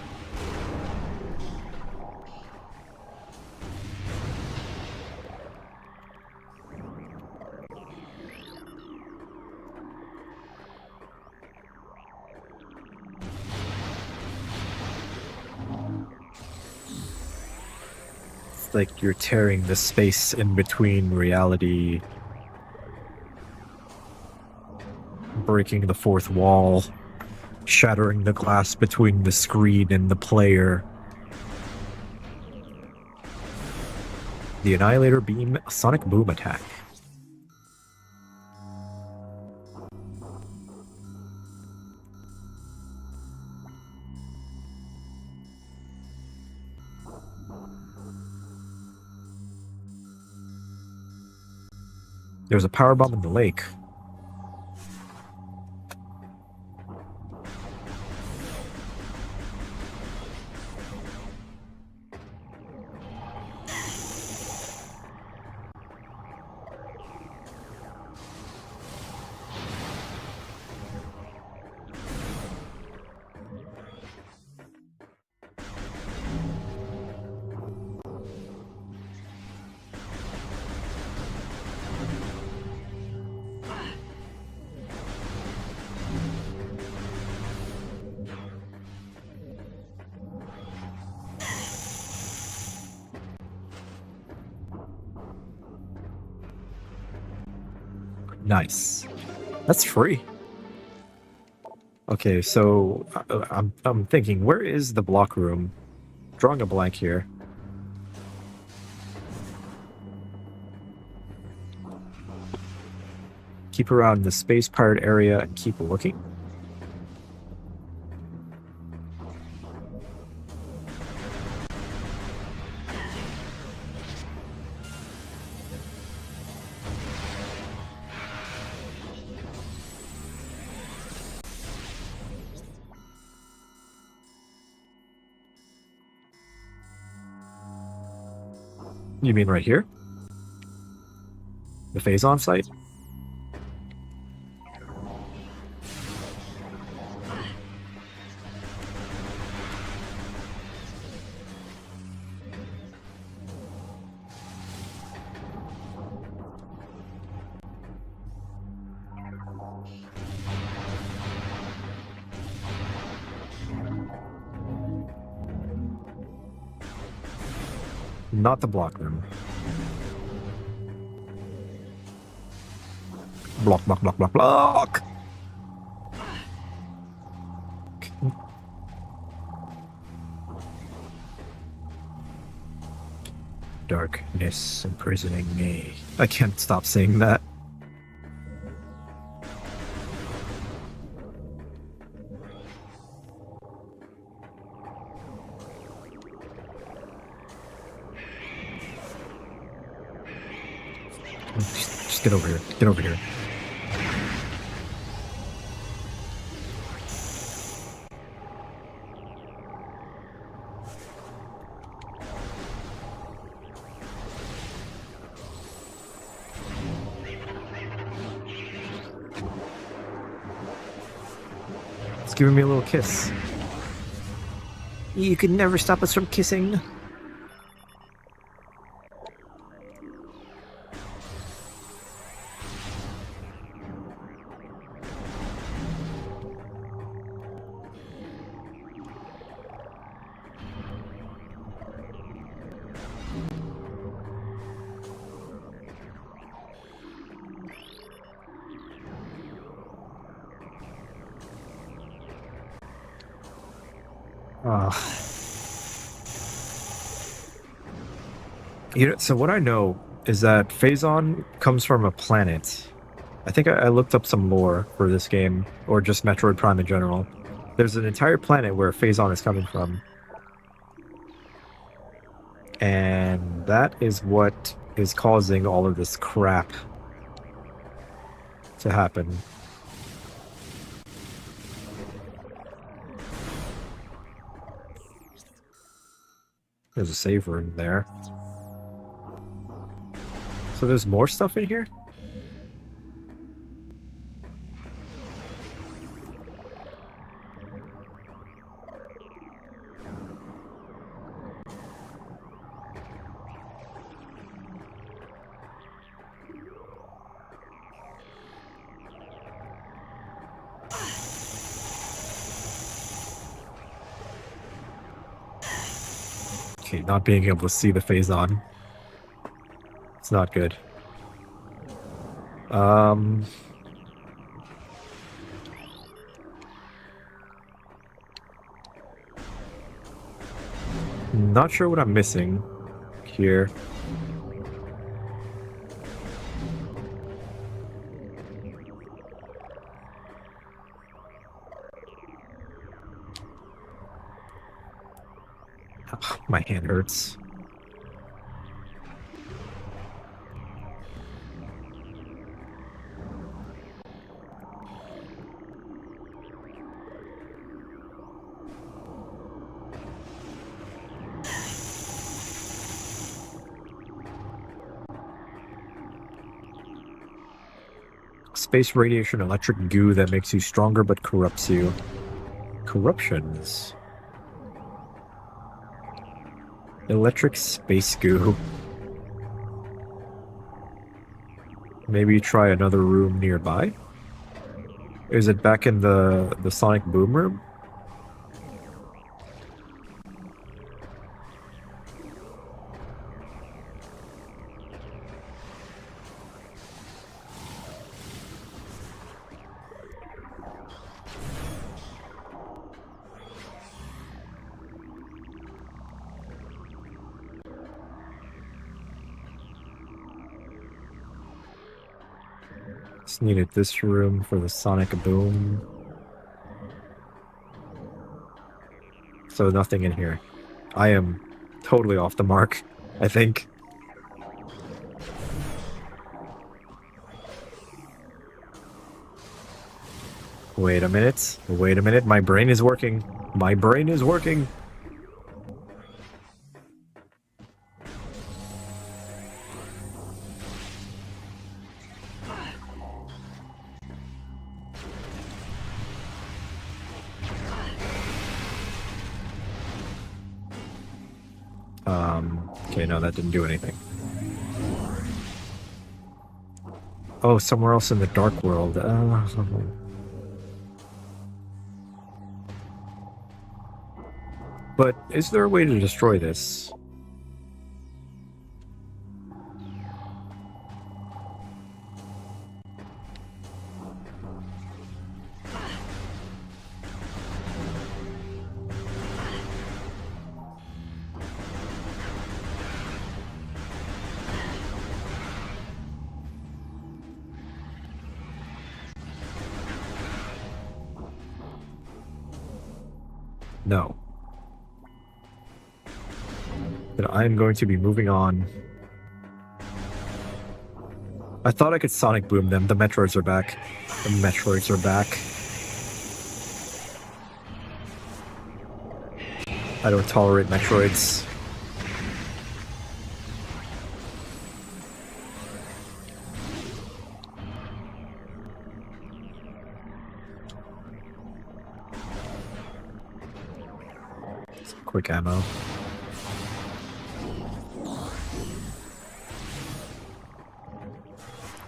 It's like you're tearing the space in between reality, breaking the fourth wall, shattering the glass between the screen and the player. The Annihilator Beam Sonic Boom attack. There's a power bomb in the lake. Nice. That's free. Okay, so I'm thinking, where is the block room? Drawing a blank here. Keep around the space pirate area and keep looking. You mean right here? The Phazon site? Not the block room. Block, block, block, block, block! Darkness imprisoning me. I can't stop saying that. Just get over here. Get over here. It's giving me a little kiss. You could never stop us from kissing. So what I know is that Phazon comes from a planet. I think I looked up some lore for this game, or just Metroid Prime in general. There's an entire planet where Phazon is coming from. And that is what is causing all of this crap to happen. There's a save room there. So there's more stuff in here? Okay, not being able to see the Phazon. It's not good. Not sure what I'm missing here. Oh, my hand hurts. Space radiation, electric goo that makes you stronger but corrupts you. Corruptions. Electric space goo. Maybe try another room nearby? Is it back in the Sonic Boom room? Just needed this room for the Sonic Boom. So nothing in here. I am totally off the mark, I think. Wait a minute. Wait a minute. My brain is working. My brain is working. Okay, no, that didn't do anything. Oh, somewhere else in the dark world. But is there a way to destroy this? No. Then I am going to be moving on. I thought I could Sonic Boom them. The Metroids are back. The Metroids are back. I don't tolerate Metroids. Quick ammo.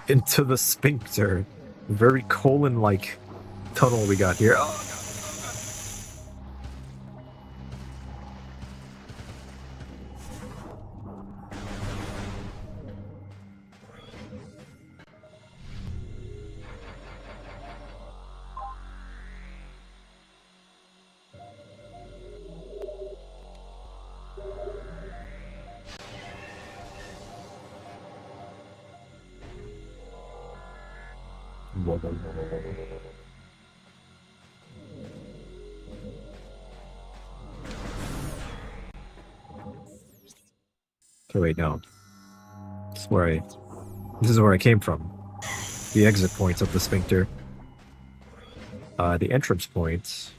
Into the sphincter. Very colon-like tunnel we got here. Oh, okay, wait, no. This is where I came from. The exit points of the sphincter. The entrance points.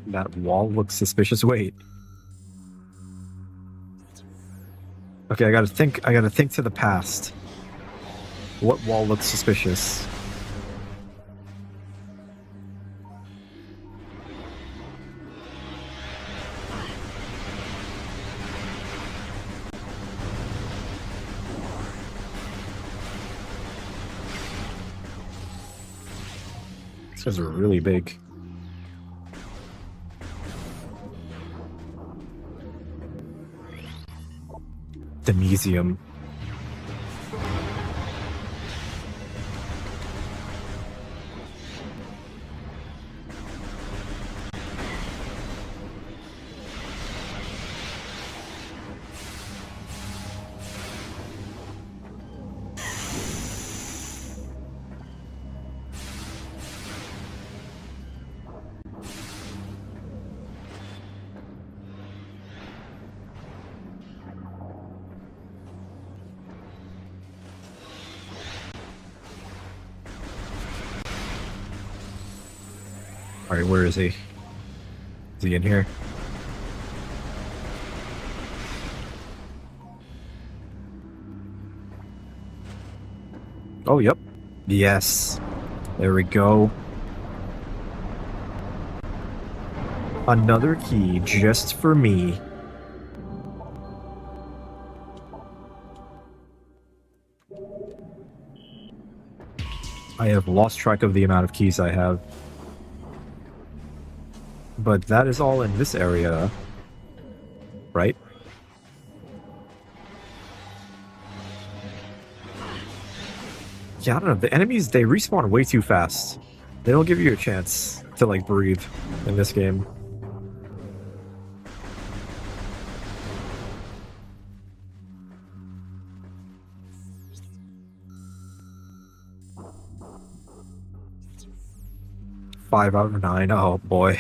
That wall looks suspicious. Wait. Okay, I gotta think to the past. What wall looks suspicious? These guys are really big. The museum. Alright, where is he? Is he in here? Oh, yep. Yes. There we go. Another key just for me. I have lost track of the amount of keys I have. But that is all in this area, right? Yeah, I don't know. The enemies, they respawn way too fast. They don't give you a chance to, like, breathe in this game. Five out of 9. Oh, boy.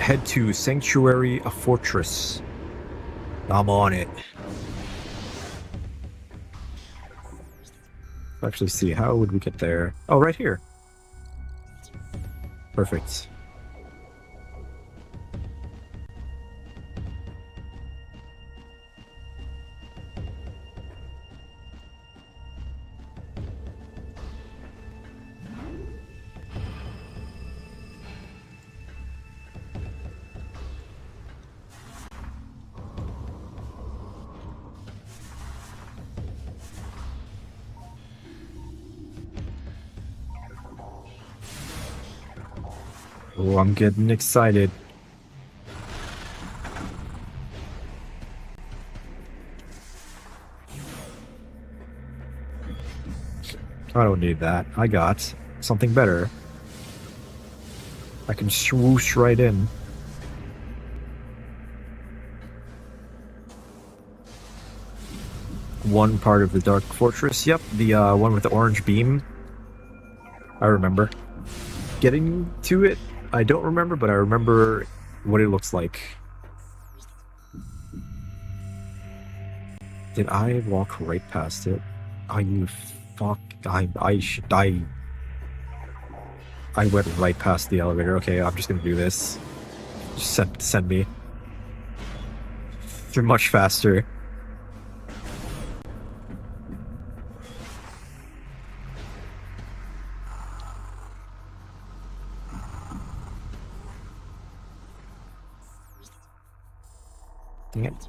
Head to Sanctuary, a fortress. I'm on it. Actually, see, how would we get there? Oh, right here. Perfect. Oh, I'm getting excited. I don't need that. I got something better. I can swoosh right in. One part of the Dark Fortress. Yep, the one with the orange beam. I remember. Getting to it, I don't remember, but I remember what it looks like. Did I walk right past it? Oh, you fuck. I went right past the elevator. Okay, I'm just gonna do this. Just send me. They're much faster. Dang it.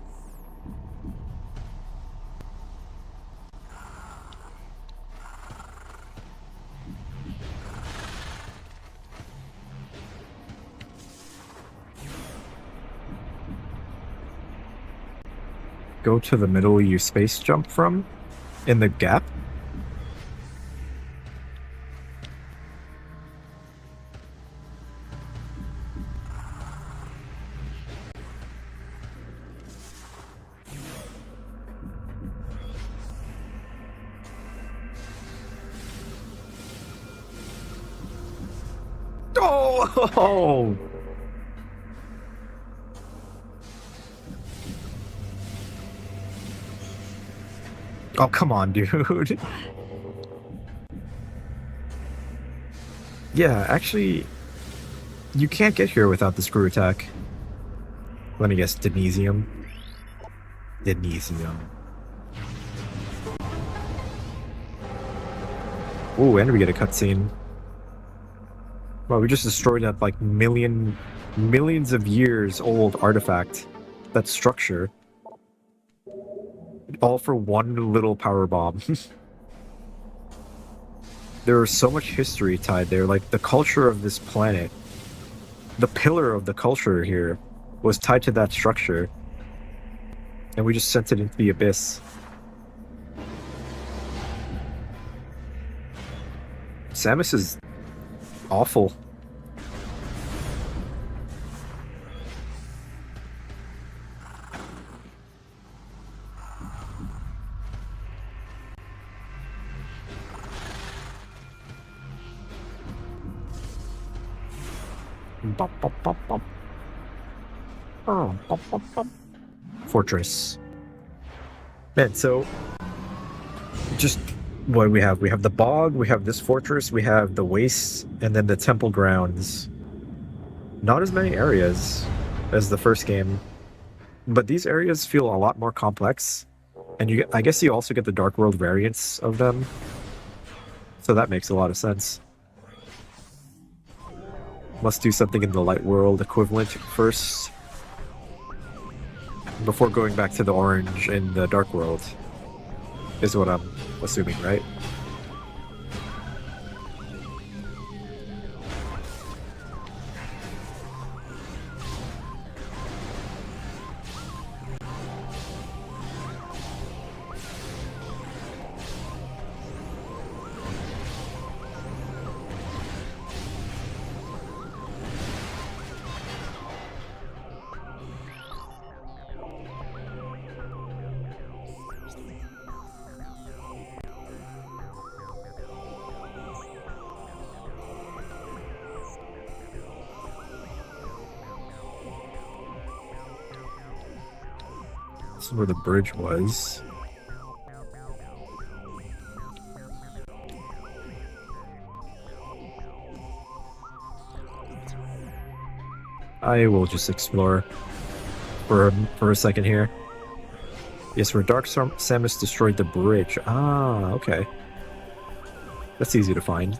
Go to the middle you space jump from? In the gap? Oh! Oh, come on, dude. Yeah, actually, you can't get here without the screw attack. Let me guess, Denesium. Denesium. Ooh, and we get a cutscene. Well, we just destroyed that, like, millions of years old artifact. That structure. All for one little power bomb. There is so much history tied there. Like, the culture of this planet, the pillar of the culture here, was tied to that structure. And we just sent it into the abyss. Samus is awful. Bop, bop, bop, bop. Oh, bop, bop, bop. Fortress. Man, so just what do we have? We have the bog, we have this fortress, we have the wastes, and then the temple grounds. Not as many areas as the first game, but these areas feel a lot more complex. And I guess you also get the Dark World variants of them, so that makes a lot of sense. Must do something in the Light World equivalent first, before going back to the orange in the Dark World, is what I'm assuming, right? This is where the bridge was. I will just explore for a second here. Yes, where Dark Samus destroyed the bridge. Ah, okay. That's easy to find.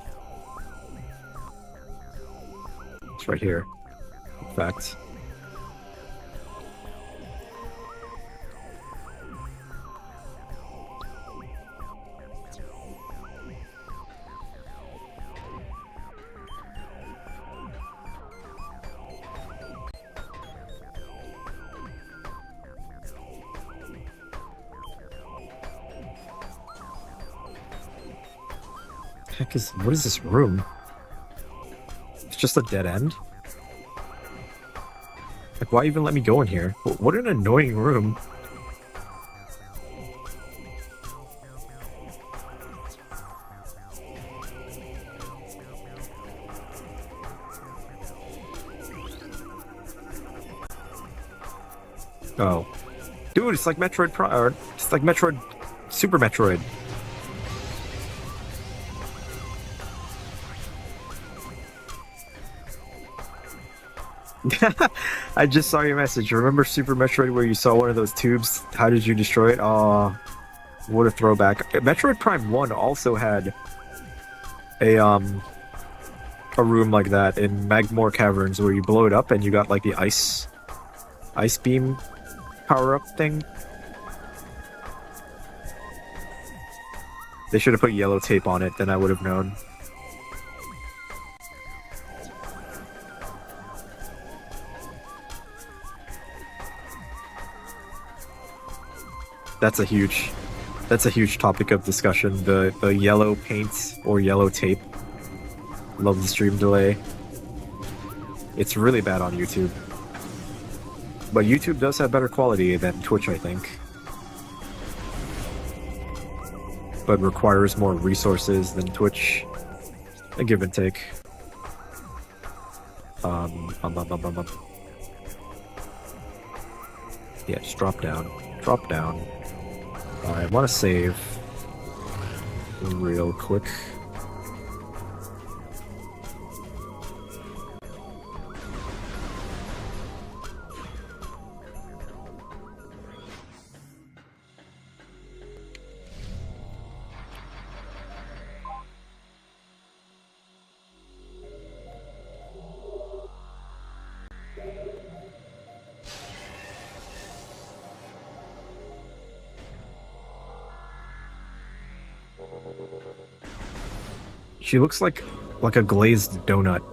It's right here, in fact. What is this room? It's just a dead end? Like, why even let me go in here? What an annoying room. Oh. Dude, it's like Metroid or it's like Metroid, Super Metroid. I just saw your message. Remember Super Metroid where you saw one of those tubes? How did you destroy it? Oh, what a throwback. Metroid Prime 1 also had a room like that in Magmore Caverns where you blow it up and you got like the ice beam power-up thing. They should have put yellow tape on it, then I would have known. That's a huge topic of discussion. The yellow paint or yellow tape. Love the stream delay. It's really bad on YouTube. But YouTube does have better quality than Twitch, I think. But requires more resources than Twitch. A give and take. Yeah, just drop down. Drop down. I want to save real quick. She looks like a glazed donut.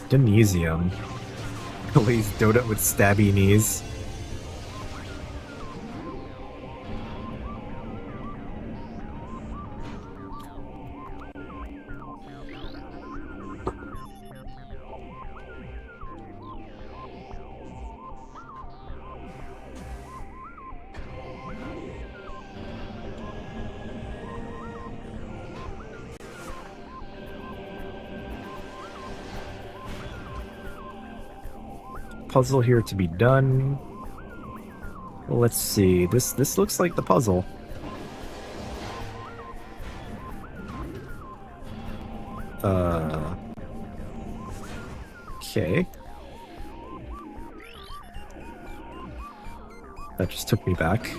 Denesium. Glazed donut with stabby knees. Puzzle here to be done. Let's see. This looks like the puzzle. Okay. That just took me back.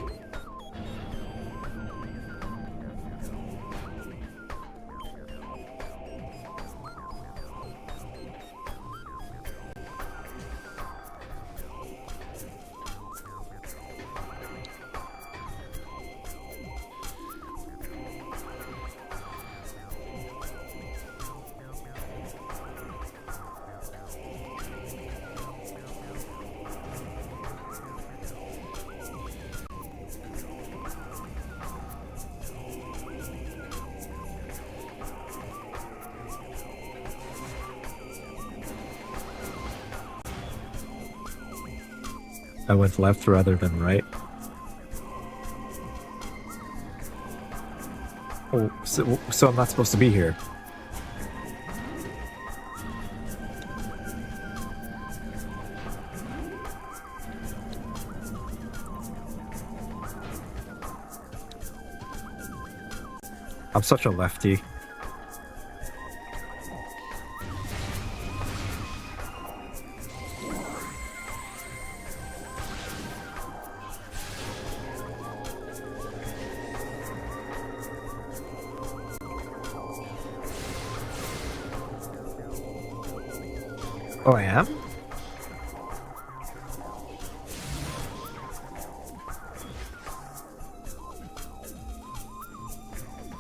I went left rather than right. Oh, so I'm not supposed to be here. I'm such a lefty. Oh, I am?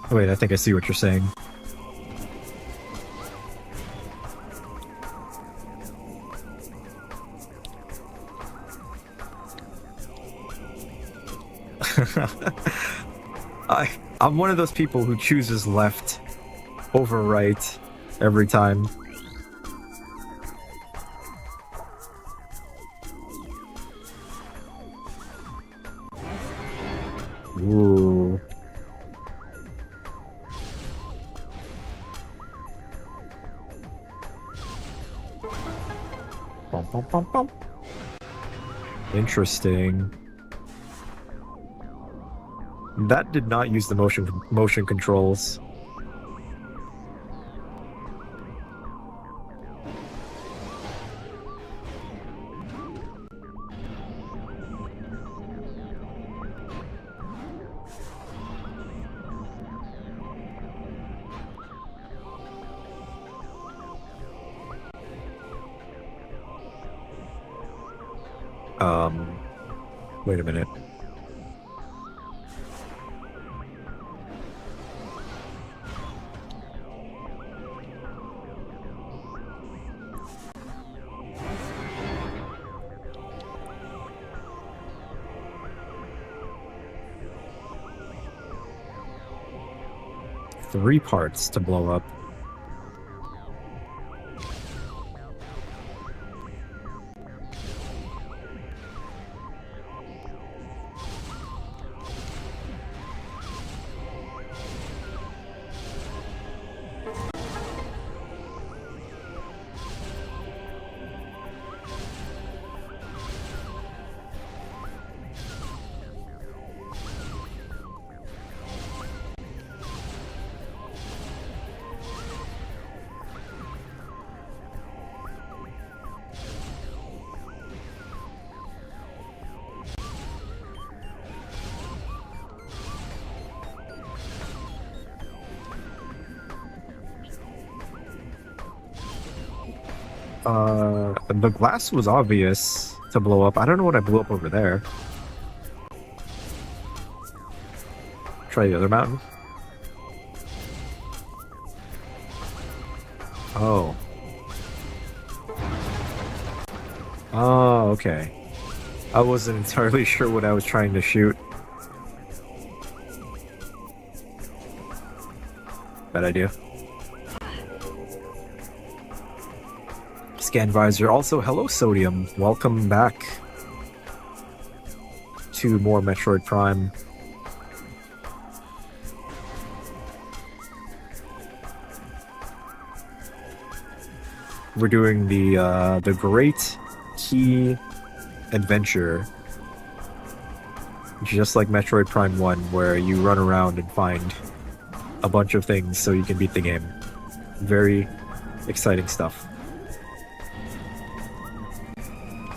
Wait, I think I see what you're saying. I'm one of those people who chooses left over right every time. Ooh. Bum, bum, bum, bum. Interesting. That did not use the motion controls. Wait a minute. Three parts to blow up. The glass was obvious to blow up. I don't know what I blew up over there. Try the other mountain. Oh. Oh, okay. I wasn't entirely sure what I was trying to shoot. Bad idea. Scan visor. Also, hello, Sodium. Welcome back to more Metroid Prime. We're doing the Great Key Adventure, just like Metroid Prime 1, where you run around and find a bunch of things so you can beat the game. Very exciting stuff.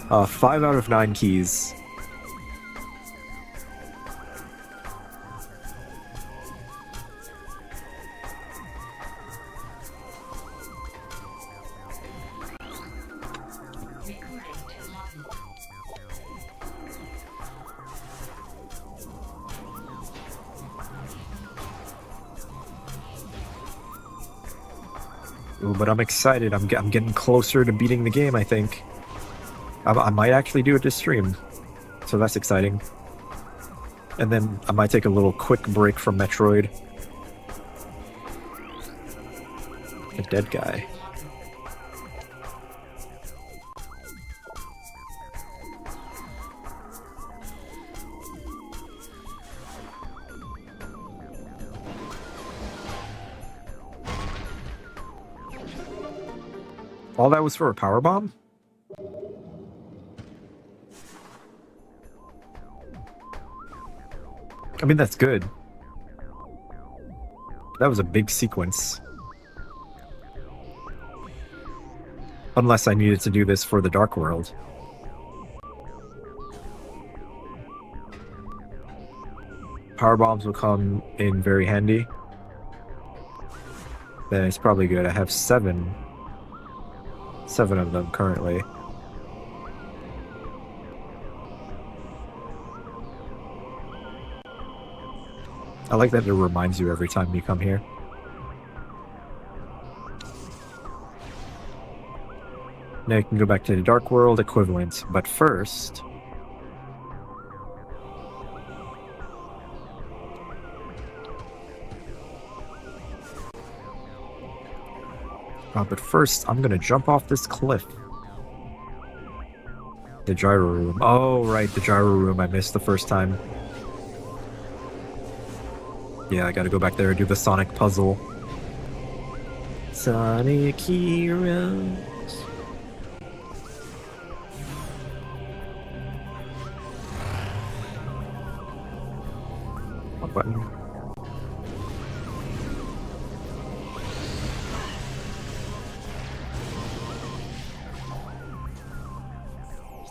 5 out of 9 keys. Ooh, but I'm excited. I'm getting closer to beating the game, I think. I might actually do it this stream, so that's exciting. And then I might take a little quick break from Metroid. A dead guy. All that was for a power bomb? I mean, that's good. That was a big sequence. Unless I needed to do this for the Dark World. Power bombs will come in very handy. Then it's probably good. I have 7 of them currently. I like that it reminds you every time you come here. Now you can go back to the Dark World equivalent, but first... but first, I'm gonna jump off this cliff. The gyro room. Oh, right, the gyro room I missed the first time. Yeah, I gotta go back there and do the Sonic puzzle. Sonic Heroes. What button?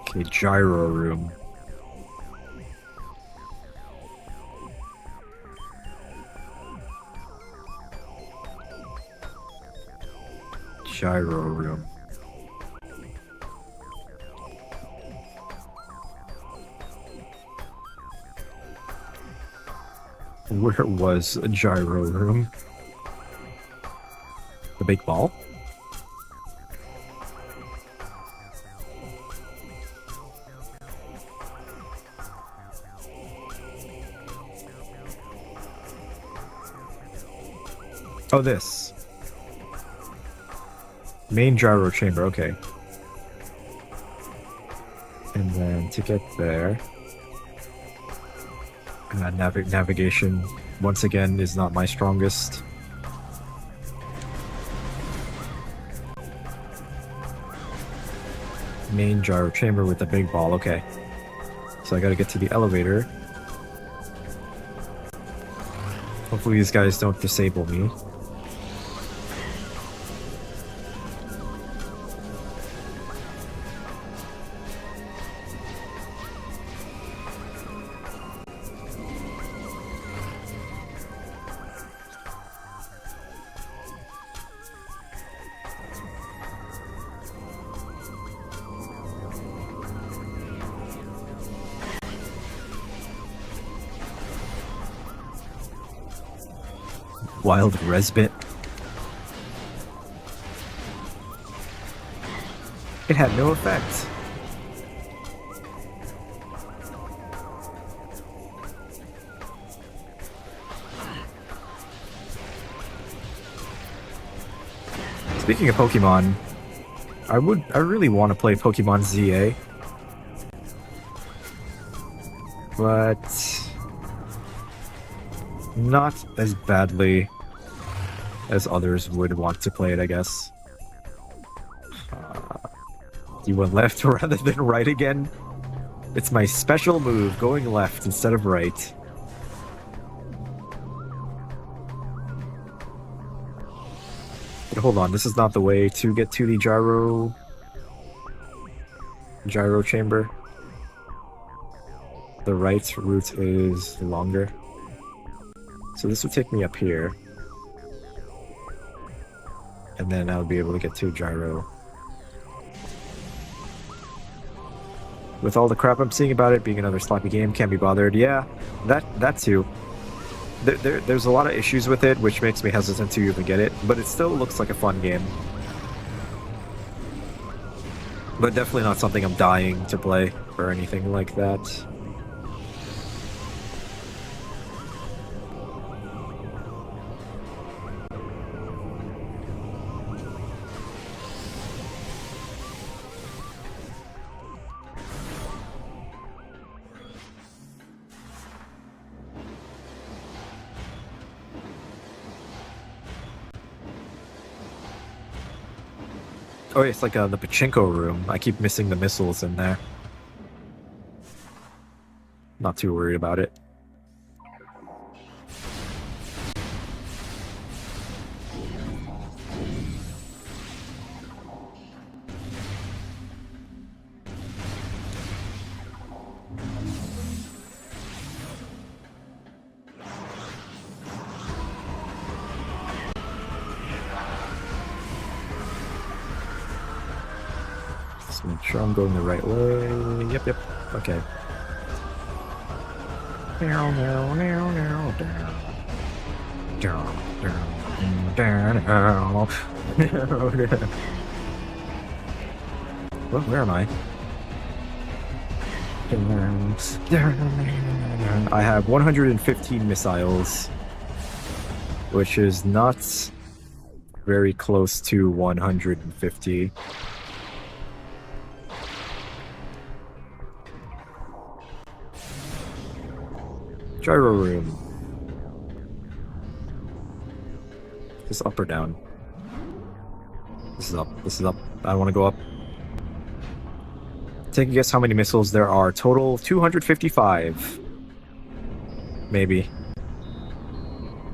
Okay, gyro room. Gyro room. Where was a gyro room? The big ball? Oh, this. Main gyro chamber, okay. And then to get there... navigation, once again, is not my strongest. Main gyro chamber with the big ball, okay. So I gotta get to the elevator. Hopefully these guys don't disable me. Wild Resbit. It had no effect. Speaking of Pokemon, I really want to play Pokemon ZA, but not as badly as others would want to play it, I guess. You went left rather than right again? It's my special move, going left instead of right. But hold on, this is not the way to get to the gyro chamber. The right route is longer. So this would take me up here. And then I'll be able to get to gyro. With all the crap I'm seeing about it being another sloppy game, can't be bothered. Yeah, that too. There's a lot of issues with it, which makes me hesitant to even get it, but it still looks like a fun game. But definitely not something I'm dying to play or anything like that. Oh, it's like the pachinko room. I keep missing the missiles in there. Not too worried about it. Just make sure I'm going the right way. Yep. Okay. Well, where am I? I have 115 missiles, which is not very close to 150. Gyro room. Is this up or down? This is up. This is up. I want to go up. Take a guess how many missiles there are. Total 255. Maybe.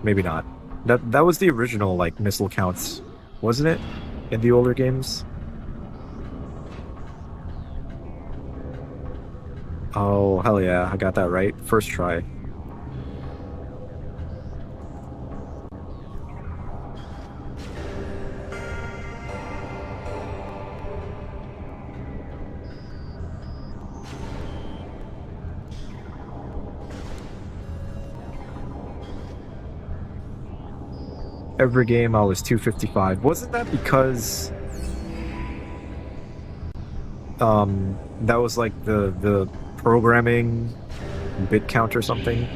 Maybe not. That was the original like missile counts, wasn't it? In the older games? Oh, hell yeah. I got that right. First try. Every game I was 255. Wasn't that because that was like the programming bit count or something?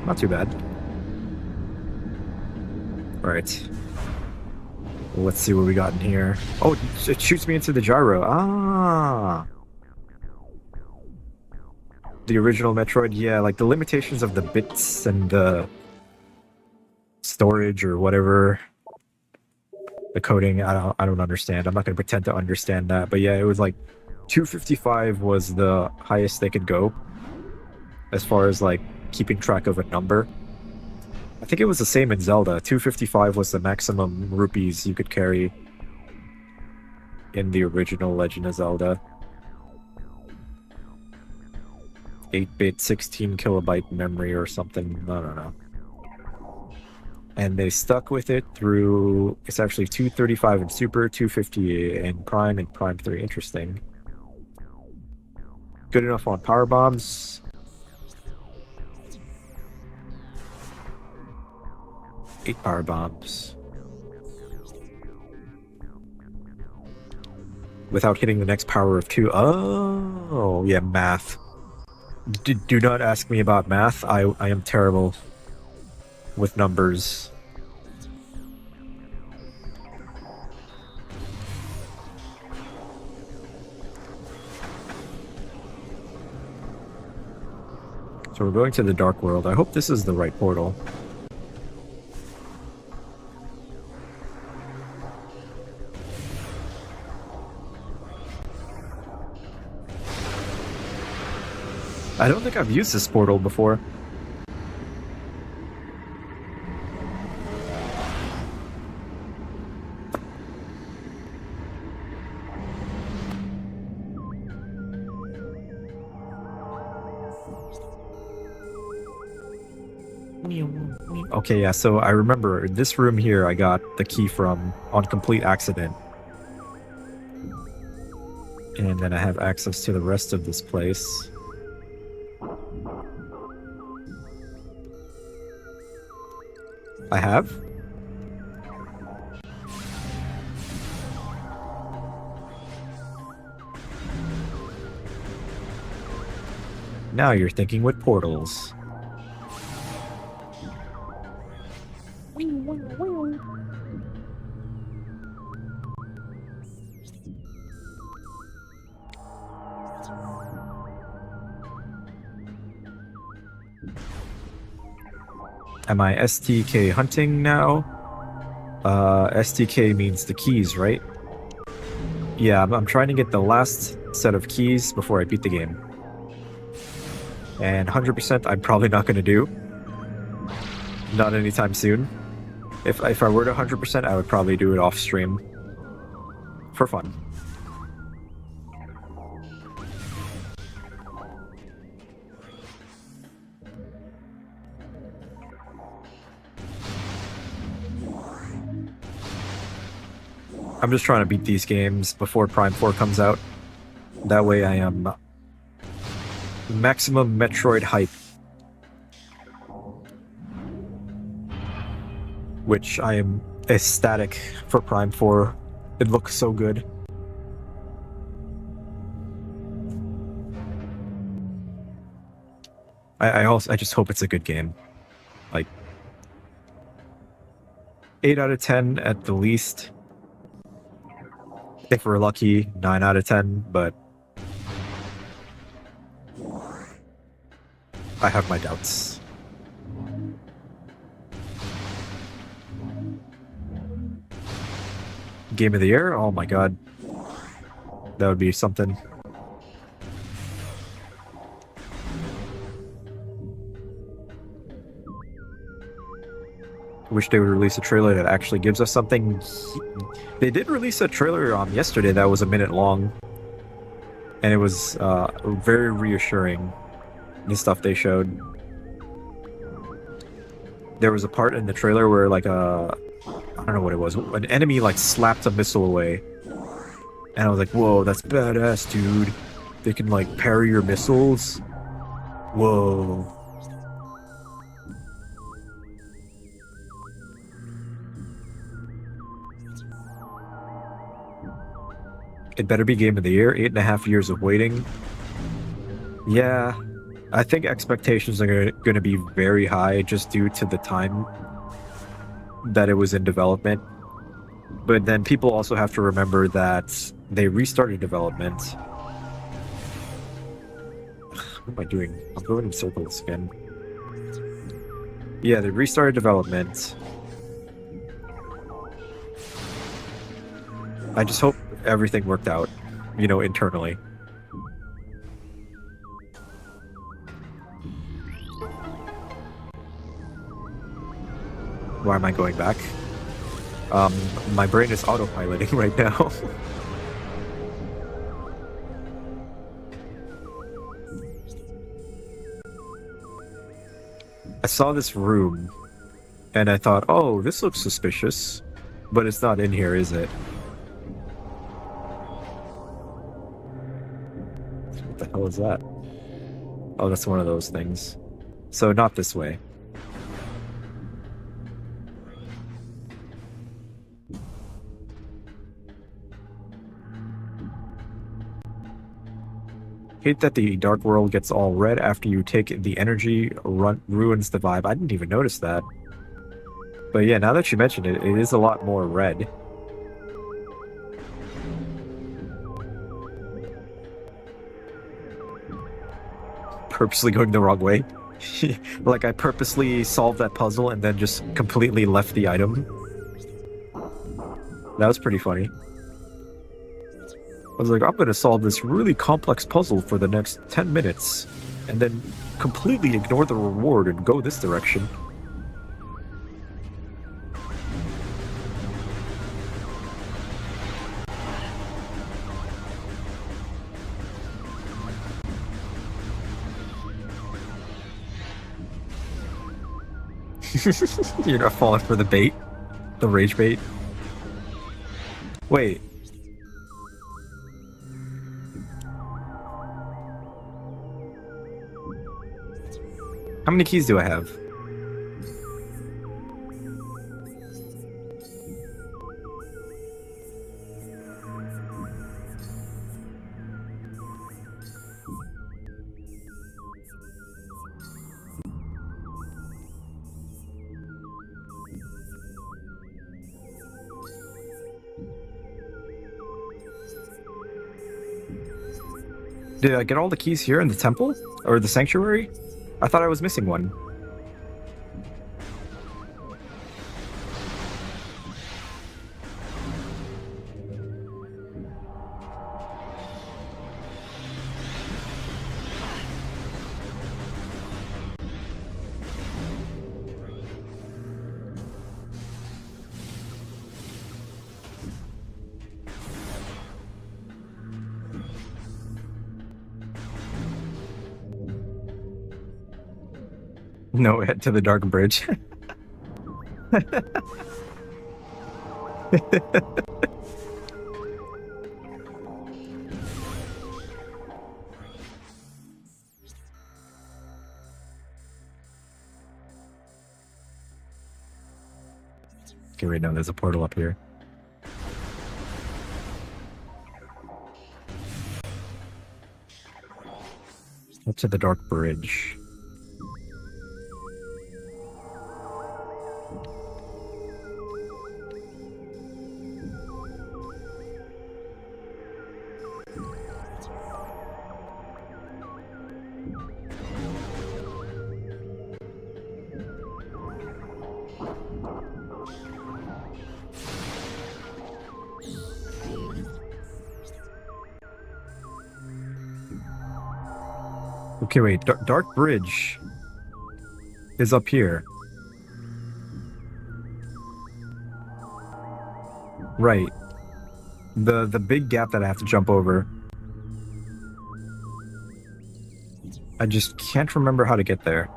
Not too bad. Alright. Let's see what we got in here. Oh, it shoots me into the gyro. Ah! The original Metroid, yeah, like the limitations of the bits and the storage or whatever. The coding, I don't understand. I'm not gonna pretend to understand that. But yeah, it was like 255 was the highest they could go. As far as like keeping track of a number. I think it was the same in Zelda. 255 was the maximum rupees you could carry in the original Legend of Zelda. 8-bit, 16 kilobyte memory or something. I don't know. And they stuck with it through... It's actually 235 in Super, 250 in Prime, and Prime 3. Interesting. Good enough on power bombs. 8 power bombs. Without hitting the next power of 2. Oh, yeah, math. Do not ask me about math. I am terrible with numbers. So we're going to the Dark World. I hope this is the right portal. I don't think I've used this portal before. Okay, yeah, so I remember this room here I got the key from on complete accident. And then I have access to the rest of this place. I have? Now you're thinking with portals. Am I STK hunting now? STK means the keys, right? Yeah, I'm trying to get the last set of keys before I beat the game. And 100% I'm probably not going to do. Not anytime soon. If I were to 100%, I would probably do it off stream. For fun. I'm just trying to beat these games before Prime 4 comes out. That way I am maximum Metroid hype. Which I am ecstatic for Prime 4. It looks so good. I just hope it's a good game. Like 8 out of 10 at the least. If we're lucky, 9 out of 10, but I have my doubts. Game of the year? Oh my god. That would be something. Wish they would release a trailer that actually gives us something. They did release a trailer yesterday that was a minute long, and it was very reassuring, the stuff they showed. There was a part in the trailer where like I don't know what it was, an enemy like slapped a missile away, and I was like, whoa, that's badass, dude. They can like parry your missiles. Whoa. It better be Game of the Year. 8.5 years of waiting. Yeah, I think expectations are going to be very high just due to the time that it was in development. But then people also have to remember that they restarted development. What am I doing? I'm going in circles again. Yeah, they restarted development. I just hope everything worked out, you know, internally. Why am I going back? My brain is autopiloting right now. I saw this room, and I thought, oh, this looks suspicious, but it's not in here, is it? What the hell is that? Oh, that's one of those things. So not this way. Hate that the Dark World gets all red after you take the energy, ruins the vibe. I didn't even notice that. But yeah, now that you mention it, it is a lot more red. Purposely going the wrong way. Like I purposely solved that puzzle and then just completely left the item. That was pretty funny. I was like, I'm gonna solve this really complex puzzle for the next 10 minutes and then completely ignore the reward and go this direction. You're not falling for the bait? The rage bait? Wait. How many keys do I have? Did I get all the keys here in the temple? Or the sanctuary? I thought I was missing one. No, head to the Dark Bridge. Okay, wait, no, there's a portal up here. Up to the Dark Bridge. Okay, wait, Dark Bridge is up here. Right. The big gap that I have to jump over. I just can't remember how to get there.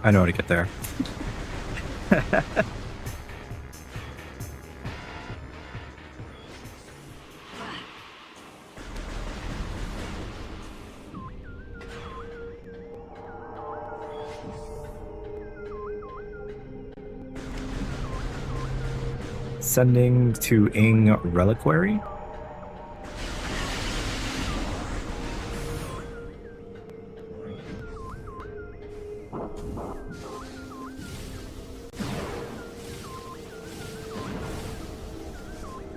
I know how to get there. Sending to Ing Reliquary?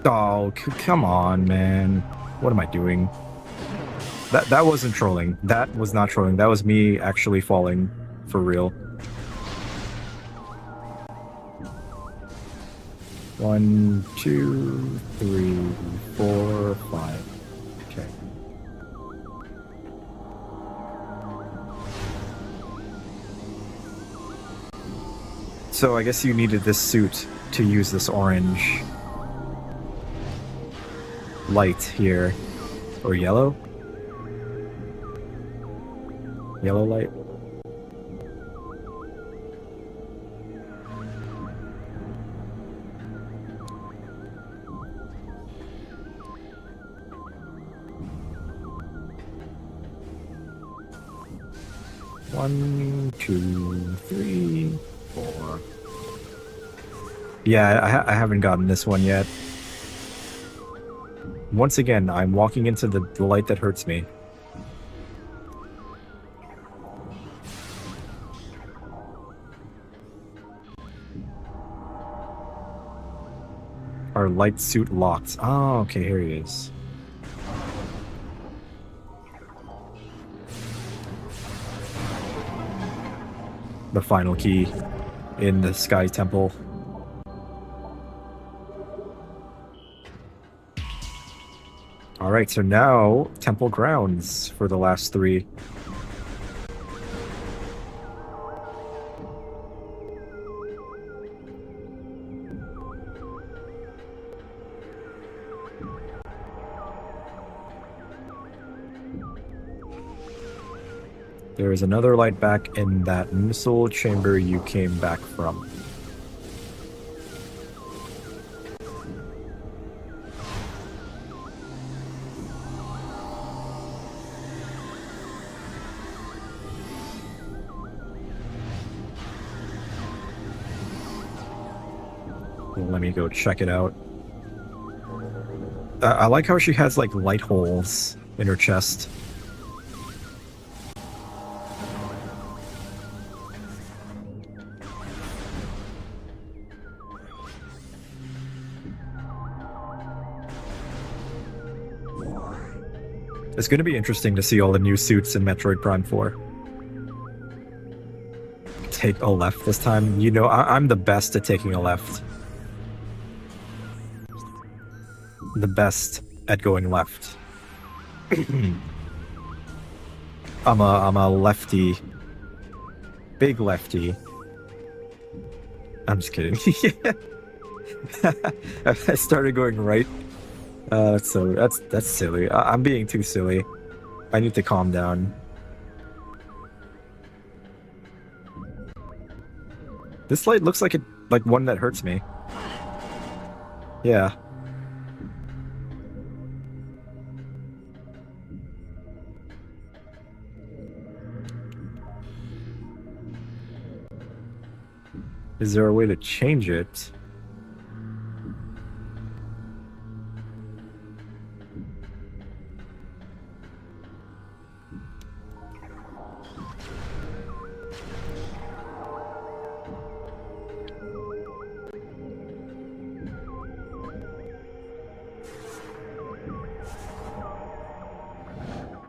Oh, come on, man. What am I doing? That wasn't trolling. That was not trolling. That was me actually falling for real. 1, 2, 3, 4, 5. Okay. So I guess you needed this suit to use this orange light here. Or yellow? Yellow light. One, two, three, four. Yeah, I haven't gotten this one yet. Once again, I'm walking into the light that hurts me. Our light suit locked. Oh, okay, here he is. The final key in the Sky Temple. Alright, so now Temple Grounds for the last three. There is another light back in that missile chamber you came back from. Let me go check it out. I like how she has like light holes in her chest. It's going to be interesting to see all the new suits in Metroid Prime 4. Take a left this time. You know, I'm the best at taking a left. The best at going left. I'm a lefty. Big lefty. I'm just kidding. I started going right. That's silly. I'm being too silly. I need to calm down. This light looks like one that hurts me. Yeah. Is there a way to change it?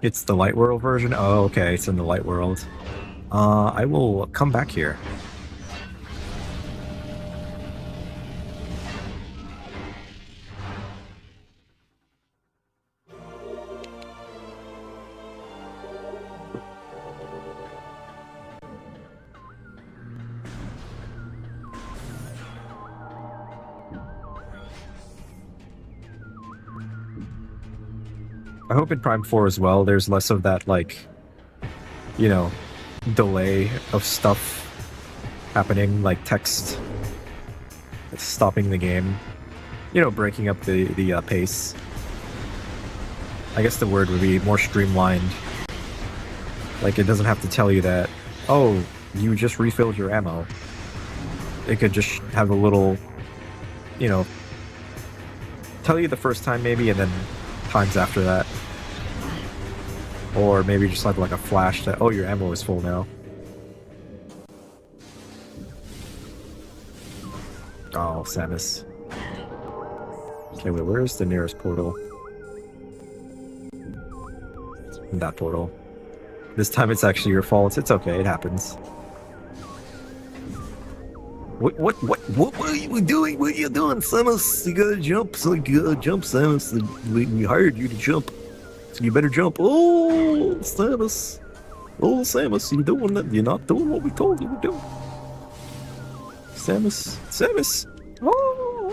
It's the Light World version? Oh, okay, it's in the Light World. I will come back here. I hope in Prime 4 as well, there's less of that, like, you know, delay of stuff happening, like text stopping the game. You know, breaking up the pace. I guess the word would be more streamlined. Like, it doesn't have to tell you that, oh, you just refilled your ammo. It could just have a little, you know, tell you the first time maybe, and then times after that. Or maybe just have like a flash that, oh, your ammo is full now. Oh, Samus. Okay, wait, where's the nearest portal? That portal. This time it's actually your fault. It's okay, it happens. What are you doing? What are you doing, Samus? You gotta jump, so you gotta jump, Samus. We hired you to jump. So you better jump. Oh, Samus. Oh, Samus, you doing that? You're not doing what we told you to do. Samus. Samus. Oh.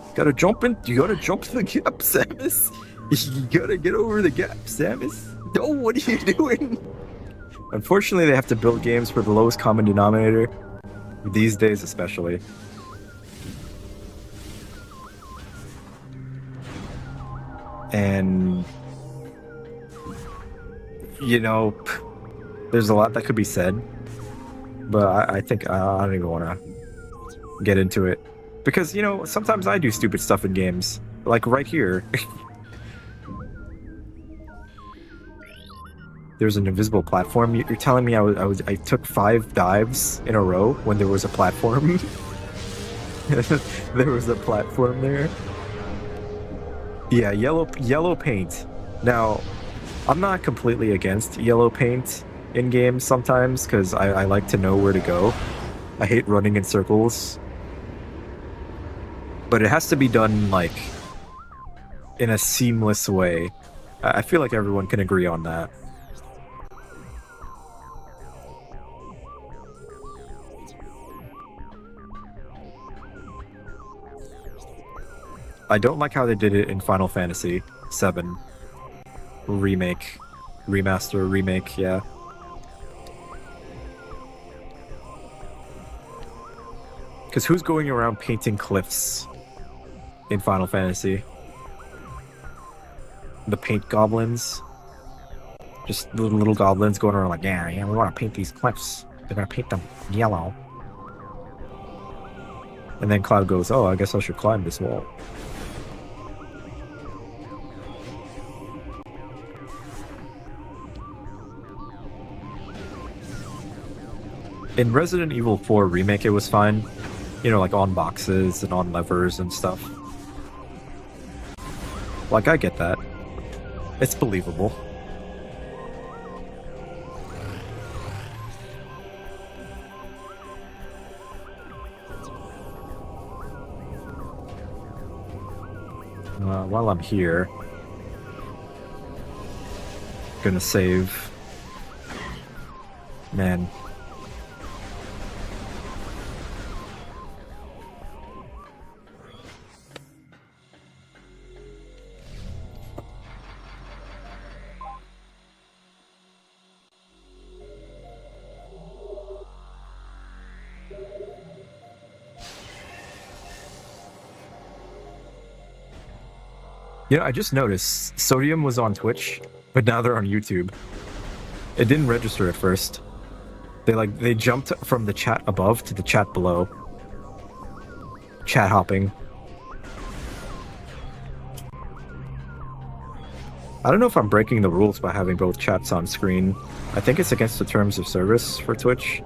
You gotta jump the gap, Samus. You gotta get over the gap, Samus. No, what are you doing? Unfortunately, they have to build games for the lowest common denominator. These days, especially. And, you know, there's a lot that could be said. But I think I don't even want to get into it. Because, you know, sometimes I do stupid stuff in games. Like right here. There's an invisible platform. You're telling me I took 5 dives in a row when there was a platform? There was a platform there. Yeah, yellow paint. Now, I'm not completely against yellow paint in games sometimes because I like to know where to go. I hate running in circles. But it has to be done like in a seamless way. I feel like everyone can agree on that. I don't like how they did it in Final Fantasy VII remake, remaster, remake. Yeah. Because who's going around painting cliffs in Final Fantasy? The paint goblins. Just little goblins going around like, yeah, we want to paint these cliffs. They're gonna paint them yellow. And then Cloud goes, oh, I guess I should climb this wall. In Resident Evil 4 Remake, it was fine. You know, like on boxes and on levers and stuff. Like, I get that. It's believable. While I'm here, gonna save. Man. You know, I just noticed Sodium was on Twitch, but now they're on YouTube. It didn't register at first. They jumped from the chat above to the chat below. Chat hopping. I don't know if I'm breaking the rules by having both chats on screen. I think it's against the terms of service for Twitch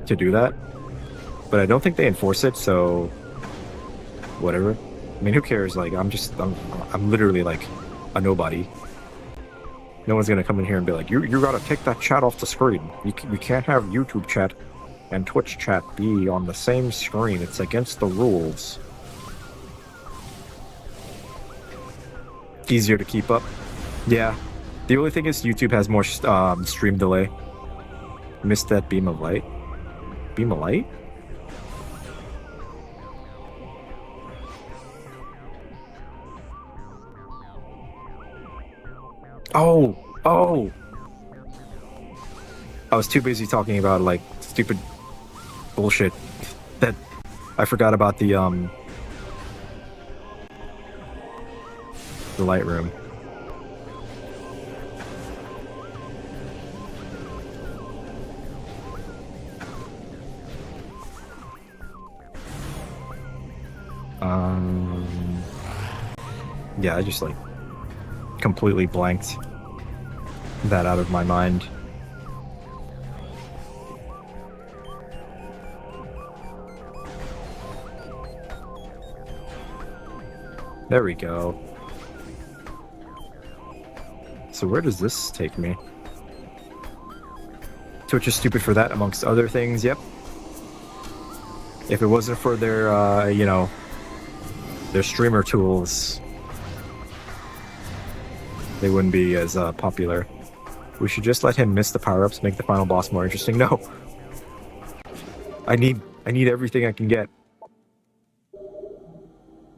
to do that. But I don't think they enforce it, so whatever. I mean, who cares? Like, I'm literally like a nobody. No one's gonna come in here and be like, you gotta take that chat off the screen. You can't have YouTube chat and Twitch chat be on the same screen. It's against the rules. Easier to keep up. Yeah. The only thing is YouTube has more stream delay. Missed that beam of light. Beam of light? Oh! I was too busy talking about, like, stupid bullshit that I forgot about the light room. Yeah, I just, like, completely blanked that out of my mind. There we go. So where does this take me? Twitch is stupid for that, amongst other things, yep. If it wasn't for their, you know, their streamer tools, they wouldn't be as popular. We should just let him miss the power-ups, make the final boss more interesting. No! I need everything I can get.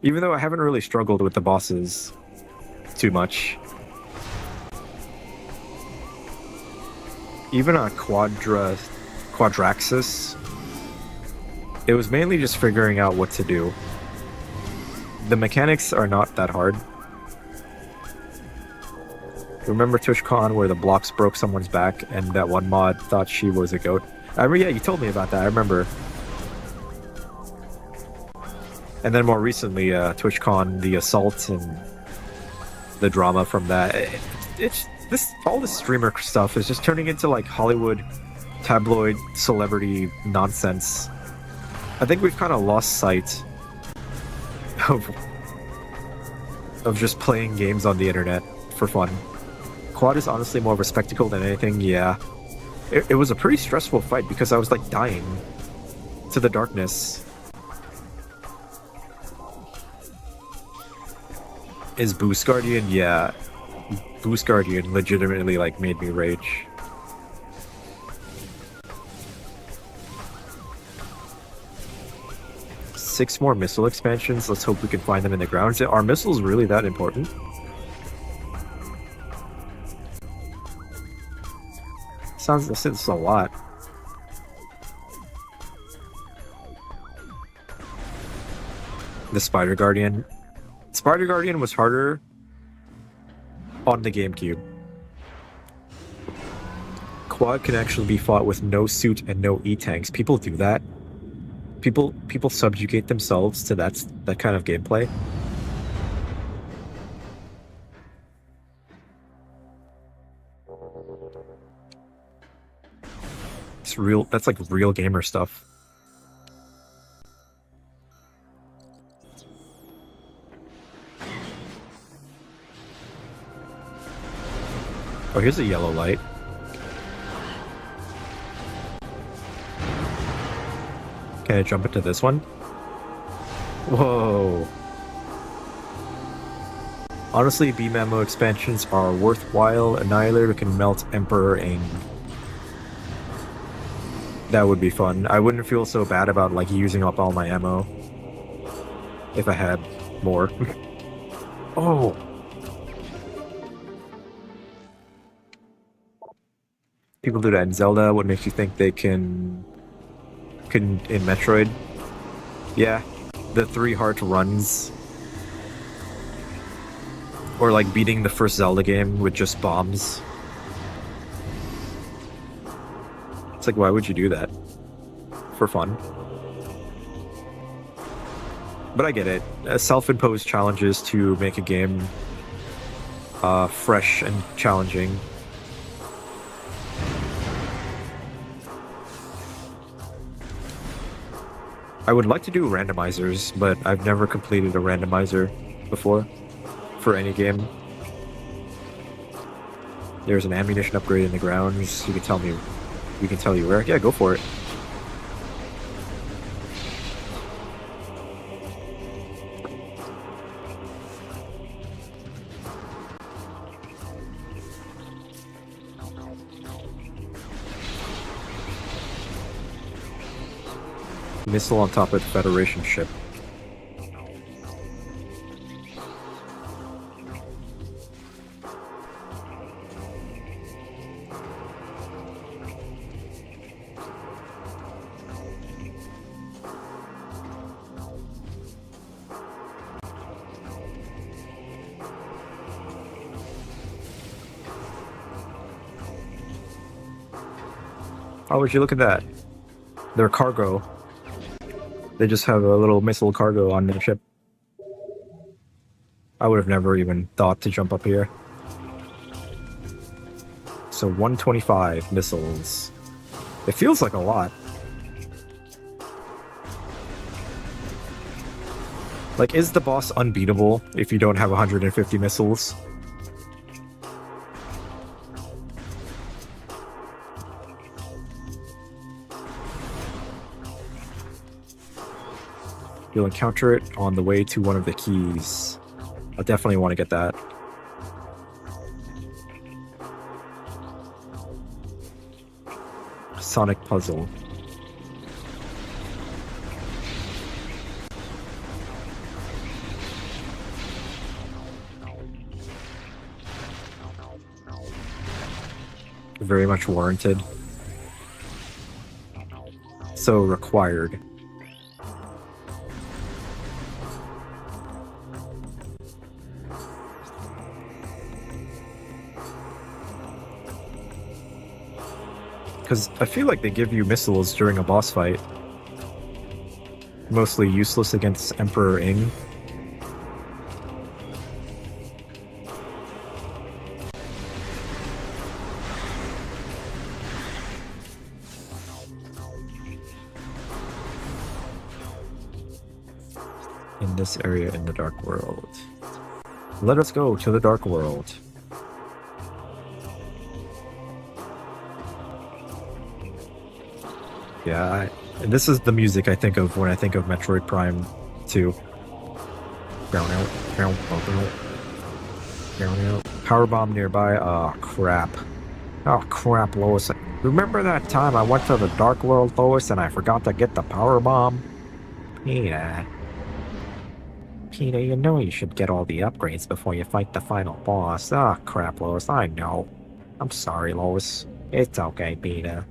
Even though I haven't really struggled with the bosses too much. Even on Quadraxis, it was mainly just figuring out what to do. The mechanics are not that hard. Remember TwitchCon where the blocks broke someone's back and that one mod thought she was a goat? I remember, yeah, you told me about that, I remember. And then more recently, TwitchCon, the assault and the drama from that. All this streamer stuff is just turning into like Hollywood tabloid celebrity nonsense. I think we've kind of lost sight of just playing games on the internet for fun. Quad is honestly more of a spectacle than anything, yeah. It was a pretty stressful fight because I was like dying to the darkness. Is Boost Guardian? Yeah. Boost Guardian legitimately like made me rage. Six more missile expansions. Let's hope we can find them in the ground. Are missiles really that important? Sounds a lot. The Spider Guardian. Spider Guardian was harder on the GameCube. Quad can actually be fought with no suit and no E-tanks. People do that. People subjugate themselves to that kind of gameplay. It's real. That's like real gamer stuff. Oh, here's a yellow light. Can I jump into this one? Whoa. Honestly, beam ammo expansions are worthwhile. Annihilator can melt Emperor Aim. That would be fun. I wouldn't feel so bad about like using up all my ammo if I had more. Oh. People do that in Zelda. What makes you think they can in Metroid? Yeah, the 3 heart runs. Or like beating the first Zelda game with just bombs. It's like, why would you do that? For fun. But I get it. Self-imposed challenges to make a game fresh and challenging. I would like to do randomizers, but I've never completed a randomizer before for any game. There's an ammunition upgrade in the grounds. You can tell me. We can tell you where. Yeah, go for it. Missile on top of the Federation ship. Oh, would you look at that? Their cargo. They just have a little missile cargo on their ship. I would have never even thought to jump up here. So 125 missiles. It feels like a lot. Like, is the boss unbeatable if you don't have 150 missiles? You'll encounter it on the way to one of the keys. I'll definitely want to get that. Sonic puzzle. very much warranted. So required. Because I feel like they give you missiles during a boss fight. Mostly useless against Emperor Ing. In this area in the Dark World. Let us go to the Dark World. Yeah, and this is the music I think of when I think of Metroid Prime 2. Powerbomb nearby. Oh, crap. Oh, crap, Lois. Remember that time I went to the Dark World, Lois, and I forgot to get the powerbomb? Peter. Peter, you know you should get all the upgrades before you fight the final boss. Ah, oh, crap, Lois. I know. I'm sorry, Lois. It's okay, Peter.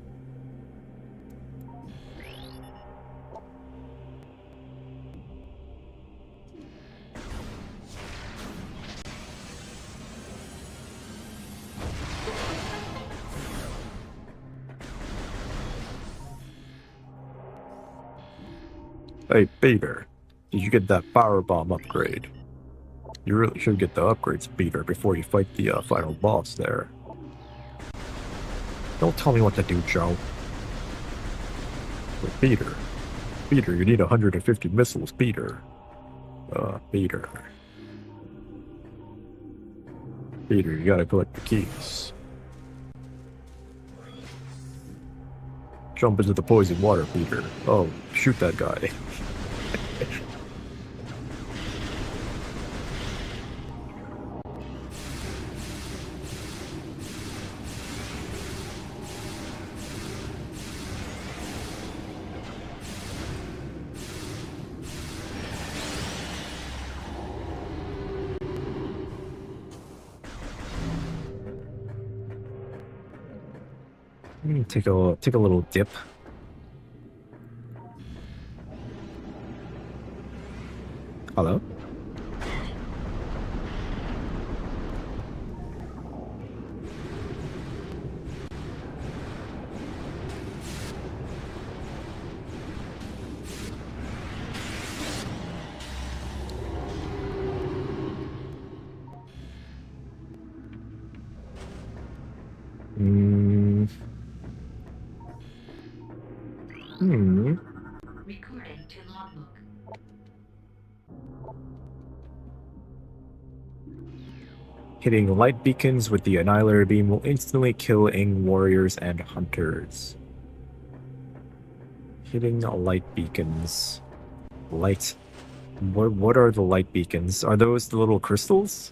Hey, Peter, did you get that powerbomb upgrade? You really should get the upgrades, Peter, before you fight the final boss there. Don't tell me what to do, Joe. But Peter, you need 150 missiles, Peter. Peter. Peter, you gotta collect the keys. Jump into the poison water, Peter. Oh, shoot that guy. Take a little dip. Hello? Recording to logbook. Hitting light beacons with the Annihilator Beam will instantly kill Ing warriors and hunters. Hitting light beacons. Light. What are the light beacons? Are those the little crystals?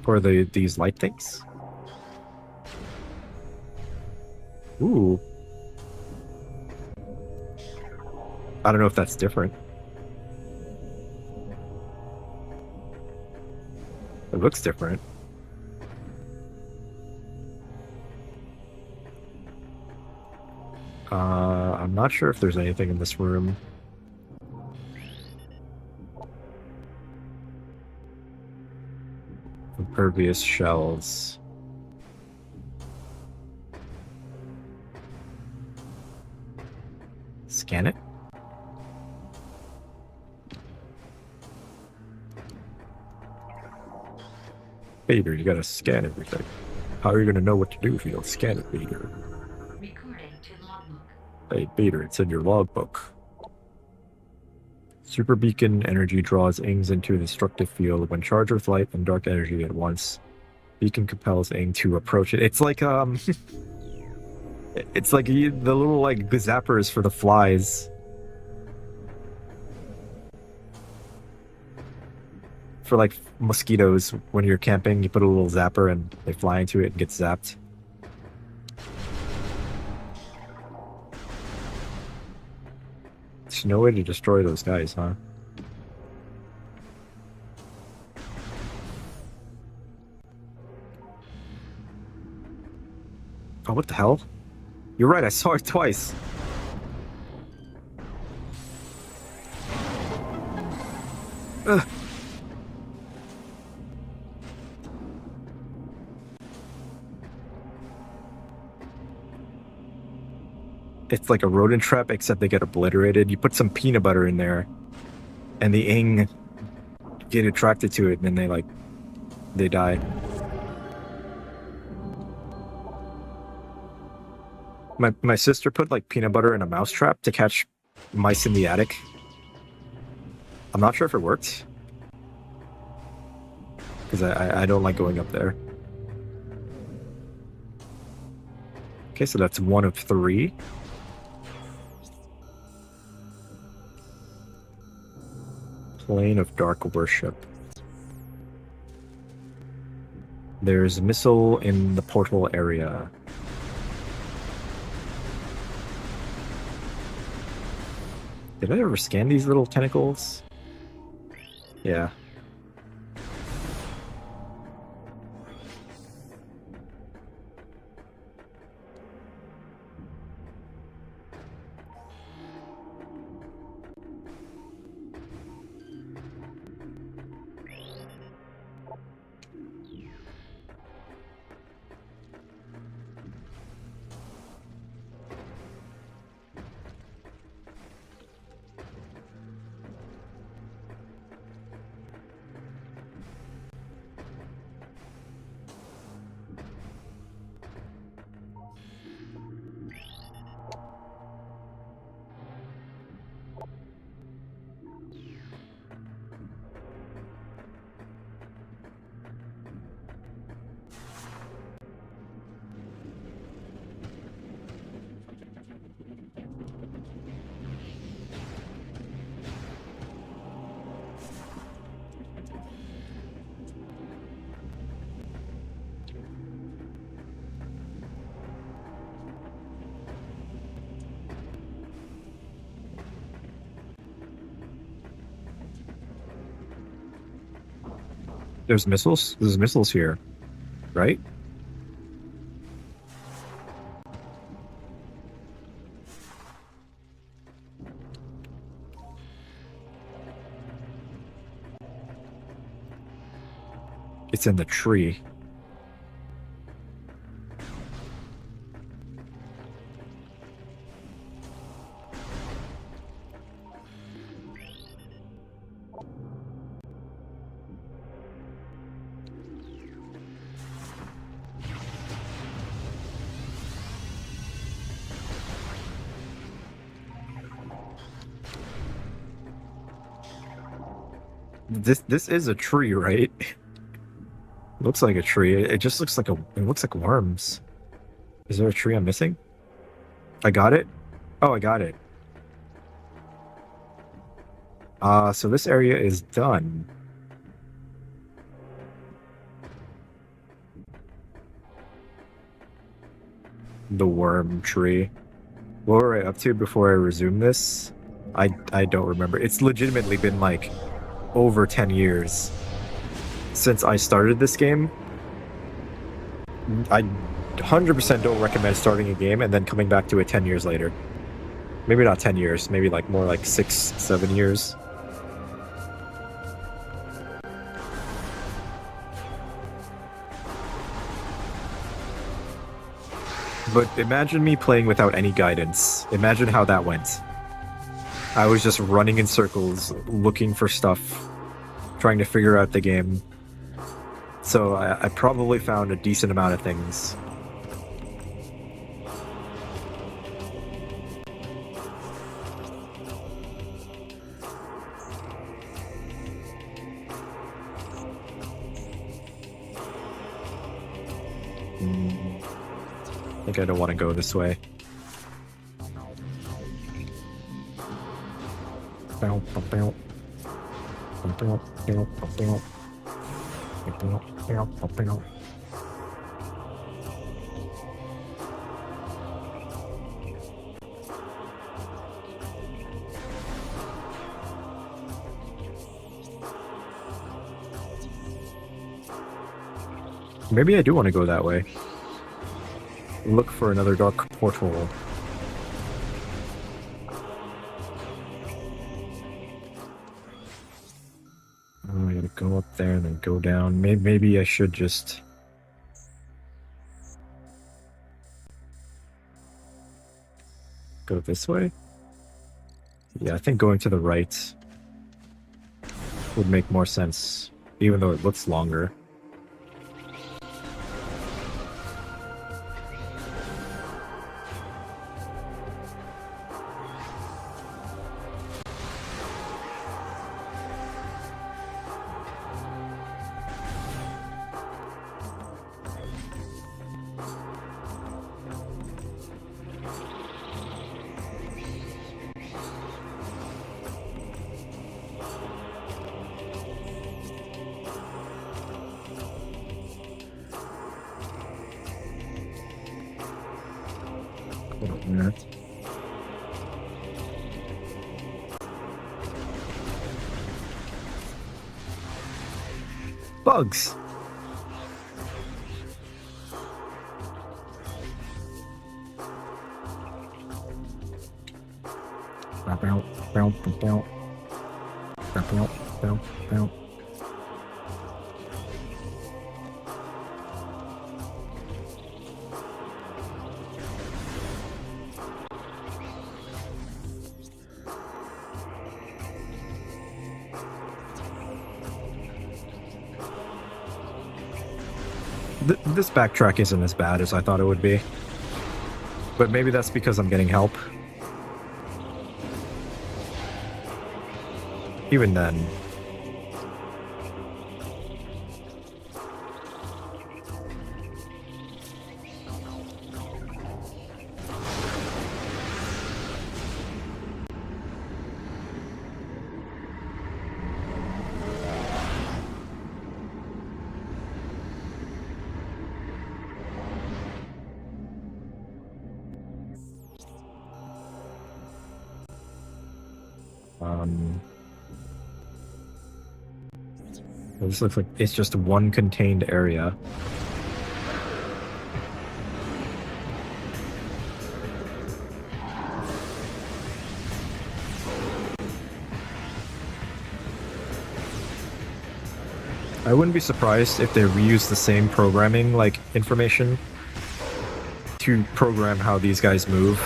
Or these light things? Ooh. I don't know if that's different. It looks different. I'm not sure if there's anything in this room. Impervious shells. Scan it? Peter, you gotta scan everything. How are you gonna know what to do if you don't scan it, Peter? Recording to logbook. Hey, Peter, it's in your logbook. Super beacon energy draws Ings into a destructive field. When charged with light and dark energy at once, beacon compels Ing to approach it. It's like it's like the little like zappers for the flies. For like mosquitoes, when you're camping, you put a little zapper and they fly into it and get zapped. There's no way to destroy those guys, huh? Oh, what the hell? You're right, I saw it twice. Ugh. It's like a rodent trap, except they get obliterated. You put some peanut butter in there, and the ing get attracted to it, and then they die. My sister put like peanut butter in a mouse trap to catch mice in the attic. I'm not sure if it worked, because I don't like going up there. Okay, so that's 1 of 3. Plane of Dark Worship. There's a missile in the portal area. Did I ever scan these little tentacles? Yeah. There's missiles? There's missiles here, right? It's in the tree. This is a tree, right? Looks like a tree. It just looks like it looks like worms. Is there a tree I'm missing? I got it? Oh, I got it. So this area is done. The worm tree. What were I up to before I resumed this? I don't remember. It's legitimately been like over 10 years since I started this game. I 100% don't recommend starting a game and then coming back to it 10 years later. Maybe not 10 years, maybe like more like 6, 7 years. But imagine me playing without any guidance. Imagine how that went. I was just running in circles, looking for stuff, trying to figure out the game. So I probably found a decent amount of things. I think I don't want to go this way. Maybe I do want to go that way. look for another dark portal. Oh, I gotta go up there and then go down. Maybe I should just... go this way? Yeah, I think going to the right would make more sense, even though it looks longer. Yeah. Bugs! This backtrack isn't as bad as I thought it would be. But maybe that's because I'm getting help. Even then. This looks like it's just one contained area. I wouldn't be surprised if they reuse the same programming, like, information to program how these guys move.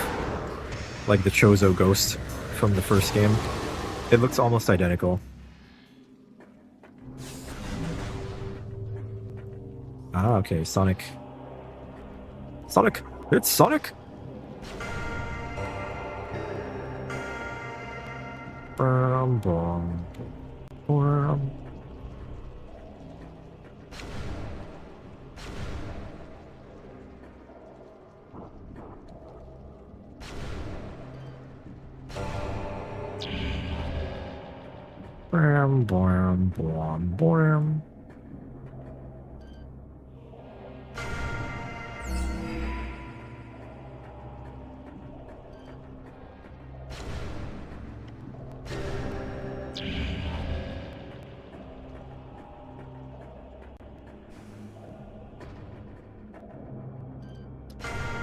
Like the Chozo Ghost from the first game. It looks almost identical. Ah, okay, Sonic. Sonic! It's Sonic! Bum, bum, bum. Bam, bam, bam, bam.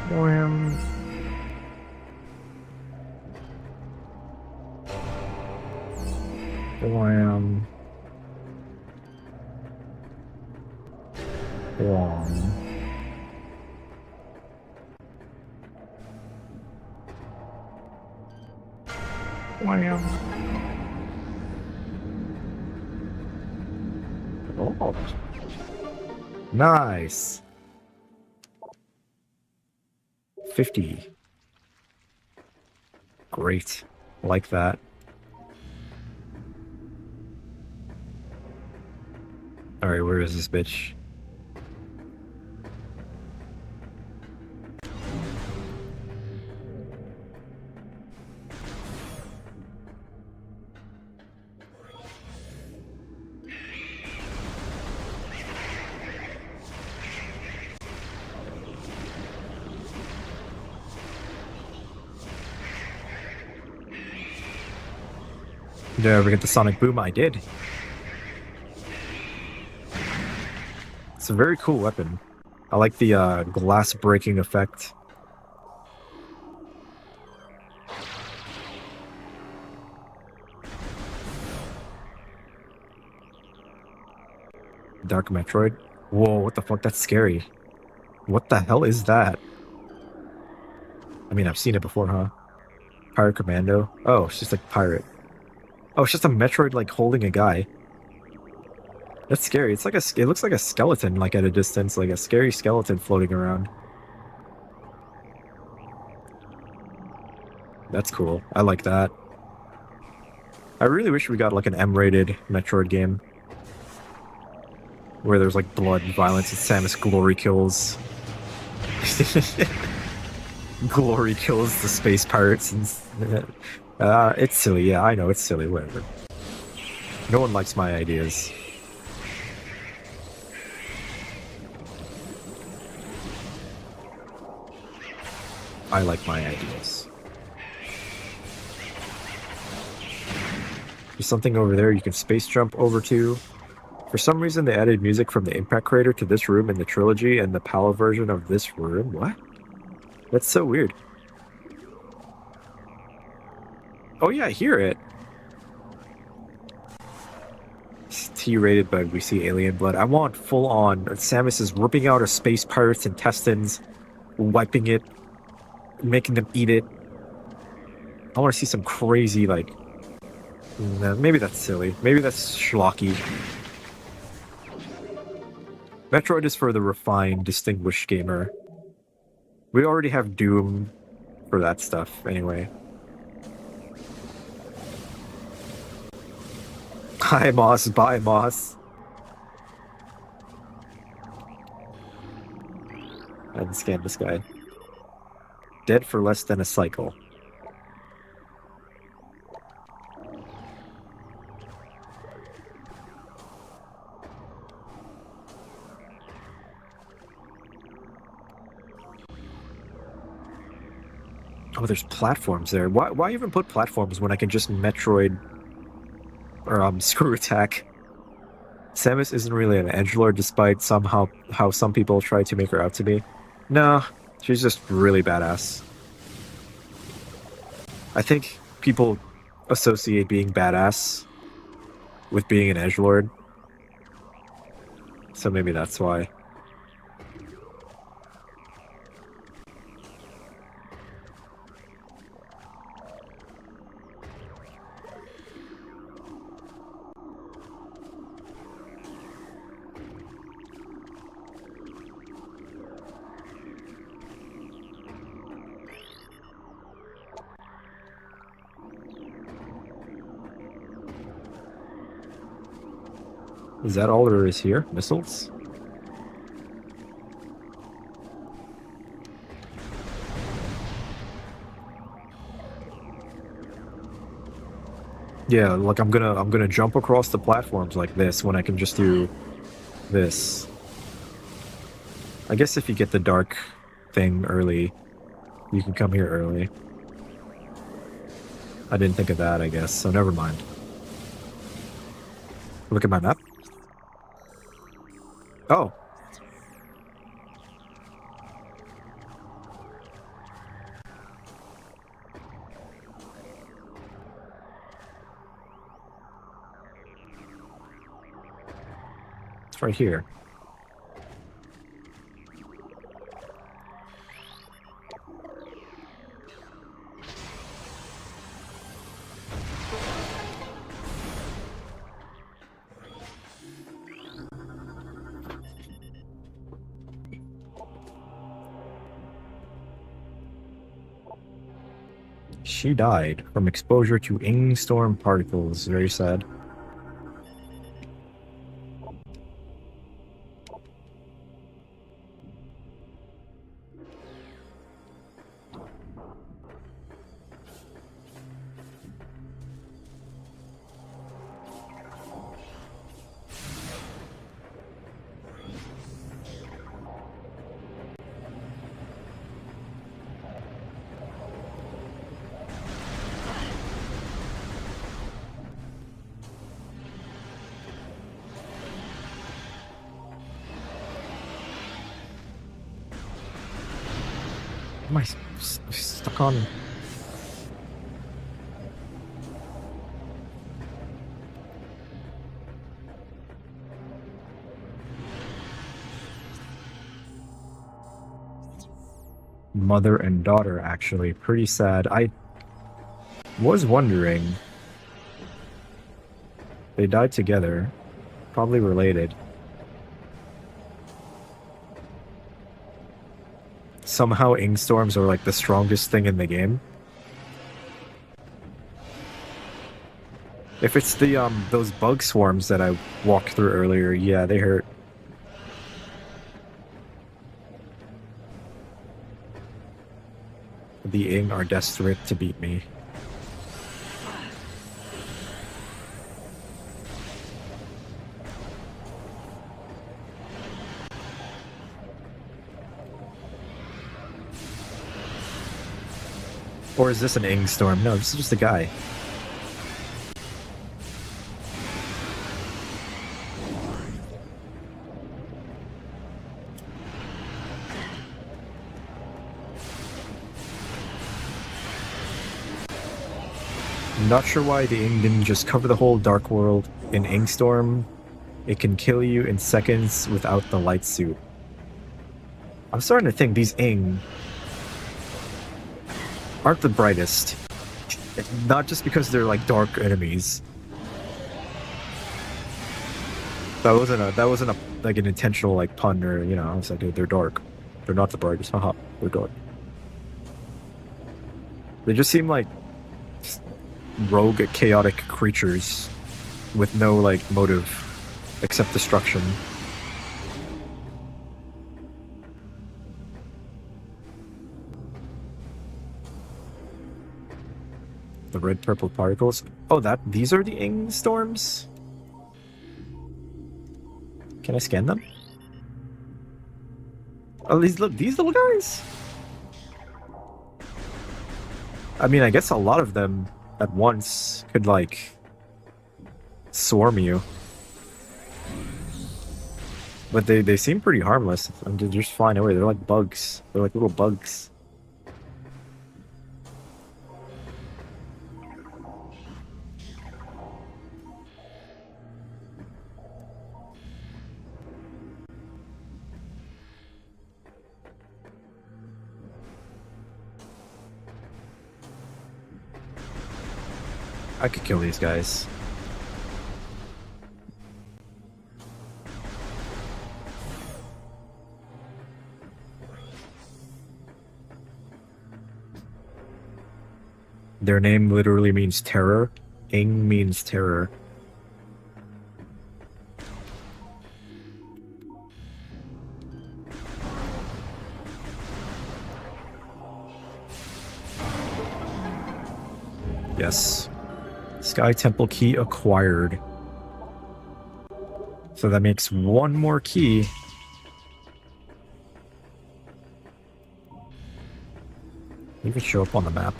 Bam. Bam. Bam. Bam. Oh. Nice. 50. Great. Like that. Alright, where is this bitch? Did I ever get the Sonic Boom? I did. It's a very cool weapon. I like the glass breaking effect. Dark Metroid. Whoa, what the fuck? That's scary. What the hell is that? I mean, I've seen it before, huh? Pirate Commando. Oh, it's just like pirate. Oh, it's just a Metroid like holding a guy. That's scary. It's like it looks like a skeleton, like at a distance, like a scary skeleton floating around. That's cool. I like that. I really wish we got like an M-rated Metroid game where there's like blood and violence and Samus glory kills. Glory kills the space pirates and it's silly. Yeah, I know it's silly. Whatever. No one likes my ideas. I like my ideas. There's something over there you can space jump over to. For some reason, they added music from the Impact Crater to this room in the trilogy and the PAL version of this room. What? That's so weird. Oh yeah, I hear it. It's T-rated, but we see alien blood. I want full on. Samus is ripping out a space pirate's intestines, wiping it, making them eat it. I want to see some crazy, like... maybe that's silly. Maybe that's schlocky. Metroid is for the refined, distinguished gamer. We already have Doom for that stuff, anyway. Hi, Moss. Bye, Moss. I didn't scan this guy. Dead for less than a cycle. Oh, there's platforms there. Why even put platforms when I can just Metroid or screw attack? Samus isn't really an edgelord, despite somehow how some people try to make her out to be. No, she's just really badass. I think people associate being badass with being an edgelord, so maybe that's why. Is that all there is here? Missiles? Yeah, like I'm gonna jump across the platforms like this when I can just do this. I guess if you get the dark thing early, you can come here early. I didn't think of that, I guess, so never mind. Look at my map. Oh. It's right here. She died from exposure to storm particles. Very sad. Am I stuck on? Mother and daughter, actually. Pretty sad. I was wondering. They died together. Probably related. Somehow Ingstorms are like the strongest thing in the game. If it's the those bug swarms that I walked through earlier, yeah, they hurt. The Ing are desperate to beat me. Or is this an Ing storm? No, this is just a guy. I'm not sure why the Ing didn't just cover the whole Dark World in Ing Storm. It can kill you in seconds without the light suit. I'm starting to think these Ing aren't the brightest. Not just because they're like dark enemies. That wasn't a like an intentional like pun or I was like, dude, they're dark. They're not the brightest. Haha, they're dark. They just seem like rogue, chaotic creatures with no like motive except destruction. The red purple particles. Oh, these are the Ing storms? Can I scan them? Oh, these little guys. I mean, I guess a lot of them at once could like swarm you. But they seem pretty harmless. They're just flying away. They're like bugs. They're like little bugs. I could kill these guys. Their name literally means terror. Ing means terror. Yes. Sky Temple key acquired. So that makes one more key. Leave it show up on the map.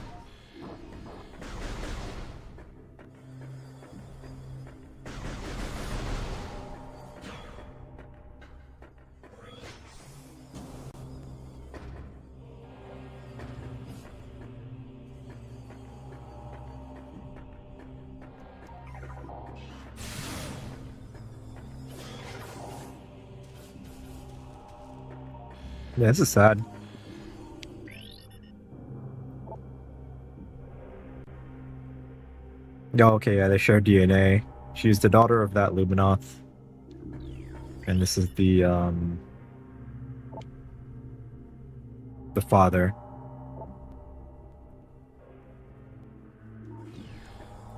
Yeah, this is sad. Oh, okay, yeah, they share DNA. She's the daughter of that Luminoth. And this is the father.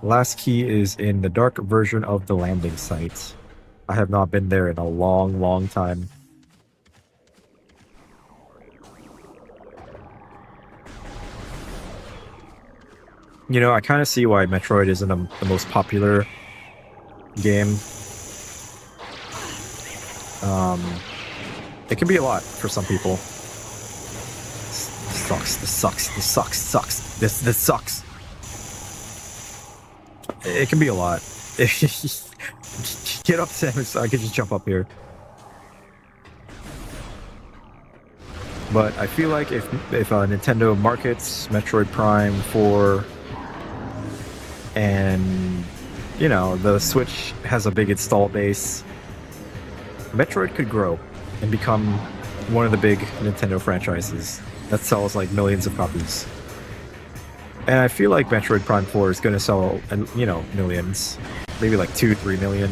Last key is in the dark version of the landing site. I have not been there in a long, long time. I kind of see why Metroid isn't the most popular game. It can be a lot for some people. This sucks. This sucks. It can be a lot. Get up, Sam, so I can just jump up here. But I feel like if Nintendo markets Metroid Prime 4 and the Switch has a big install base, Metroid could grow and become one of the big Nintendo franchises that sells like millions of copies. And I feel like Metroid Prime 4 is going to sell, millions, maybe like 2-3 million.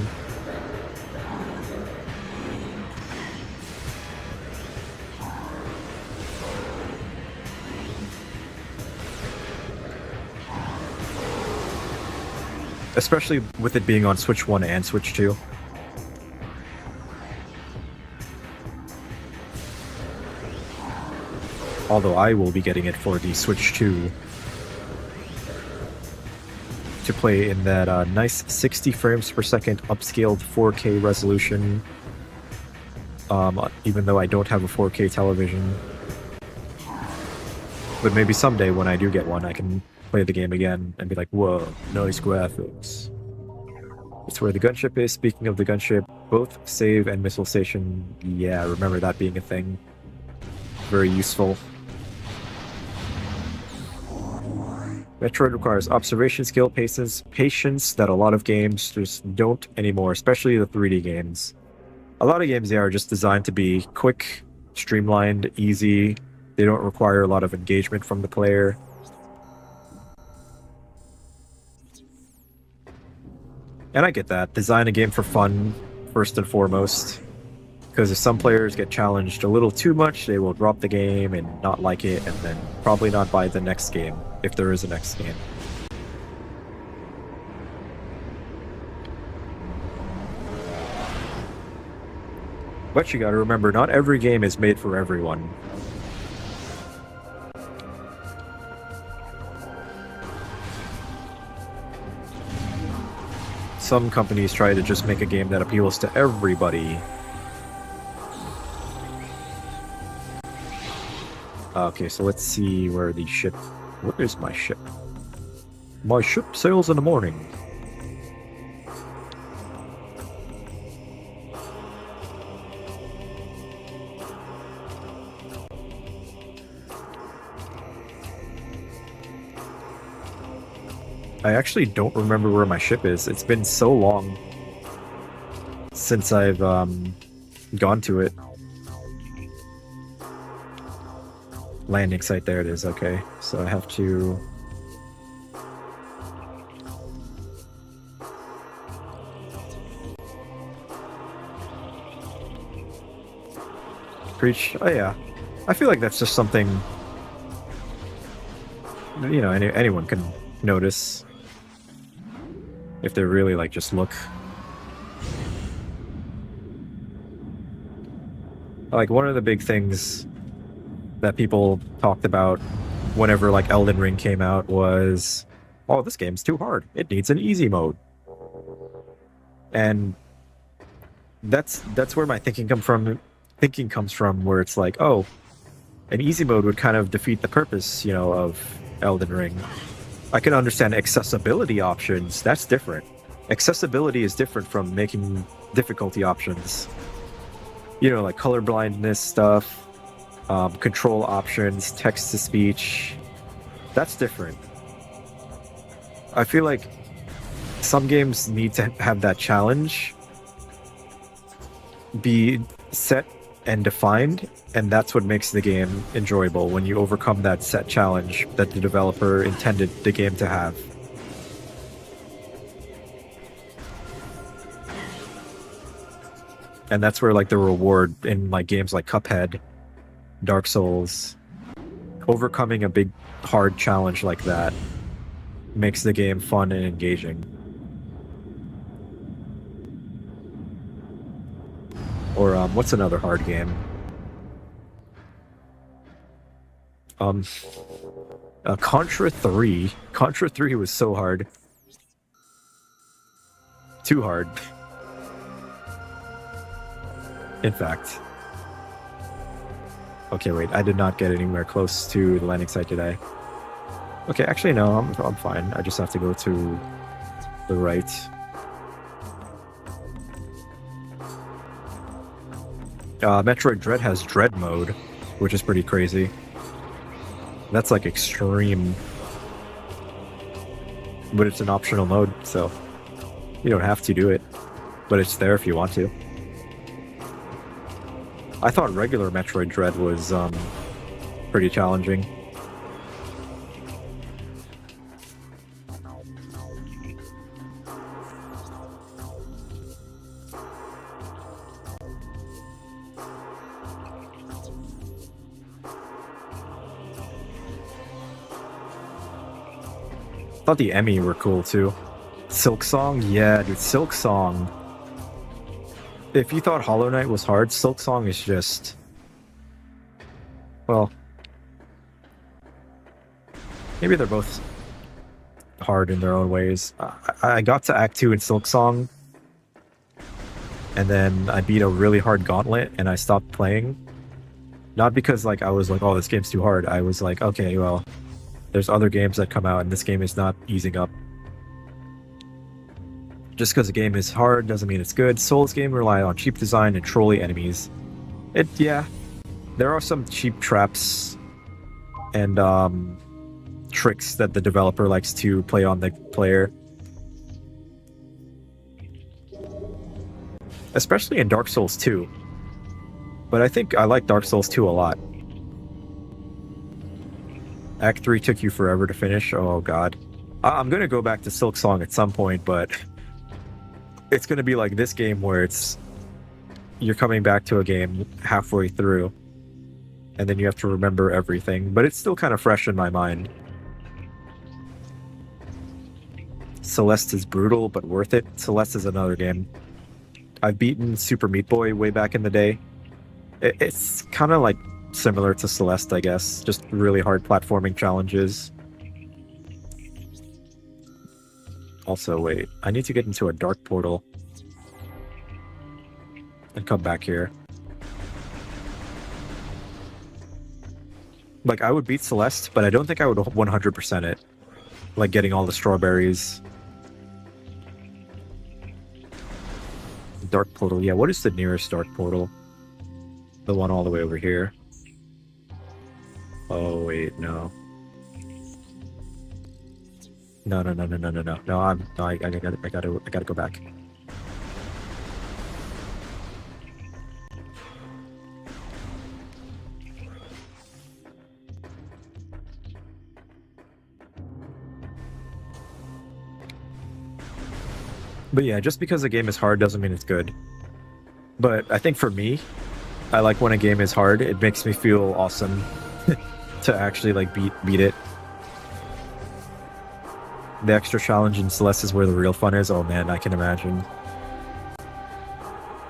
Especially with it being on Switch 1 and Switch 2. Although I will be getting it for the Switch 2 to play in that nice 60 frames per second upscaled 4K resolution. Even though I don't have a 4K television. But maybe someday when I do get one, I can play the game again and be like, whoa, nice graphics. It's where the gunship is. Speaking of the gunship, both save and missile station, yeah, remember that being a thing. Very useful. Metroid requires observation skill, patience that a lot of games just don't anymore, especially the 3D games. A lot of games, they are just designed to be quick, streamlined, easy. They don't require a lot of engagement from the player. And I get that. Design a game for fun, first and foremost. Because if some players get challenged a little too much, they will drop the game and not like it, and then probably not buy the next game, if there is a next game. But you gotta remember, not every game is made for everyone. Some companies try to just make a game that appeals to everybody. Okay, so let's see where the ship... Where is my ship? My ship sails in the morning. I actually don't remember where my ship is. It's been so long since I've gone to it. Landing site, there it is. Okay, so I have to... Preach. Oh yeah, I feel like that's just something anyone can notice if they really like just look. Like one of the big things that people talked about whenever like Elden Ring came out was, oh, this game's too hard. It needs an easy mode. And that's where my thinking comes from, where it's like, oh, an easy mode would kind of defeat the purpose, of Elden Ring. I can understand accessibility options. That's different. Accessibility is different from making difficulty options. Like colorblindness stuff, control options, text-to-speech. That's different. I feel like some games need to have that challenge be set and defined, and that's what makes the game enjoyable, when you overcome that set challenge that the developer intended the game to have. And that's where like the reward in like games like Cuphead, Dark Souls, overcoming a big hard challenge like that makes the game fun and engaging. Or what's another hard game? Contra 3. Contra 3 was so hard. Too hard. In fact. Okay, wait, I did not get anywhere close to the landing site today. Okay, actually no, I'm fine. I just have to go to the right. Metroid Dread has Dread mode. which is pretty crazy. That's like extreme, but it's an optional mode, so you don't have to do it, but it's there if you want to. I thought regular Metroid Dread was pretty challenging. Thought the Emmy were cool too. Silk Song, yeah, dude, Silk Song. If you thought Hollow Knight was hard, Silk Song is just, well, maybe they're both hard in their own ways. I got to Act 2 in Silk Song, and then I beat a really hard gauntlet, and I stopped playing. Not because like I was like, oh, this game's too hard. I was like, okay, well, there's other games that come out, and this game is not easing up. Just because a game is hard doesn't mean it's good. Souls game rely on cheap design and trolly enemies. Yeah, there are some cheap traps and tricks that the developer likes to play on the player. Especially in Dark Souls 2. But I think I like Dark Souls 2 a lot. Act 3 took you forever to finish. Oh god. I'm gonna go back to Silk Song at some point, but it's gonna be like this game where you're coming back to a game halfway through, and then you have to remember everything, but it's still kind of fresh in my mind. Celeste is brutal, but worth it. Celeste is another game. I've beaten Super Meat Boy way back in the day. It's kind of like similar to Celeste, I guess. Just really hard platforming challenges. Also, wait, I need to get into a dark portal and come back here. Like, I would beat Celeste, but I don't think I would 100% it. Like, getting all the strawberries. Dark portal, yeah, what is the nearest dark portal? The one all the way over here. Oh, wait, no. No. No, I gotta go back. But yeah, just because a game is hard doesn't mean it's good. But I think for me, I like when a game is hard. It makes me feel awesome to actually like beat it. The extra challenge in Celeste is where the real fun is. Oh man, I can imagine.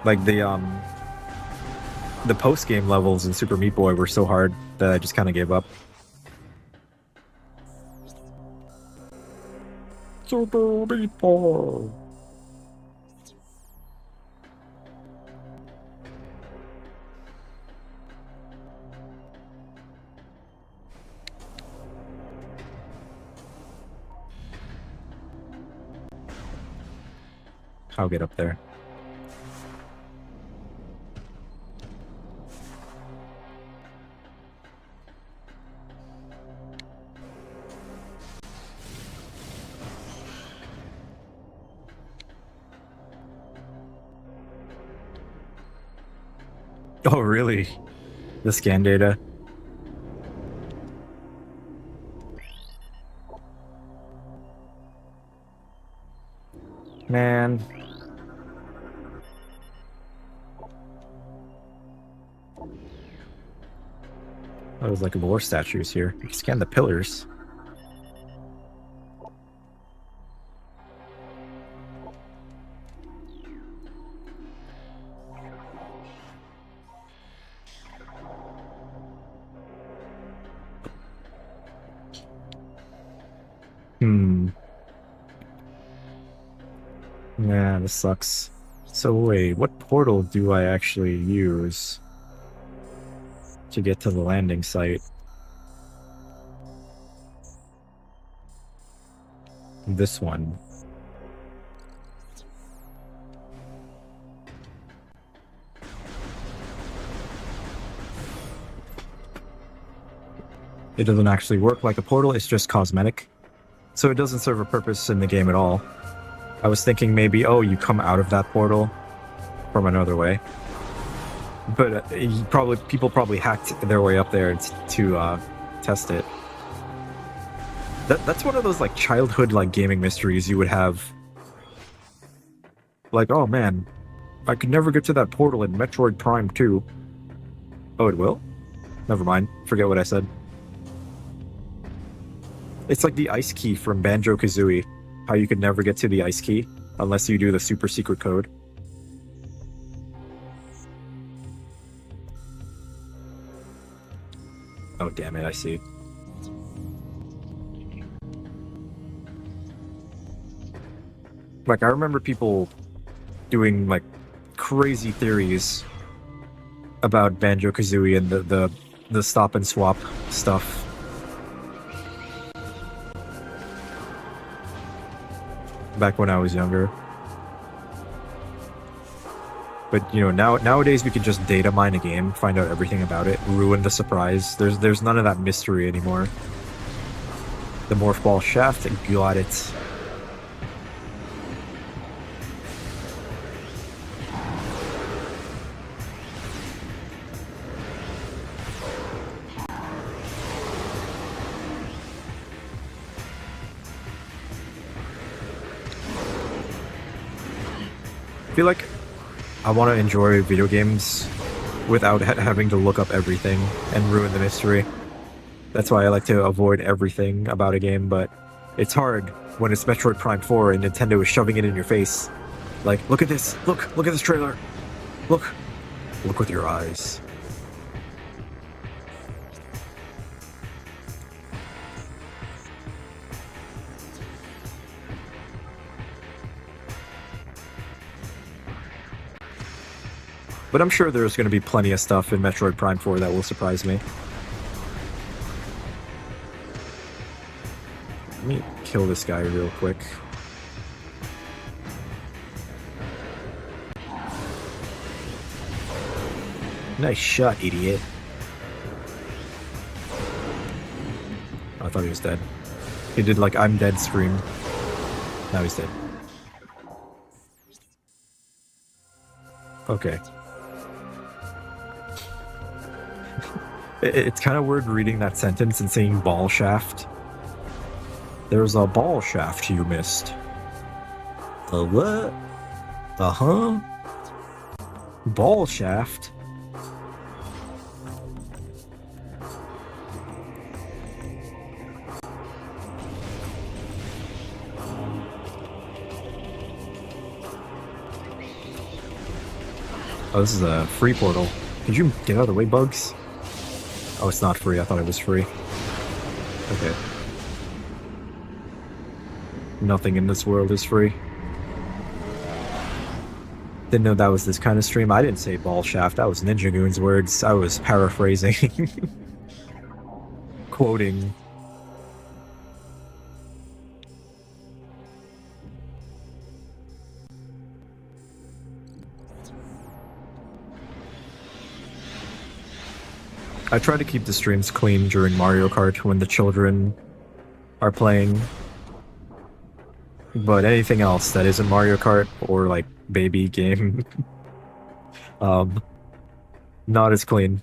Like the post-game levels in Super Meat Boy were so hard that I just kind of gave up. Super Meat Boy. I'll get up there. Oh, really? The scan data? Man. Oh, there's like lore statues here. You can scan the pillars. Yeah, this sucks. So wait, what portal do I actually use to get to the landing site? This one. It doesn't actually work like a portal, it's just cosmetic. So it doesn't serve a purpose in the game at all. I was thinking maybe, oh, you come out of that portal from another way. But people probably hacked their way up there to test it. That's one of those like childhood like gaming mysteries you would have. Like, oh man, I could never get to that portal in Metroid Prime 2. Oh, it will? Never mind. Forget what I said. It's like the ice key from Banjo-Kazooie. How you could never get to the ice key unless you do the super secret code. Oh, damn it, I see. Like, I remember people doing, like, crazy theories about Banjo-Kazooie and the stop and swap stuff. Back when I was younger. But, you know, nowadays we can just data mine a game, find out everything about it, ruin the surprise. There's none of that mystery anymore. The Morph Ball Shaft, got it. I feel like I want to enjoy video games without having to look up everything and ruin the mystery. That's why I like to avoid everything about a game, but it's hard when it's Metroid Prime 4 and Nintendo is shoving it in your face. Like, look at this! Look at this trailer! Look with your eyes. But I'm sure there's going to be plenty of stuff in Metroid Prime 4 that will surprise me. Let me kill this guy real quick. Nice shot, idiot. I thought he was dead. He did like I'm dead scream. Now he's dead. Okay. It's kind of weird reading that sentence and saying ball shaft. There's a ball shaft you missed. A what? Uh-huh. Ball shaft? Oh, this is a free portal. Could you get out of the way, Bugs? Oh, it's not free. I thought it was free. Okay. Nothing in this world is free. Didn't know that was this kind of stream. I didn't say ball shaft. That was Ninja Goon's words. I was paraphrasing. Quoting. I try to keep the streams clean during Mario Kart when the children are playing. But anything else that isn't Mario Kart or like baby game, not as clean.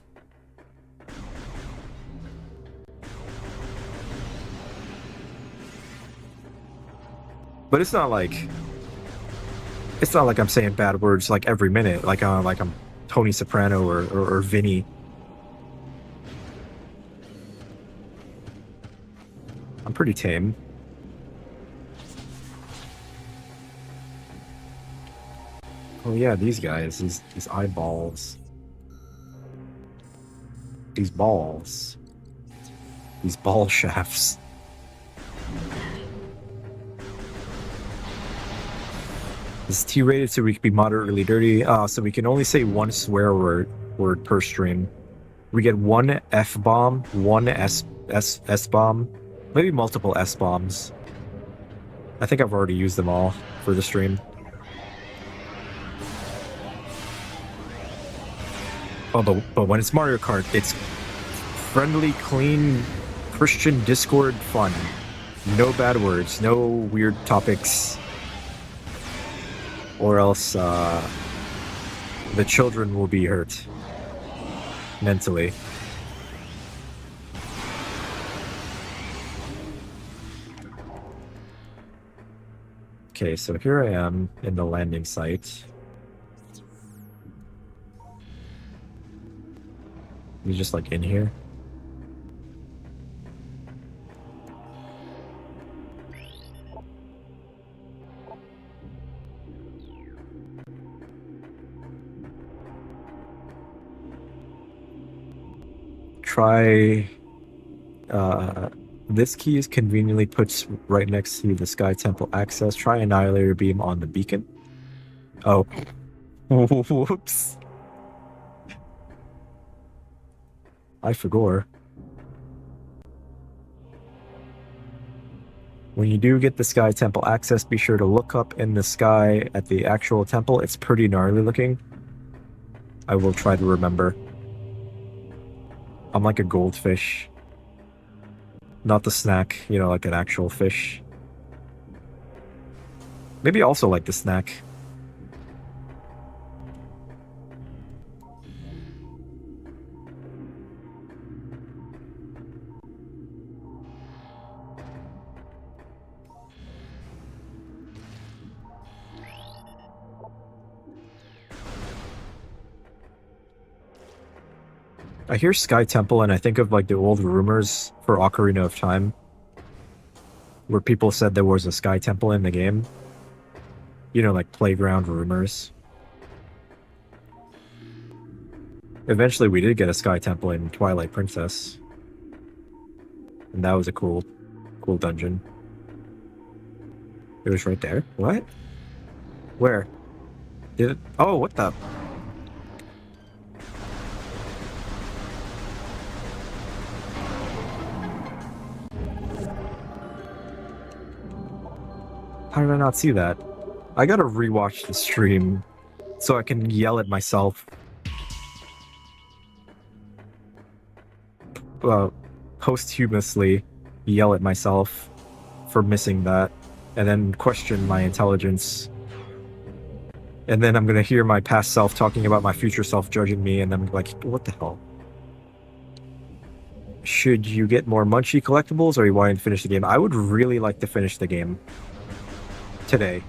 But it's not like I'm saying bad words like every minute, like I'm Tony Soprano or Vinny. I'm pretty tame. Oh yeah, these guys, these eyeballs. These balls. These ball shafts. This is T-rated, so we can be moderately dirty. So we can only say one swear word per stream. We get one F-bomb, one S-bomb, maybe multiple S-bombs. I think I've already used them all for the stream. Oh, but when it's Mario Kart, it's friendly, clean Christian Discord fun. No bad words, no weird topics, or else the children will be hurt mentally. Okay, so here I am in the landing site. You just like in here? Try this key is conveniently put right next to the Sky Temple access. Try Annihilator Beam on the beacon. Oh. Whoops. I forgot. When you do get the Sky Temple access, be sure to look up in the sky at the actual temple. It's pretty gnarly looking. I will try to remember. I'm like a goldfish. Not the snack, you know, like an actual fish. Maybe also like the snack. I hear Sky Temple and I think of like the old rumors for Ocarina of Time, where people said there was a Sky Temple in the game. You know, like playground rumors. Eventually we did get a Sky Temple in Twilight Princess. And that was a cool dungeon. It was right there? What? Where? Did it? Oh, what the? How did I not see that? I gotta rewatch the stream so I can yell at myself. Posthumously yell at myself for missing that, and then question my intelligence. And then I'm gonna hear my past self talking about my future self judging me, and I'm like, what the hell? Should you get more Munchie collectibles, or you want to finish the game? I would really like to finish the game today.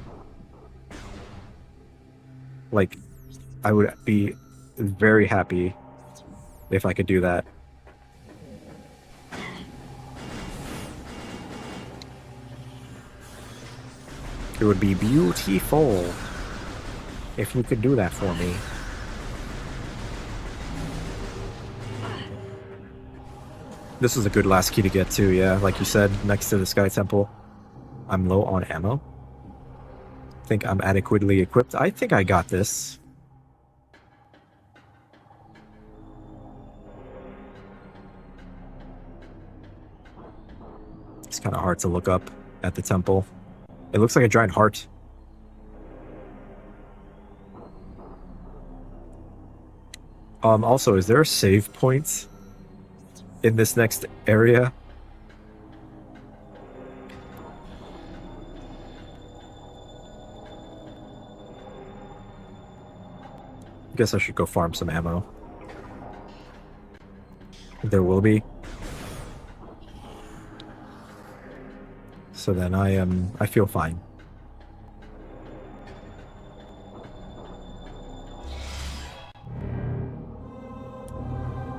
Like, I would be very happy if I could do that. It would be beautiful if you could do that for me. This is a good last key to get to, yeah. Like you said, next to the Sky Temple. I'm low on ammo. Think I'm adequately equipped. I think I got this. It's kind of hard to look up at the temple. It looks like a giant heart. Also, is there a save point in this next area? I guess I should go farm some ammo. There will be. So then I feel fine.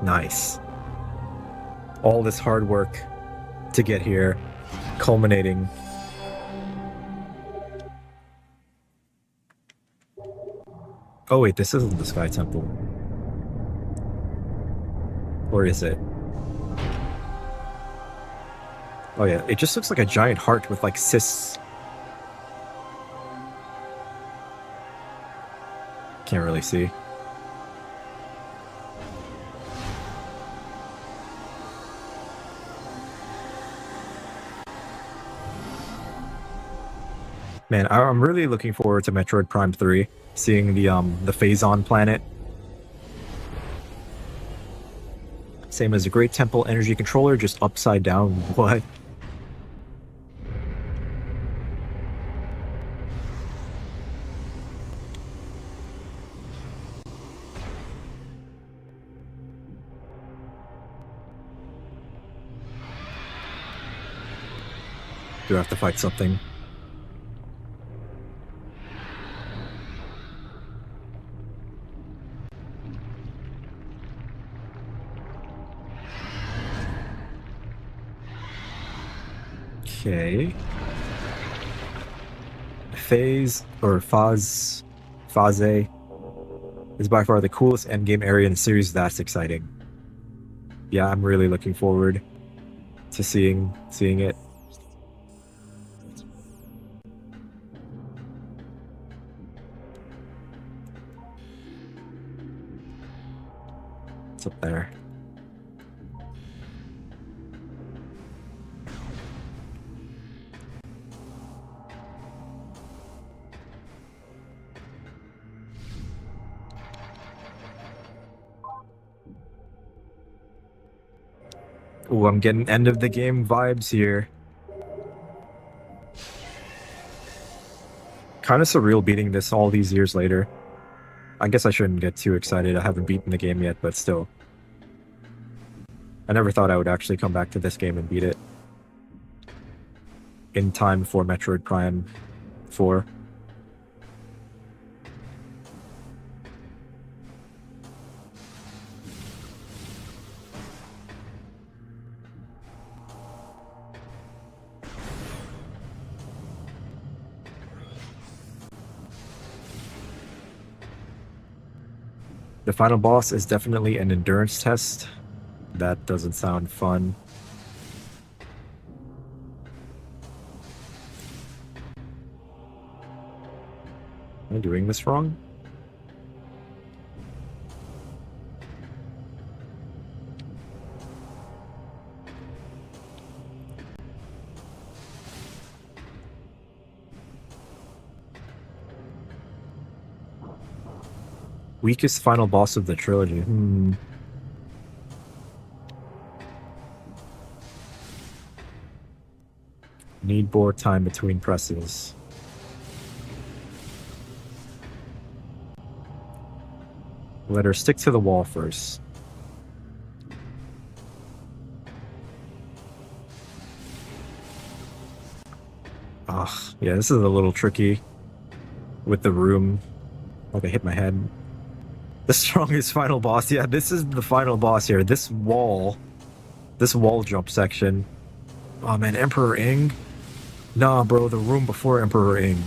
Nice. All this hard work to get here, culminating. Oh wait, this isn't the Sky Temple. Or is it? Oh yeah, it just looks like a giant heart with like cysts. Can't really see. Man, I'm really looking forward to Metroid Prime 3, seeing the Phazon planet. Same as a Great Temple energy controller, just upside down. What? Do I have to fight something? Okay. Phase is by far the coolest endgame area in the series. That's exciting. Yeah, I'm really looking forward to seeing it. It's up there. Ooh, I'm getting end of the game vibes here. Kind of surreal beating this all these years later. I guess I shouldn't get too excited. I haven't beaten the game yet, but still. I never thought I would actually come back to this game and beat it in time for Metroid Prime 4. The final boss is definitely an endurance test. That doesn't sound fun. Am I doing this wrong? Weakest final boss of the trilogy. Need more time between presses. Let her stick to the wall first. Ah, yeah, this is a little tricky with the room. Like I hit my head. The strongest final boss. Yeah, this is the final boss here. This wall jump section. Oh man, Emperor Ing? Nah, bro, the room before Emperor Ing.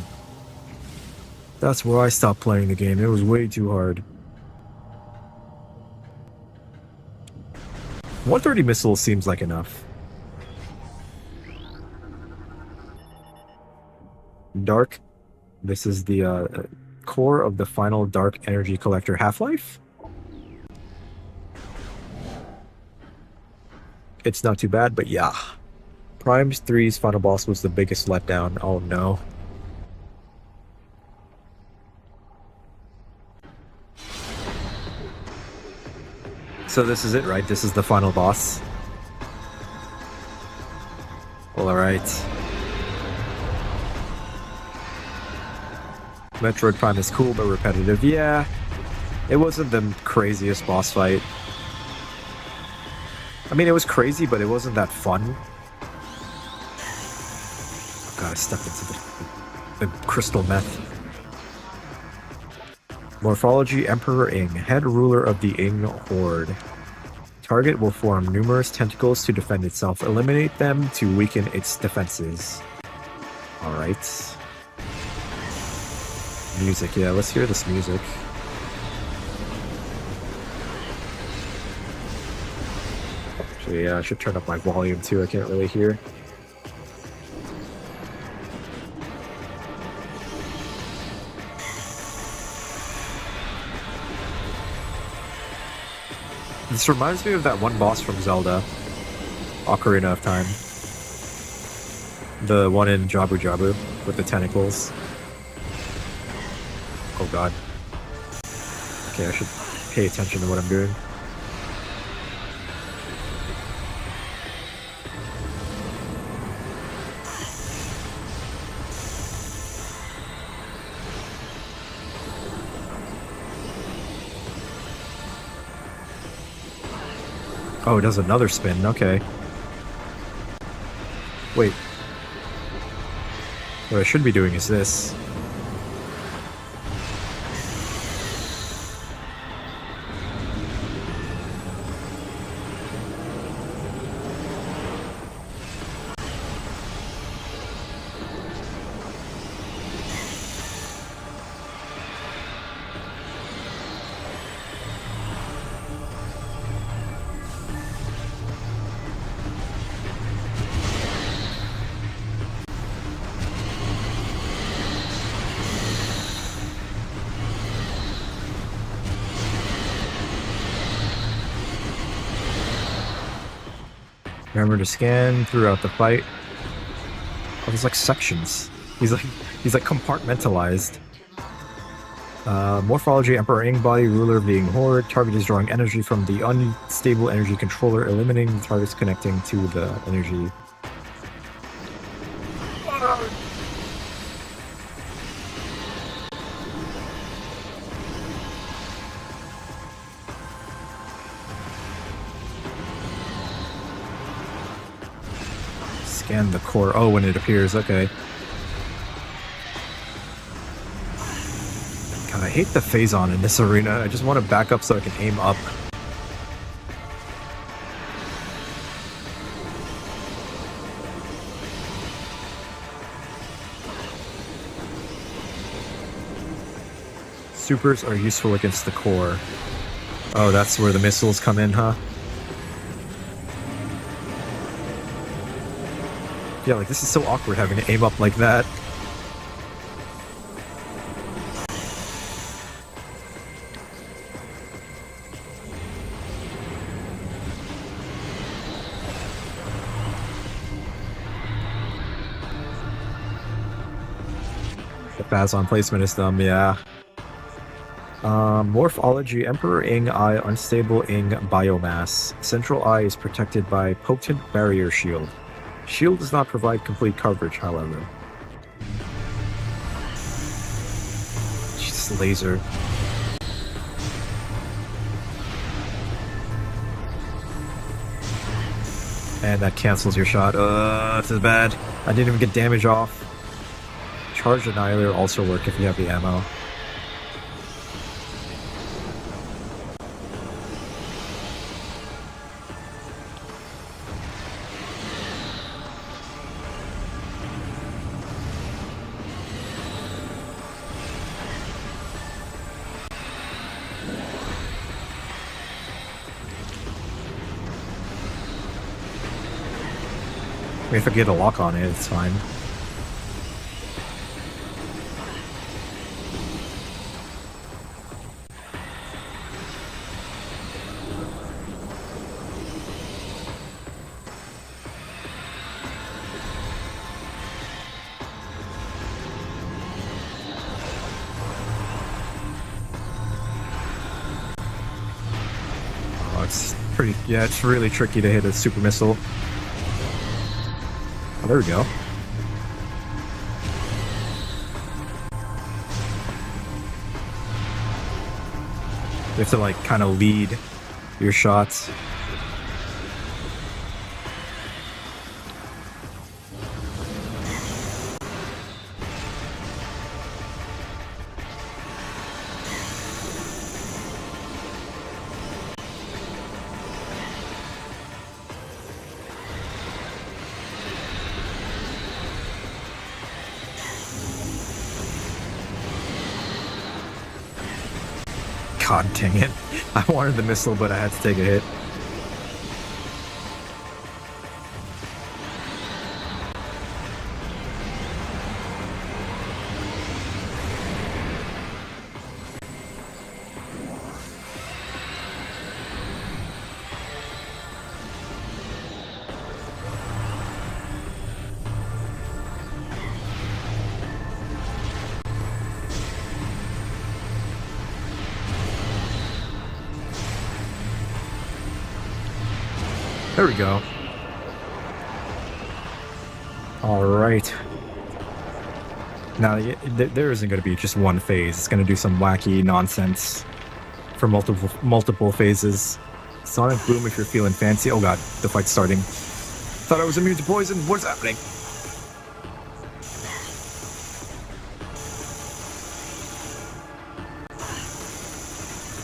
That's where I stopped playing the game. It was way too hard. 130 missiles seems like enough. Dark. This is the core of the final Dark Energy Collector Half-Life. It's not too bad, but yeah. Prime 3's final boss was the biggest letdown. Oh no. So this is it, right? This is the final boss. Well, alright. Metroid Prime is cool but repetitive. Yeah, it wasn't the craziest boss fight. I mean, it was crazy, but it wasn't that fun. Oh god, I stepped into the crystal meth. Morphology Emperor Ing, head ruler of the Ing Horde. Target will form numerous tentacles to defend itself. Eliminate them to weaken its defenses. Alright. Music, yeah, let's hear this music. Actually, yeah, I should turn up my volume too, I can't really hear. This reminds me of that one boss from Zelda, Ocarina of Time. The one in Jabu Jabu with the tentacles. Oh god. Okay, I should pay attention to what I'm doing. Oh, it does another spin. Okay. Wait. What I should be doing is this. Remember to scan throughout the fight. Oh, there's like sections. He's like compartmentalized. Morphology, Emperor Ing, body, ruler being horde. Target is drawing energy from the unstable energy controller, eliminating the targets connecting to the energy. Scan the core. Oh, when it appears. Okay. God, I hate the phase-on in this arena. I just want to back up so I can aim up. Supers are useful against the core. Oh, that's where the missiles come in, huh? Yeah, like this is so awkward having to aim up like that. The phase-on placement is dumb, yeah. Morphology, Emperor Ing Eye, unstable Ing biomass. Central eye is protected by potent barrier shield. Shield does not provide complete coverage, however. Just laser. And that cancels your shot. This is bad. I didn't even get damage off. Charge Annihilator also work if you have the ammo. I mean, if I get a lock on it, it's fine. Oh, it's pretty... Yeah, it's really tricky to hit a super missile. Oh, there we go. You have to, like, kind of lead your shots. God dang it. I wanted the missile, but I had to take a hit. There we go. All right. Now, there isn't going to be just one phase. It's going to do some wacky nonsense for multiple phases. Sonic Boom if you're feeling fancy. Oh god, the fight's starting. Thought I was immune to poison. What's happening?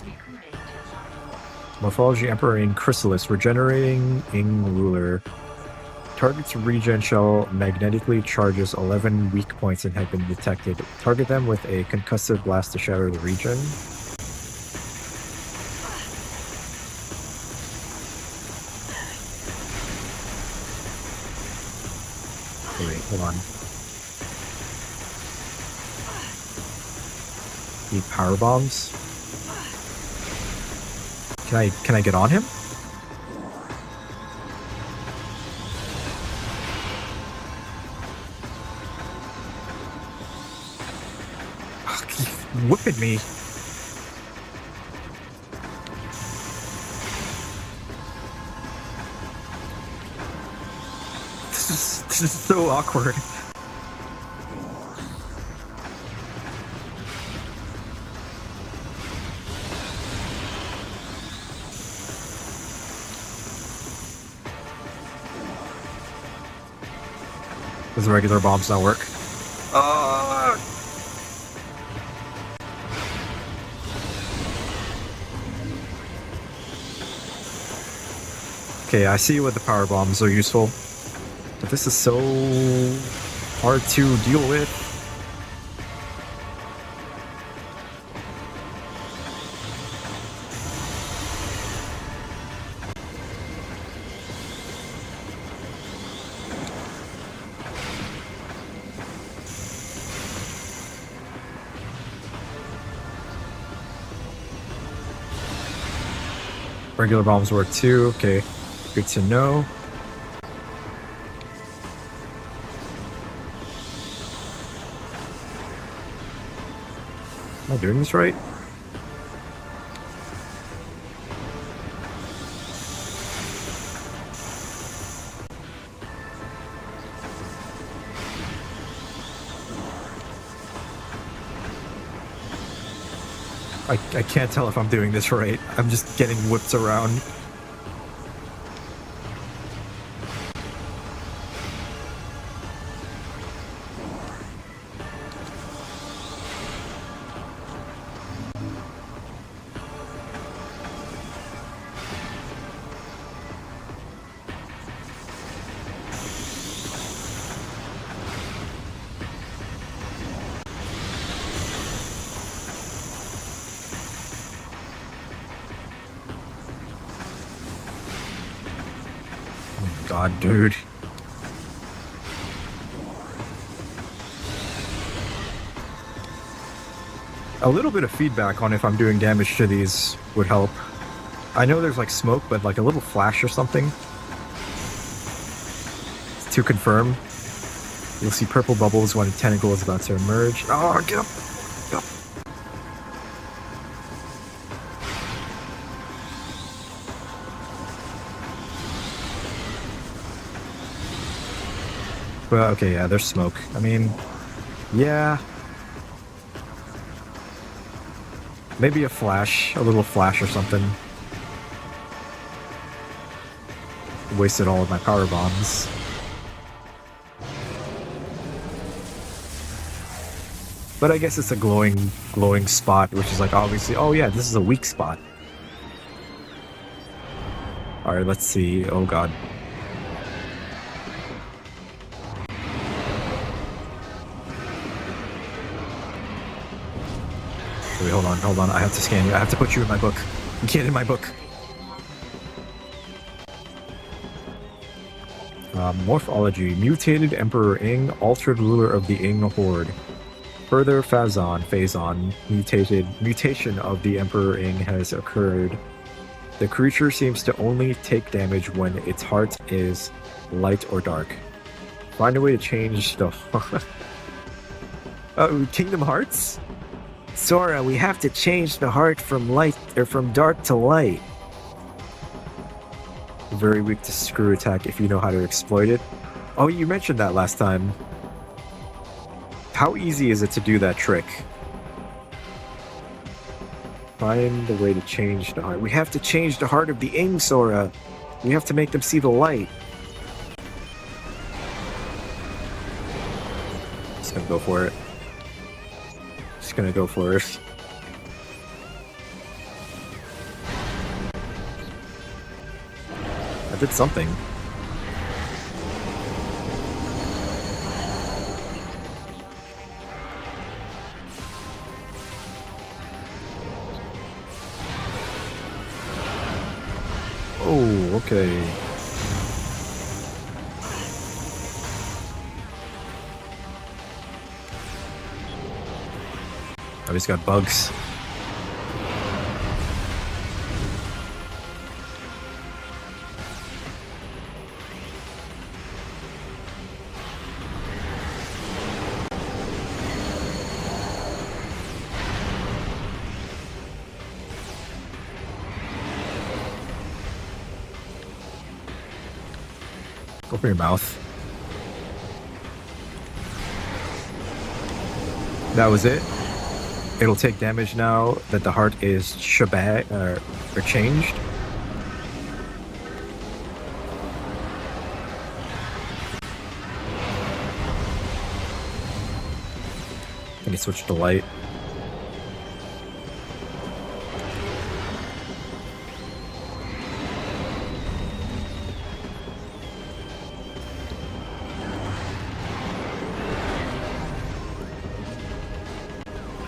Recording to logbook. Morphology Emperor in Chrysalis. Regenerating Ing Ruler. Target's regen shell magnetically charges 11 weak points and have been detected. Target them with a concussive blast to shatter the region. Wait, hold on. Need power bombs. Can I get on him? He's whipping me. This is so awkward. Does the regular bombs not work? Okay, I see what the power bombs are useful, but this is so hard to deal with. Regular bombs work too. Okay, good to know. Am I doing this right? I can't tell if I'm doing this right. I'm just getting whipped around. God, dude. A little bit of feedback on if I'm doing damage to these would help. I know there's like smoke, but like a little flash or something. To confirm, you'll see purple bubbles when a tentacle is about to emerge. Oh, get up! Get up. Well, okay, yeah, there's smoke. I mean, yeah. Maybe a flash, a little flash or something. Wasted all of my power bombs. But I guess it's a glowing spot, which is like obviously, oh yeah, this is a weak spot. Alright, let's see. Oh god. Wait, hold on. I have to scan you. I have to put you in my book. Get in my book. Morphology. Mutated Emperor Ing, altered ruler of the Ing Horde. Further Phazon, mutation of the Emperor Ing has occurred. The creature seems to only take damage when its heart is light or dark. Find a way to change the... Kingdom Hearts? Sora, we have to change the heart from dark to light. Very weak to screw attack if you know how to exploit it. Oh, you mentioned that last time. How easy is it to do that trick? Find a way to change the heart. We have to change the heart of the Ing Sora. We have to make them see the light. Just gonna go for it. Just gonna go for it. I did something. Oh, okay. Oh, he's got bugs. Go for your mouth. That was it. It'll take damage now that the heart is or changed. I think it switched to light.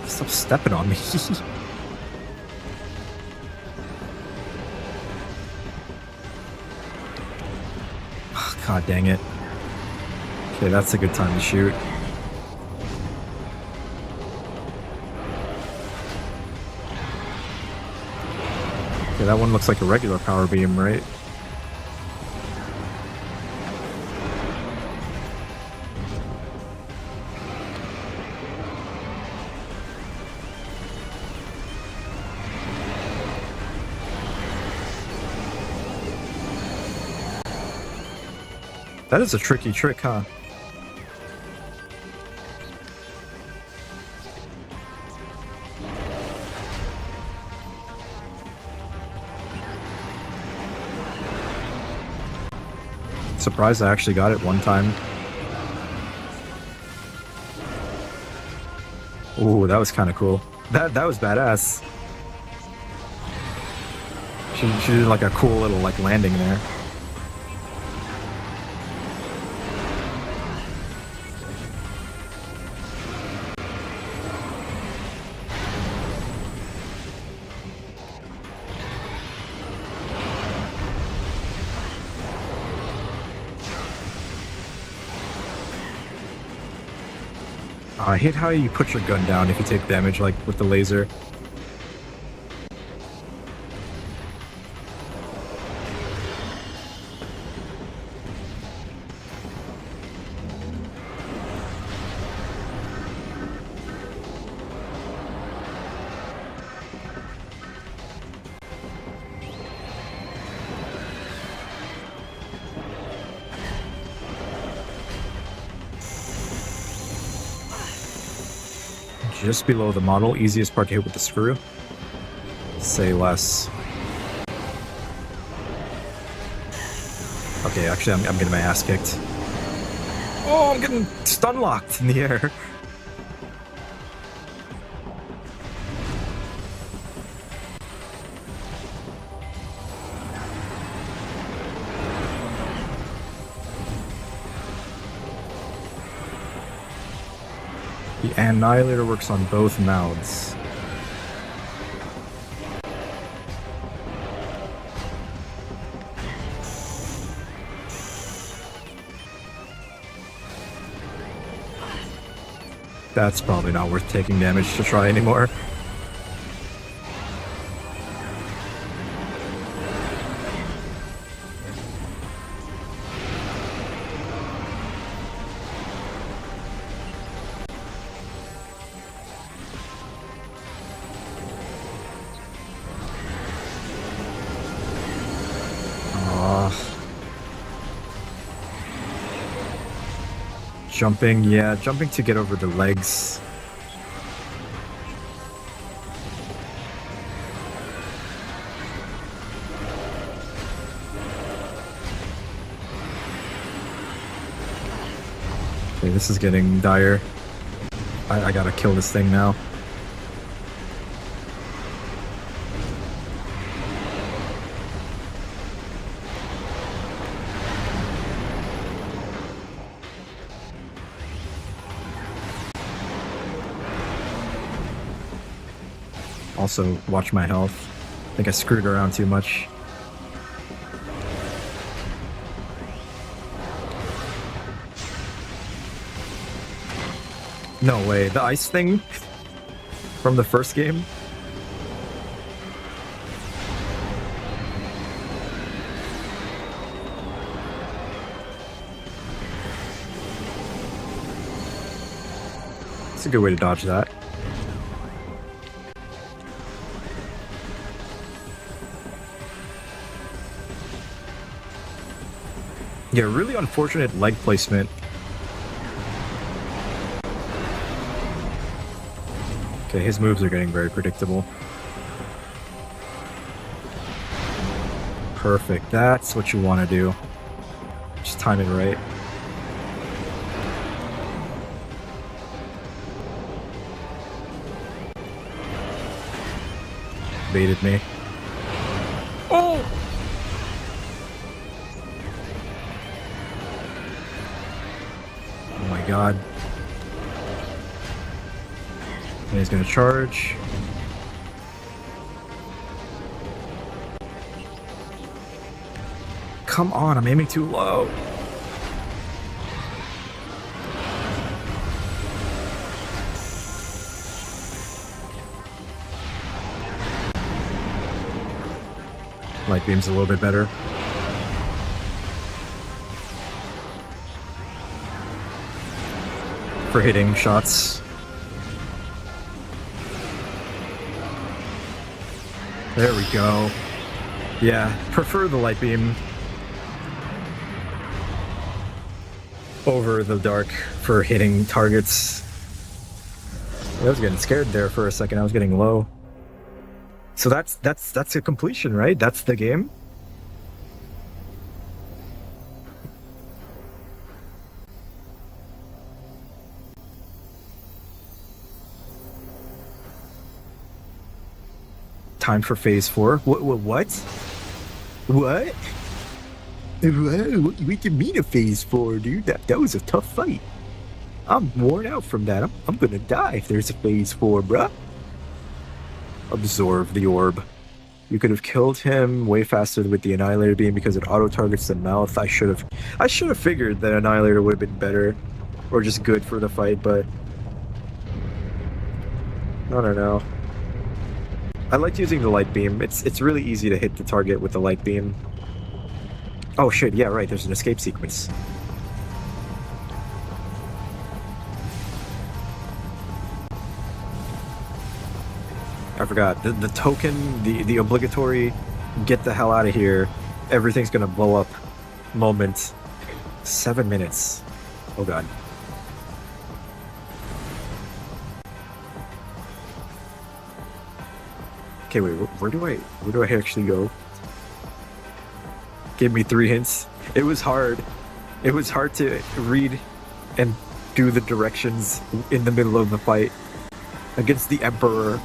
Stop stepping on me. Oh, God dang it. Okay, that's a good time to shoot. Okay, that one looks like a regular power beam, right? That is a tricky trick, huh? Surprised I actually got it one time. Ooh, that was kind of cool. That was badass. She did like a cool little like landing there. I hate how you put your gun down if you take damage, like with the laser. Just below the model, easiest part to hit with the screw. Say less. Okay, actually, I'm getting my ass kicked. Oh, I'm getting stun locked in the air. The Annihilator works on both mouths. That's probably not worth taking damage to try anymore. Jumping, yeah, jumping to get over the legs. Okay, this is getting dire. I gotta kill this thing now. Also, watch my health. I think I screwed around too much. No way, the ice thing from the first game? It's a good way to dodge that. Yeah, really unfortunate leg placement. Okay, his moves are getting very predictable. Perfect, that's what you want to do. Just time it right. Baited me. Oh! Oh my god. And he's gonna charge. Come on, I'm aiming too low. Light beam's a little bit better. For hitting shots. There we go. Yeah, prefer the light beam over the dark for hitting targets. I was getting scared there for a second. I was getting low. So that's a completion, right? That's the game. Time for phase 4. What? What? What do you mean a phase 4, dude? That was a tough fight. I'm worn out from that. I'm gonna die if there's a phase 4, bruh. Absorb the orb. You could have killed him way faster with the Annihilator beam because it auto targets the mouth. I should have figured that Annihilator would have been better, or just good for the fight, but I don't know. I liked using the light beam. It's really easy to hit the target with the light beam. Oh shit! Yeah, right. There's an escape sequence. I forgot. The token, the obligatory get the hell out of here, everything's gonna blow up moment. 7 minutes. Oh god. Okay, wait, where do I actually go? Give me 3 hints. It was hard. It was hard to read and do the directions in the middle of the fight against the Emperor.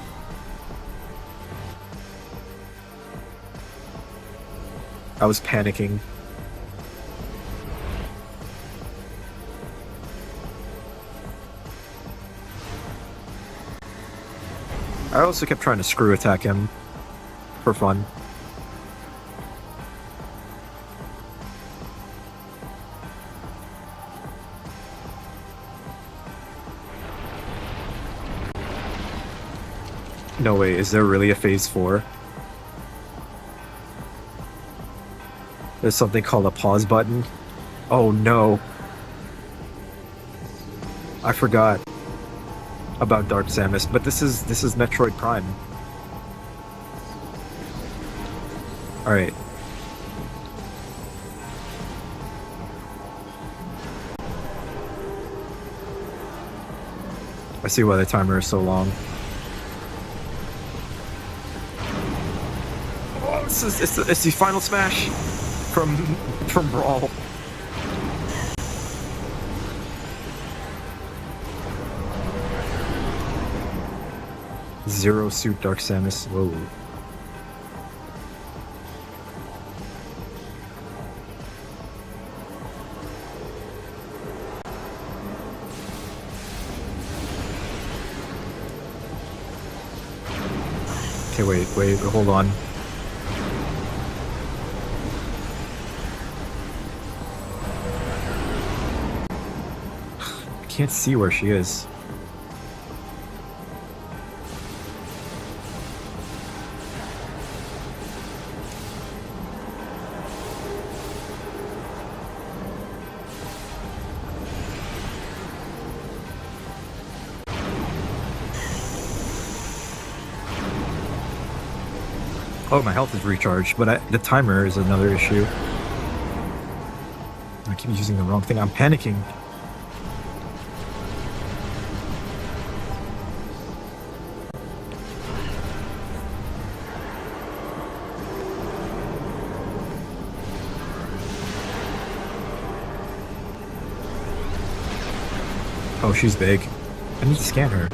I was panicking. I also kept trying to screw attack him for fun. No way, is there really a phase 4? There's something called a pause button. Oh no. I forgot about Dark Samus, but this is Metroid Prime. Alright. I see why the timer is so long. Oh, it's the final smash from Brawl. Zero Suit Dark Samus. Whoa. Okay, wait, hold on. I can't see where she is. Oh, my health is recharged, but the timer is another issue. I keep using the wrong thing. I'm panicking. Oh, she's big. I need to scan her.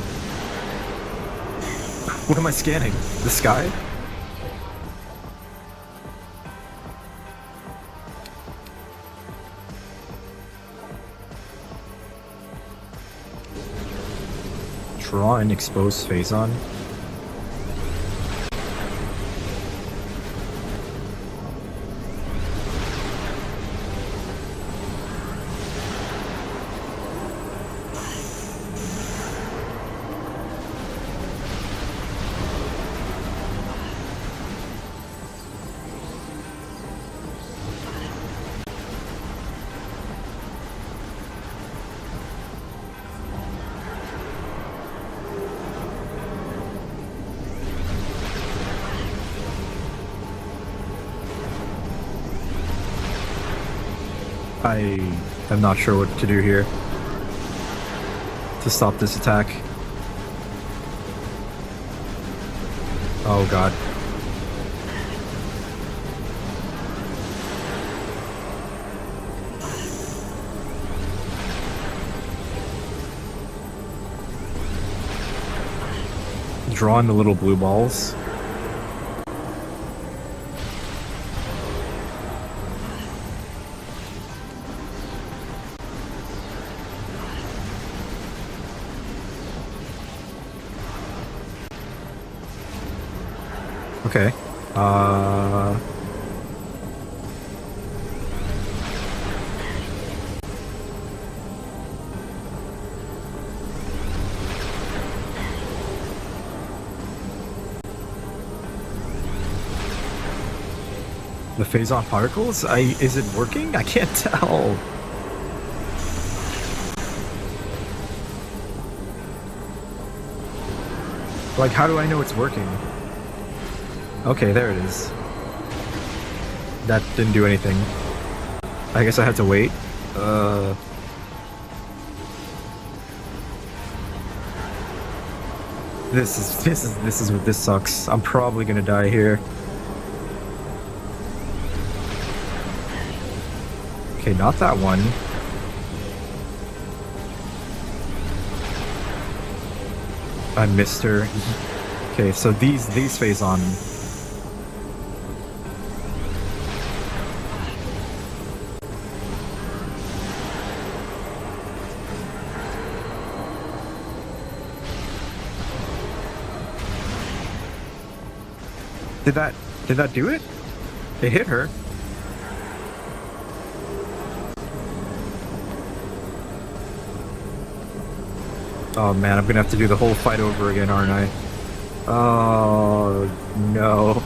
What am I scanning? The sky? Draw an exposed face on. I am not sure what to do here to stop this attack. Oh god. Drawing the little blue balls. Okay. The phase-on particles? Is it working? I can't tell. Like, how do I know it's working? Okay, there it is. That didn't do anything. I guess I had to wait. This sucks. I'm probably gonna die here. Okay, not that one. I missed her. Okay, so these phase on. Did that do it? It hit her. Oh man, I'm gonna have to do the whole fight over again, aren't I? Oh no.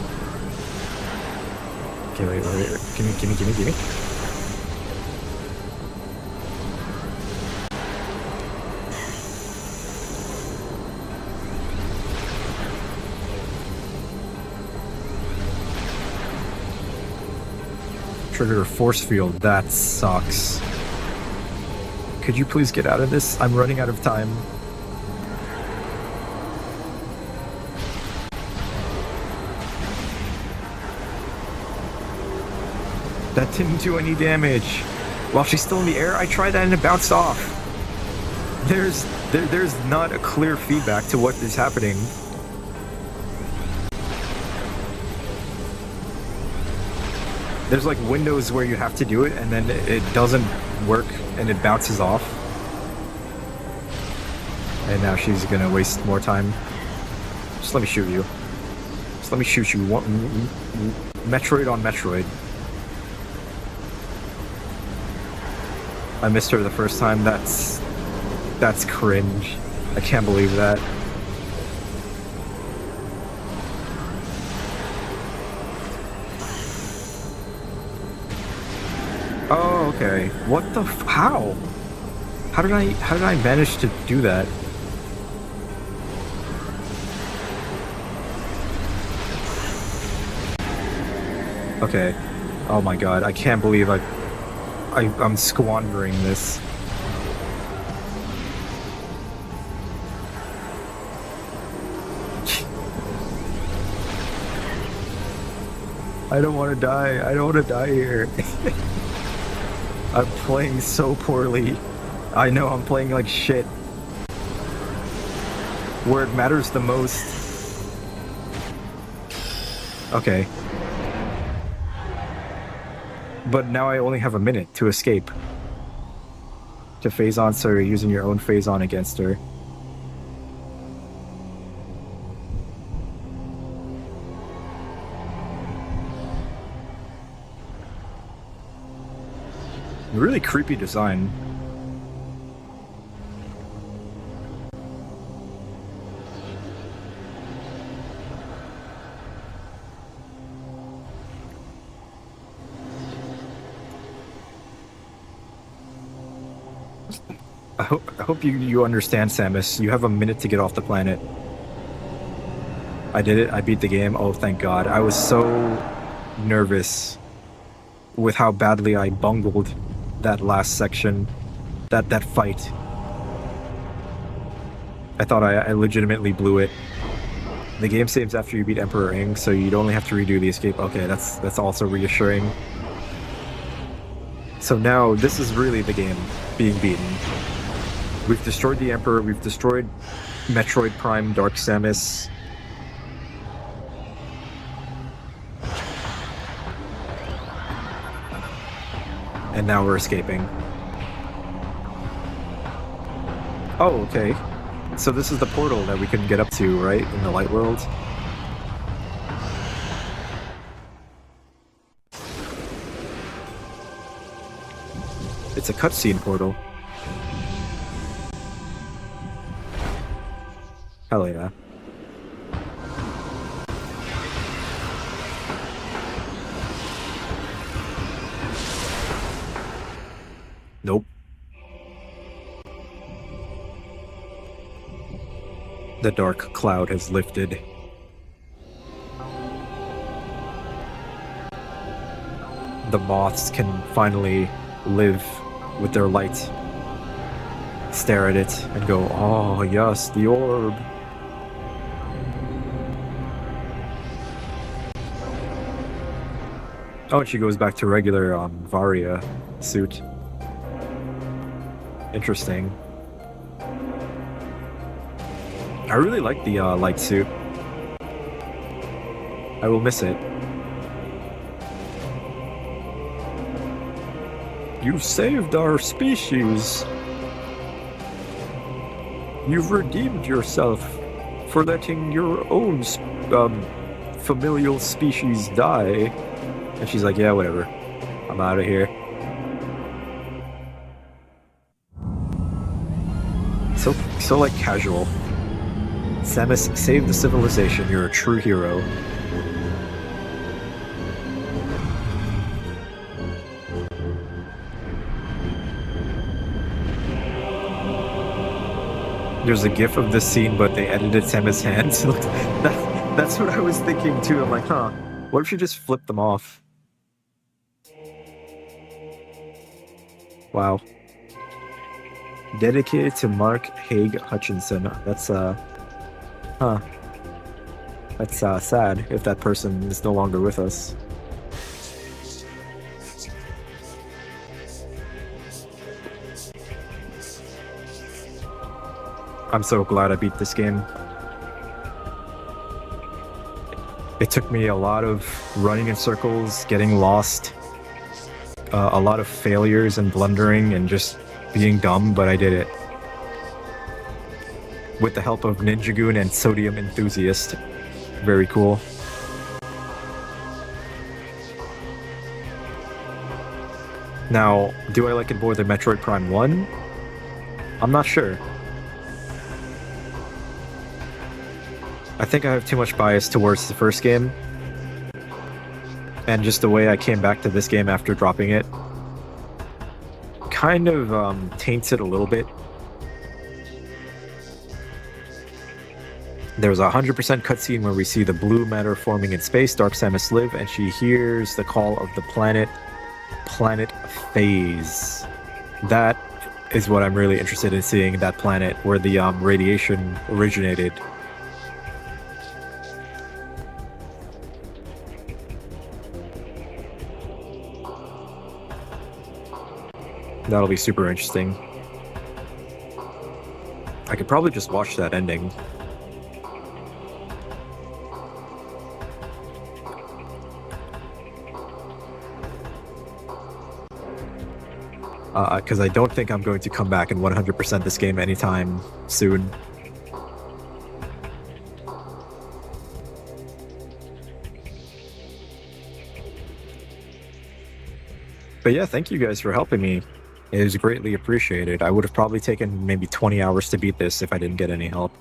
Okay, wait. Gimme. Trigger a force field. That sucks. Could you please get out of this? I'm running out of time. That didn't do any damage. While she's still in the air, I tried that and it bounced off. There's not a clear feedback to what is happening. There's like windows where you have to do it, and then it doesn't work, and it bounces off. And now she's gonna waste more time. Just let me shoot you. Just let me shoot you. Metroid on Metroid. I missed her the first time. That's cringe. I can't believe that. Oh, okay. What the how? How did I manage to do that? Okay. Oh my god, I can't believe I'm squandering this. I don't want to die. I don't want to die here. I'm playing so poorly. I know I'm playing like shit. Where it matters the most. Okay. But now I only have a minute to escape. To phase on, so you're using your own phase on against her. Really creepy design. I hope you understand, Samus. You have a minute to get off the planet. I did it. I beat the game. Oh, thank God. I was so nervous with how badly I bungled that last section, that fight. I thought I legitimately blew it. The game saves after you beat Emperor Ing, so you'd only have to redo the escape. Okay, that's also reassuring. So now this is really the game being beaten. We've destroyed the Emperor, we've destroyed Metroid Prime Dark Samus. And now we're escaping. Oh, okay. So this is the portal that we can get up to, right? In the light world? It's a cutscene portal. Hell yeah. Nope. The dark cloud has lifted. The moths can finally live with their light. Stare at it and go, oh yes, the orb. Oh, and she goes back to regular Varia suit. Interesting. I really like the light suit. I will miss it. You've saved our species. You've redeemed yourself for letting your own familial species die. And she's like, yeah, whatever. I'm out of here. So like casual. Samus, save the civilization. You're a true hero. There's a gif of this scene, but they edited Samus' hands. That's what I was thinking too. I'm like, huh, what if she just flipped them off? Wow. Dedicated to Mark Haig Hutchinson. That's huh. That's sad if that person is no longer with us. I'm so glad I beat this game. It took me a lot of running in circles, getting lost, a lot of failures and blundering and just being dumb, but I did it. With the help of Ninjagoon and Sodium Enthusiast. Very cool. Now, do I like it more than Metroid Prime 1? I'm not sure. I think I have too much bias towards the first game. And just the way I came back to this game after dropping it kind of taints it a little bit. There's a 100% cutscene where we see the blue matter forming in space, Dark Samus live, and she hears the call of the planet Phase. That is what I'm really interested in seeing, that planet where the radiation originated. That'll be super interesting. I could probably just watch that ending. Because I don't think I'm going to come back and 100% this game anytime soon. But yeah, thank you guys for helping me. It was greatly appreciated. I would have probably taken maybe 20 hours to beat this if I didn't get any help.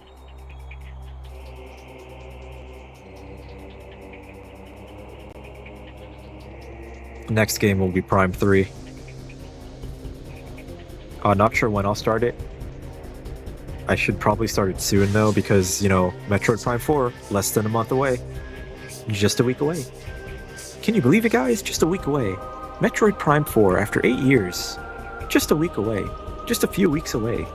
Next game will be Prime 3. Not sure when I'll start it. I should probably start it soon though, because, you know, Metroid Prime 4, less than a month away. Just a week away. Can you believe it, guys? Just a week away. Metroid Prime 4, after 8 years. Just a week away. Just a few weeks away.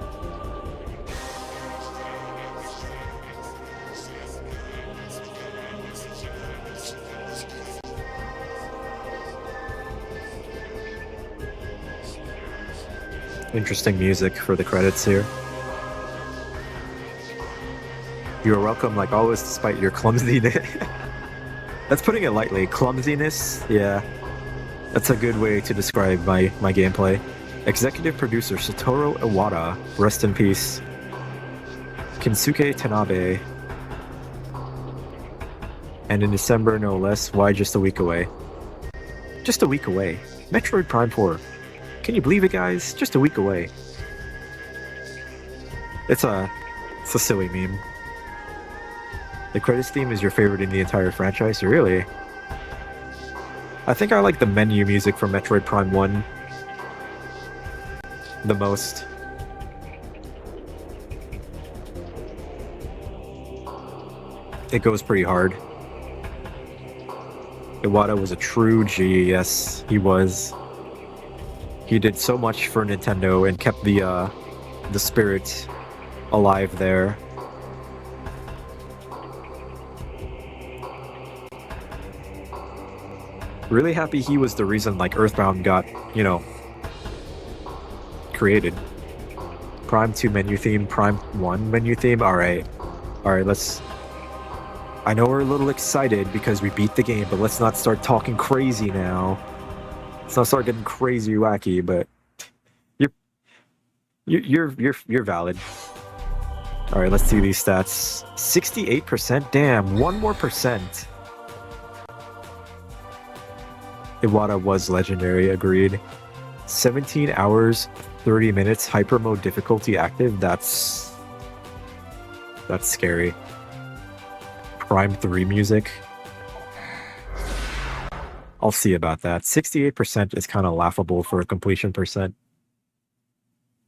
Interesting music for the credits here. You're welcome, like always, despite your clumsiness. That's putting it lightly. Clumsiness? Yeah. That's a good way to describe my gameplay. Executive producer Satoru Iwata, rest in peace. Kinsuke Tanabe. And in December, no less, why just a week away? Just a week away. Metroid Prime 4. Can you believe it, guys? Just a week away. It's a silly meme. The credits theme is your favorite in the entire franchise? Really? I think I like the menu music from Metroid Prime 1 the most. It goes pretty hard. Iwata was a true G, yes, he was. He did so much for Nintendo and kept the spirit alive there. Really happy he was the reason, like, Earthbound got, you know, created. Prime 2 menu theme, Prime 1 menu theme, alright. Alright, let's... I know we're a little excited because we beat the game, but let's not start talking crazy now. Let's not start getting crazy wacky, but... You're valid. Alright, let's see these stats. 68%? Damn, 1 more percent. Iwata was legendary, agreed. 17 hours, 30 minutes, hyper mode difficulty active, that's scary. Prime 3 music. I'll see about that. 68% is kind of laughable for a completion percent.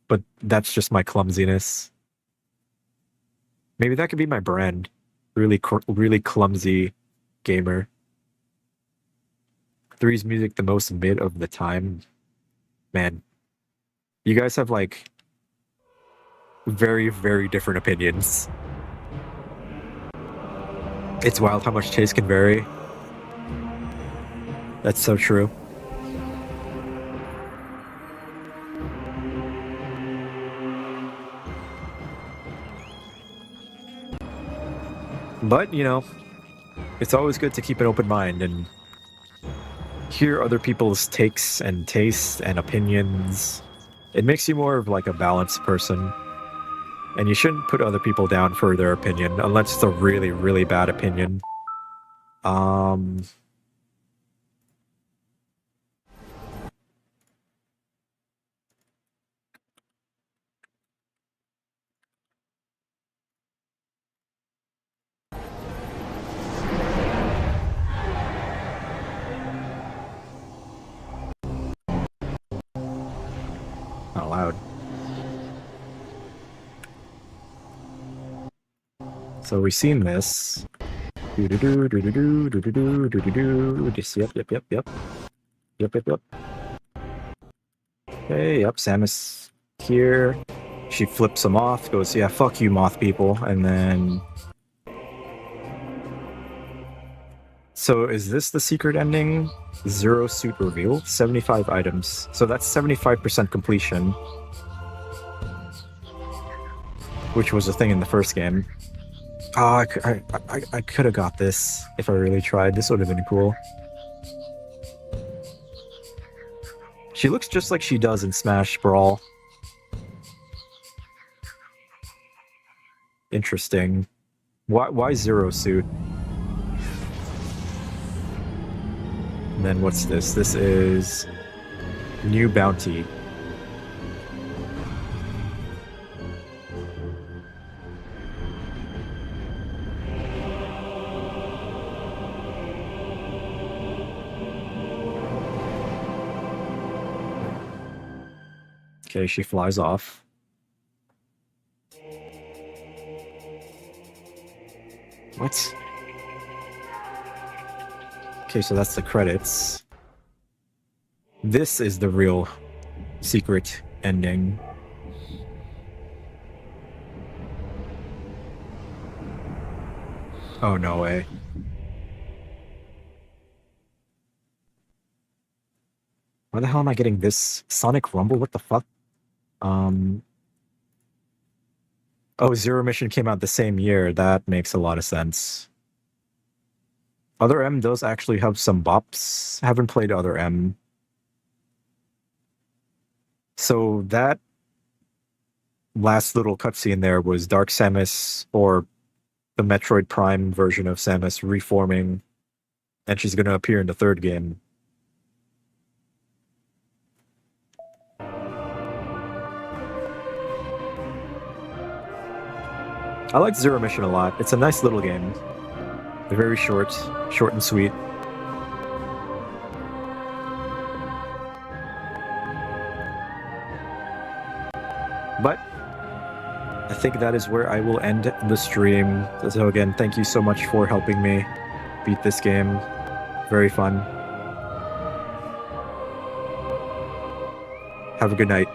But that's just my clumsiness. Maybe that could be my brand. Really clumsy gamer. 3's music the most mid of the time. Man, you guys have like very, very different opinions. It's wild how much taste can vary. That's so true. But, you know, it's always good to keep an open mind and hear other people's takes and tastes and opinions. It makes you more of like a balanced person. And you shouldn't put other people down for their opinion unless it's a really, really bad opinion. Um, Not loud. So we've seen this. Do-do-do, do-do-do, do-do-do, do-do-do. Just yep, yep, yep, yep. Yep, yep, yep. Okay, yep, Samus here. She flips him off, goes, yeah, fuck you, moth people, and then... So is this the secret ending? Zero suit reveal? 75 items. So that's 75% completion. Which was a thing in the first game. Oh, I could have got this if I really tried. This would have been cool. She looks just like she does in Smash Brawl. Interesting. Why Zero Suit? And then what's this? This is New Bounty. Okay, she flies off. What? Okay, so that's the credits. This is the real secret ending. Oh, no way. Why the hell am I getting this? Sonic Rumble? What the fuck? Oh, Zero Mission came out the same year. That makes a lot of sense. Other M does actually have some bops. Haven't played Other M. So that last little cutscene there was Dark Samus, or the Metroid Prime version of Samus, reforming, and she's going to appear in the third game. I like Zero Mission a lot. It's a nice little game. They're very short and sweet. But I think that is where I will end the stream. So again, thank you so much for helping me beat this game. Very fun. Have a good night.